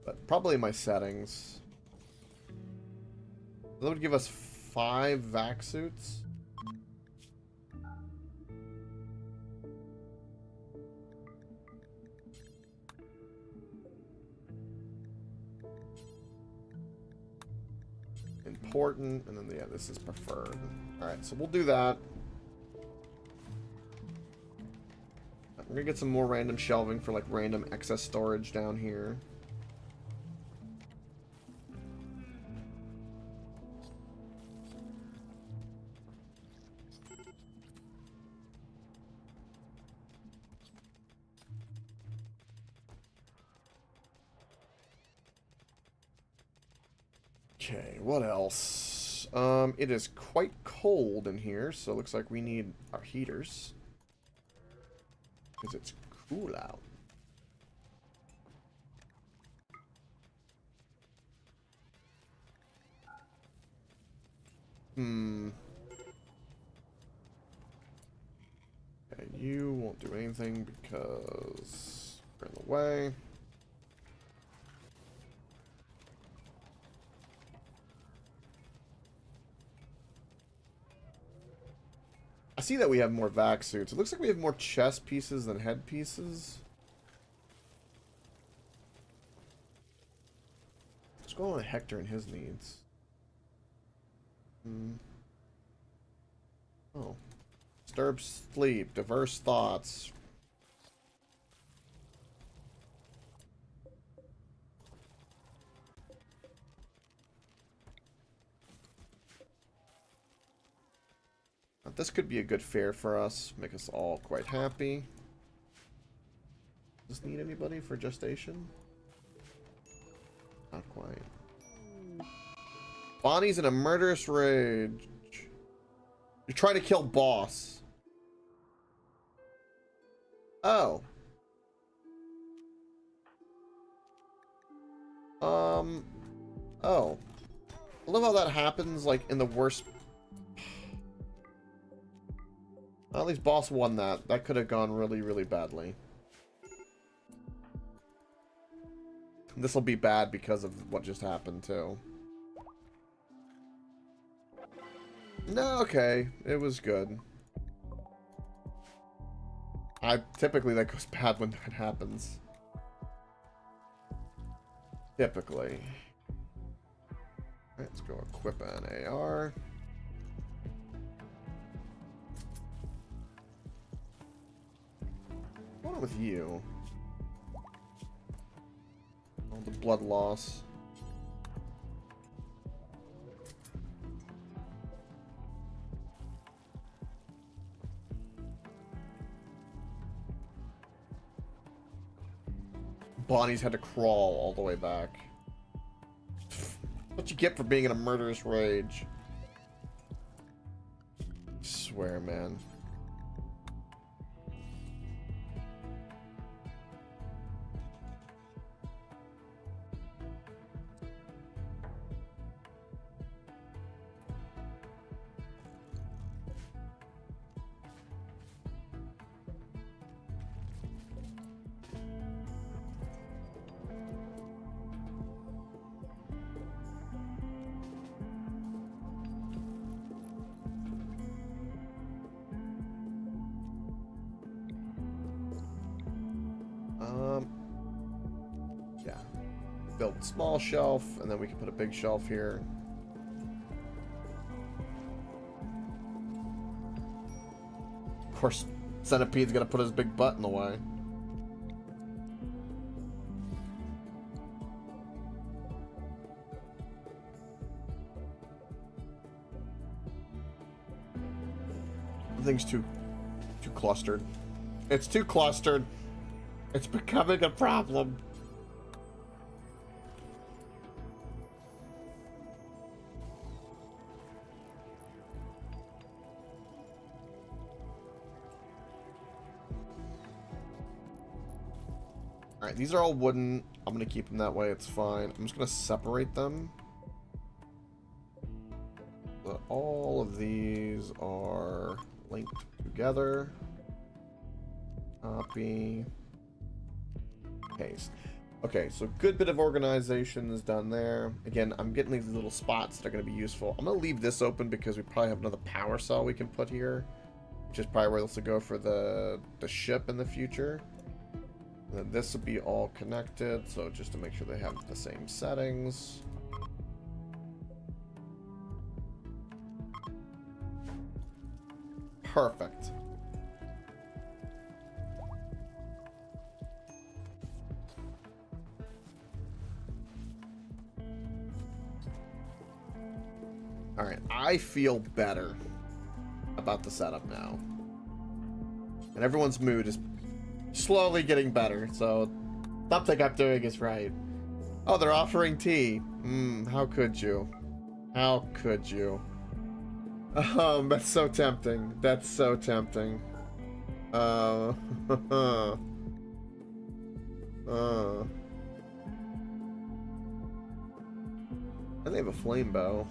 But probably my settings. That would give us 5 vac suits. Important, and then yeah, this is preferred. Alright, so we'll do that. We're gonna get some more random shelving for like random excess storage down here. Okay, what else? It is quite cold in here, so it looks like we need our heaters. Because it's cool out. Okay, you won't do anything because we're in the way. I see that we have more vac suits. It looks like we have more chest pieces than head pieces. What's going on with Hector and his needs? Oh. Disturbed sleep, diverse thoughts. This could be a good fare for us. Make us all quite happy. Does this need anybody for gestation? Not quite. Bonnie's in a murderous rage. You're trying to kill boss. Oh. Oh. I love how that happens, like, in the worst... Well, at least boss won that. That could have gone really, really badly. This will be bad because of what just happened, too. No, okay. It was good. Typically, that goes bad when that happens. Typically. Let's go equip an AR. What's going on with you? Oh, the blood loss. Bonnie's had to crawl all the way back. What you get for being in a murderous rage. I swear, man. build a small shelf, and then we can put a big shelf here. Of course, Centipede's gonna put his big butt in the way. Everything's too clustered. It's too clustered. It's becoming a problem. Alright, these are all wooden. I'm going to keep them that way. It's fine. I'm just going to separate them. But all of these are linked together. Copy. Paste. Okay, so good bit of organization is done there. Again, I'm getting these little spots that are going to be useful. I'm going to leave this open because we probably have another power cell we can put here, which is probably where this will go for the ship in the future. And then this will be all connected, so just to make sure they have the same settings. Perfect. Alright, I feel better about the setup now. And everyone's mood is slowly getting better, so something I'm doing is right. Oh, they're offering tea. How could you? How could you? That's so tempting. That's so tempting. And they have a flame bow.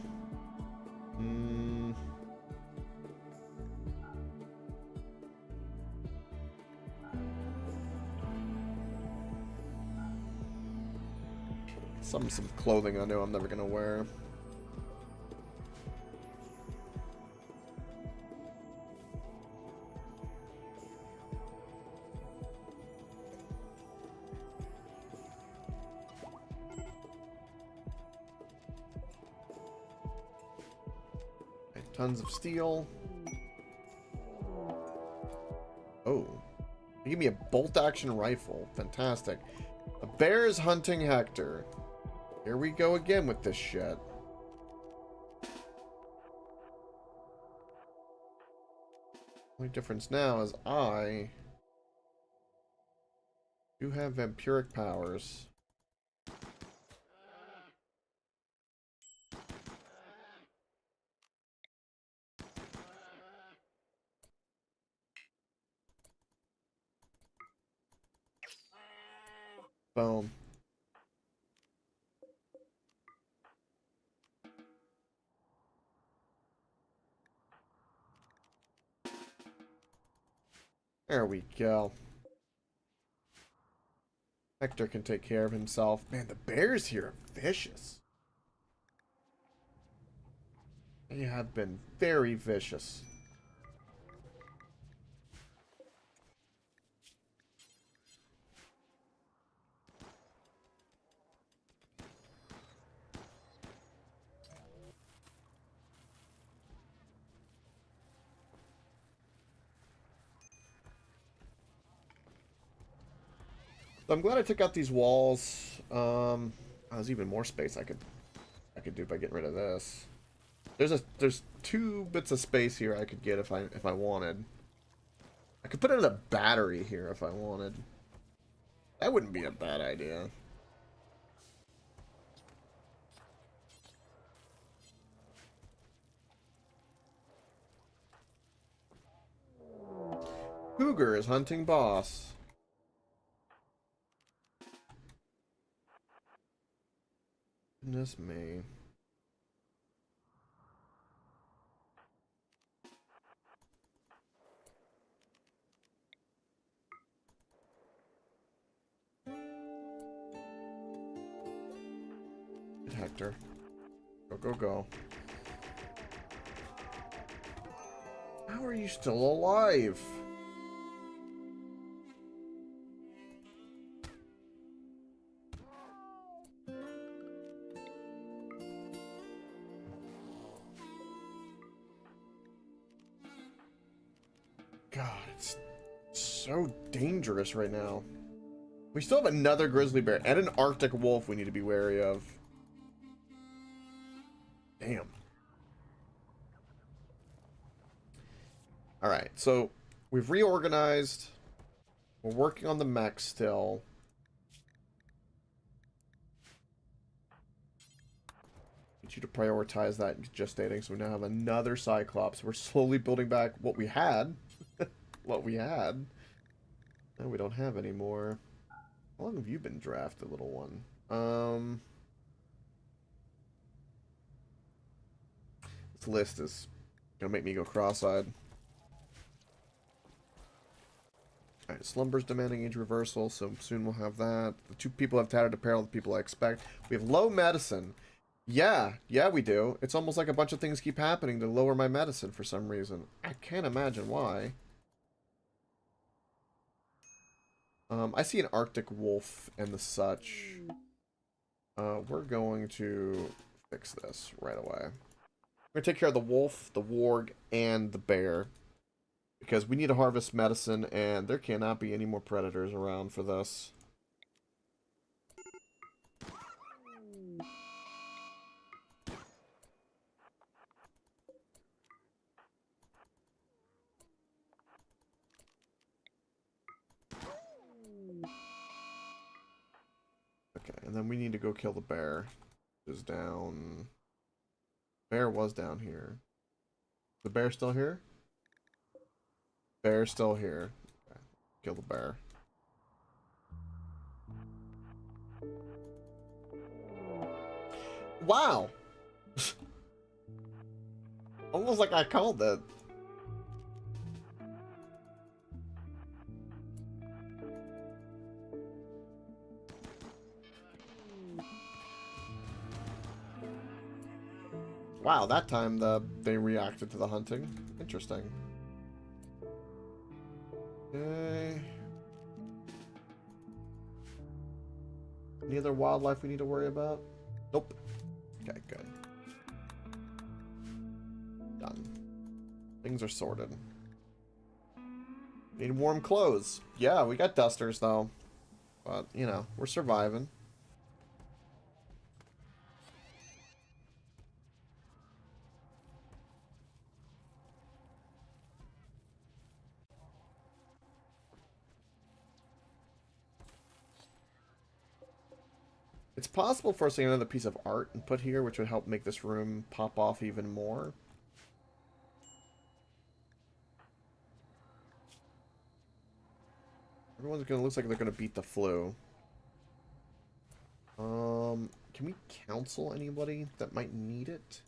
Some clothing I know I'm never gonna wear. Tons of steel. Oh. They give me a bolt-action rifle. Fantastic. A bear is hunting Hector. Here we go again with this shit. Only difference now is I do have vampiric powers. Boom. There we go. Hector can take care of himself. Man, the bears here are vicious. They have been very vicious. So I'm glad I took out these walls. There's even more space I could do by getting rid of this. There's 2 bits of space here I could get if I wanted. I could put in a battery here if I wanted. That wouldn't be a bad idea. Cougar is hunting boss. Goodness me. Hector. Go, go, go. How are you still alive? God, it's so dangerous right now. We still have another grizzly bear and an Arctic wolf we need to be wary of. Damn. Alright, so we've reorganized. We're working on the mech still. Need you to prioritize that gestating, so we now have another Cyclops. We're slowly building back what we had. What we had. Now we don't have any more. How long have you been drafted, little one? This list is gonna make me go cross-eyed. Alright, Slumber's demanding age reversal, so soon we'll have that. The 2 people have tattered apparel, the people I expect. We have low medicine. Yeah, we do. It's almost like a bunch of things keep happening to lower my medicine for some reason. I can't imagine why. I see an Arctic wolf and the such. We're going to fix this right away. We're going to take care of the wolf, the warg, and the bear. Because we need to harvest medicine, and there cannot be any more predators around for this. Okay, and then we need to go kill the bear. Is down. Bear was down here. The bear still here? Bear's still here. Okay. Kill the bear. Wow! Almost like I called it. Wow, that time they reacted to the hunting. Interesting. Okay. Any other wildlife we need to worry about? Nope. Okay, good. Done. Things are sorted. Need warm clothes. Yeah, we got dusters though. But, you know, we're surviving. It's possible for us to get another piece of art and put here, which would help make this room pop off even more. Everyone's gonna looks like they're gonna beat the flu. Can we counsel anybody that might need it?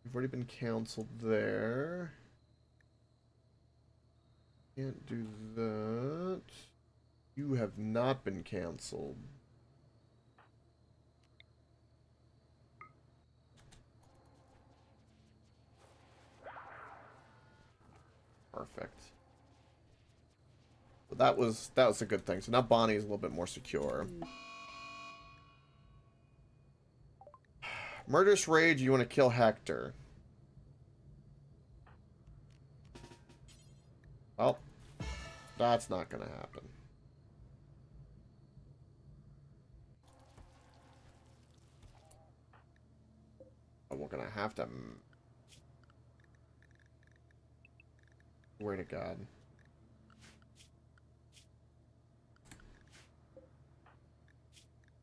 We've already been counseled there. Can't do that. You have not been canceled. Perfect. So that was a good thing. So now Bonnie is a little bit more secure. Murderous Rage, you want to kill Hector. Well, that's not going to happen. We're going to have to... Swear to God.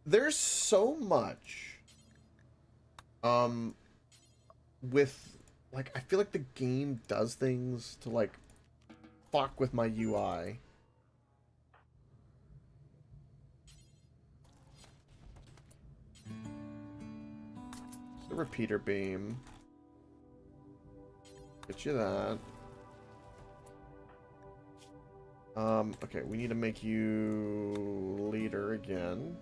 There's so much... with, like, I feel like the game does things to, like, fuck with my UI. The repeater beam. Get you that. Okay, we need to make you leader again.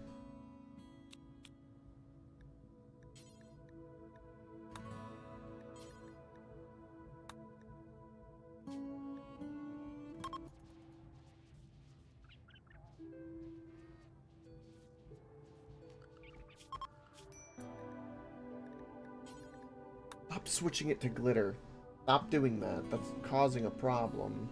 Stop switching it to glitter. Stop doing that. That's causing a problem.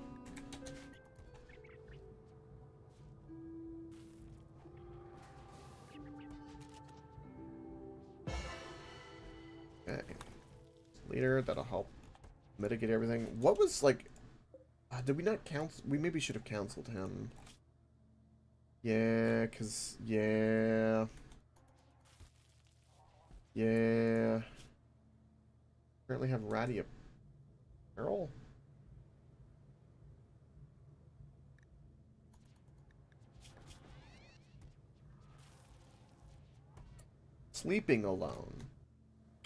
Okay. Leader, that'll help mitigate everything. What was like... did we not cancel? We maybe should have canceled him. Yeah, because... Yeah. Yeah. Currently have ratty apparel. Sleeping alone.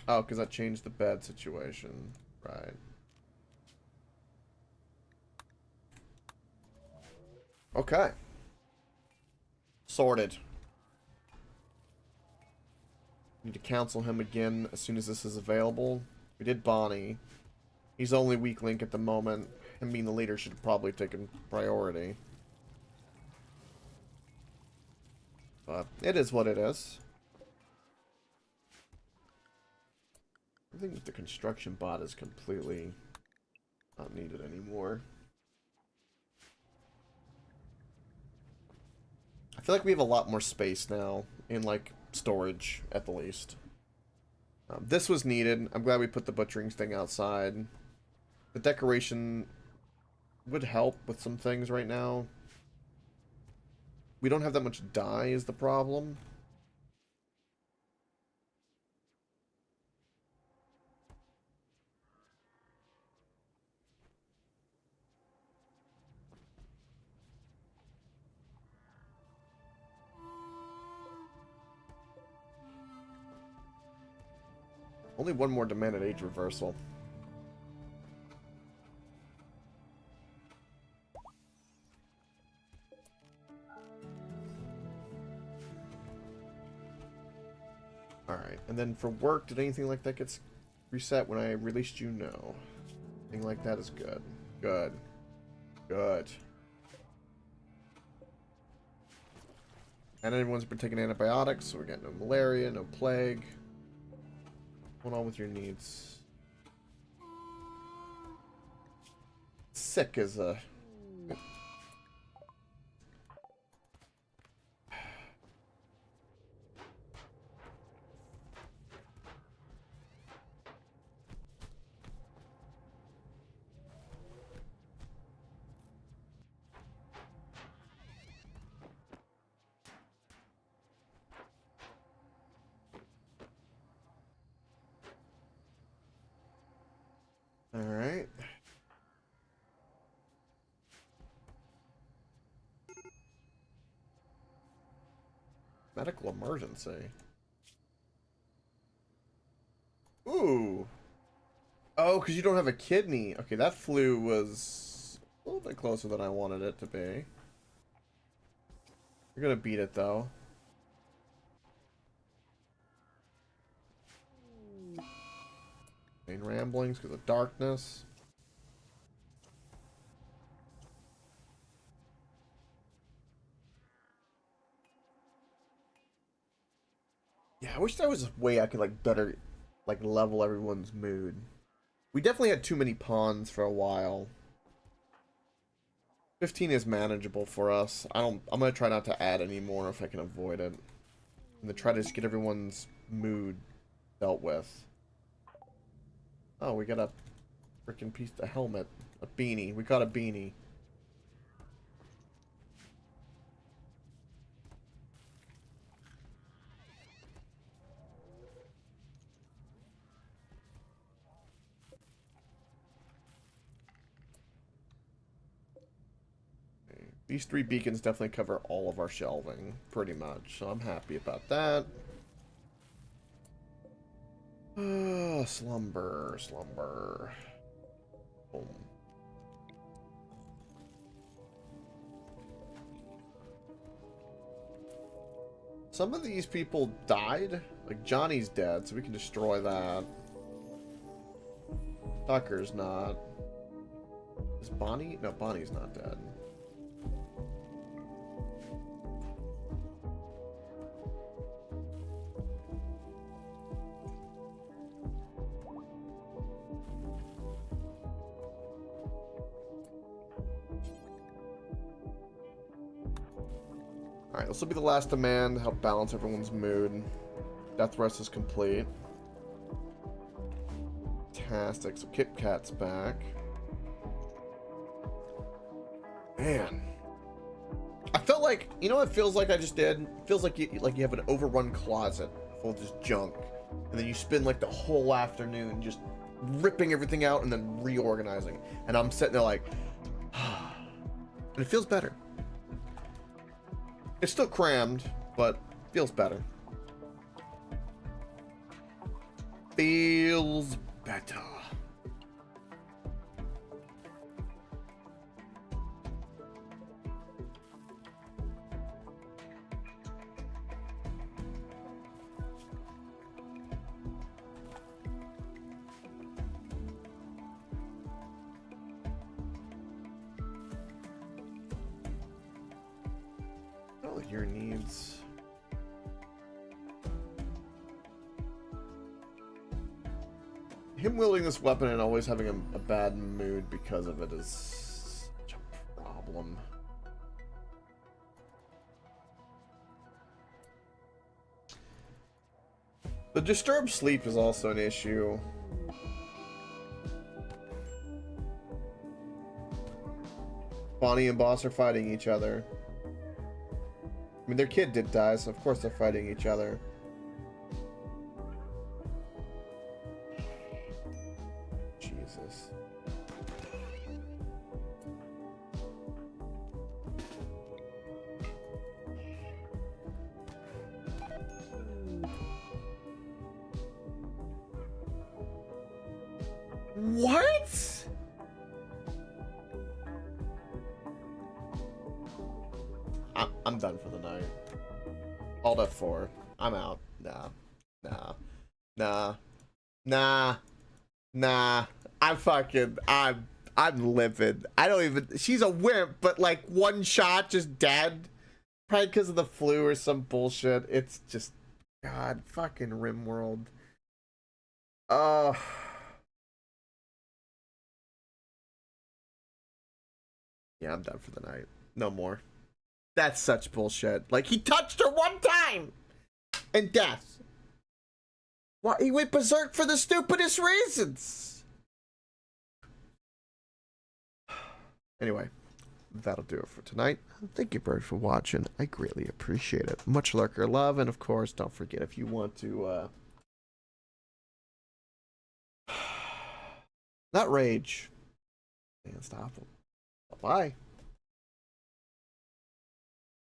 Oh, because I changed the bed situation. Right. Okay. Sorted. Need to cancel him again as soon as this is available. We did Bonnie. He's only weak link at the moment. Him being the leader should have probably taken priority. But it is what it is. I think the construction bot is completely not needed anymore. I feel like we have a lot more space now in, like, storage, at the least. This was needed. I'm glad we put the butchering thing outside. The decoration would help with some things right now. We don't have that much dye is the problem. Only one more demanded age reversal. Alright, and then for work, did anything like that get reset when I released you? No. Anything like that is good. Good. Good. And everyone's been taking antibiotics, so we're getting no malaria, no plague. What's going on with your needs? Sick is a... Alright. Medical emergency. Ooh. Oh, because you don't have a kidney. Okay, that flu was a little bit closer than I wanted it to be. You're gonna beat it, though. Main ramblings because of darkness. Yeah, I wish there was a way I could, like, better, like, level everyone's mood. We definitely had too many pawns for a while. 15 is manageable for us. I'm gonna try not to add any more if I can avoid it. And to try to just get everyone's mood dealt with. Oh, we got a freaking piece of helmet. A beanie. We got a beanie. Okay. These 3 beacons definitely cover all of our shelving, pretty much. So I'm happy about that. Slumber, slumber. Boom. Some of these people died. Like, Johnny's dead, so we can destroy that. Tucker's not. Is Bonnie? No, Bonnie's not dead. Alright, this will be the last demand to help balance everyone's mood. Death rest is complete. Fantastic. So Kit Kat's back. Man. I felt like, you know what it feels like I just did? It feels like you have an overrun closet full of just junk. And then you spend like the whole afternoon just ripping everything out and then reorganizing. And I'm sitting there like, and it feels better. It's still crammed, but feels better. Feels better. All your needs. Him wielding this weapon and always having a bad mood because of it is such a problem. The disturbed sleep is also an issue. Bonnie and Boss are fighting each other. I mean, their kid did die, so of course they're fighting each other. Jesus. What? I'm done for the night. Alt F4. I'm out. Nah. I'm livid. I don't even. She's a wimp, but like one shot, just dead. Probably because of the flu or some bullshit. It's just, God, fucking RimWorld. Yeah, I'm done for the night. No more. That's such bullshit. Like, he touched her one time! And death. Why? He went berserk for the stupidest reasons! Anyway, that'll do it for tonight. Thank you very for watching. I greatly appreciate it. Much lurker love, and of course, don't forget if you want to, not rage. And stop them. Bye-bye.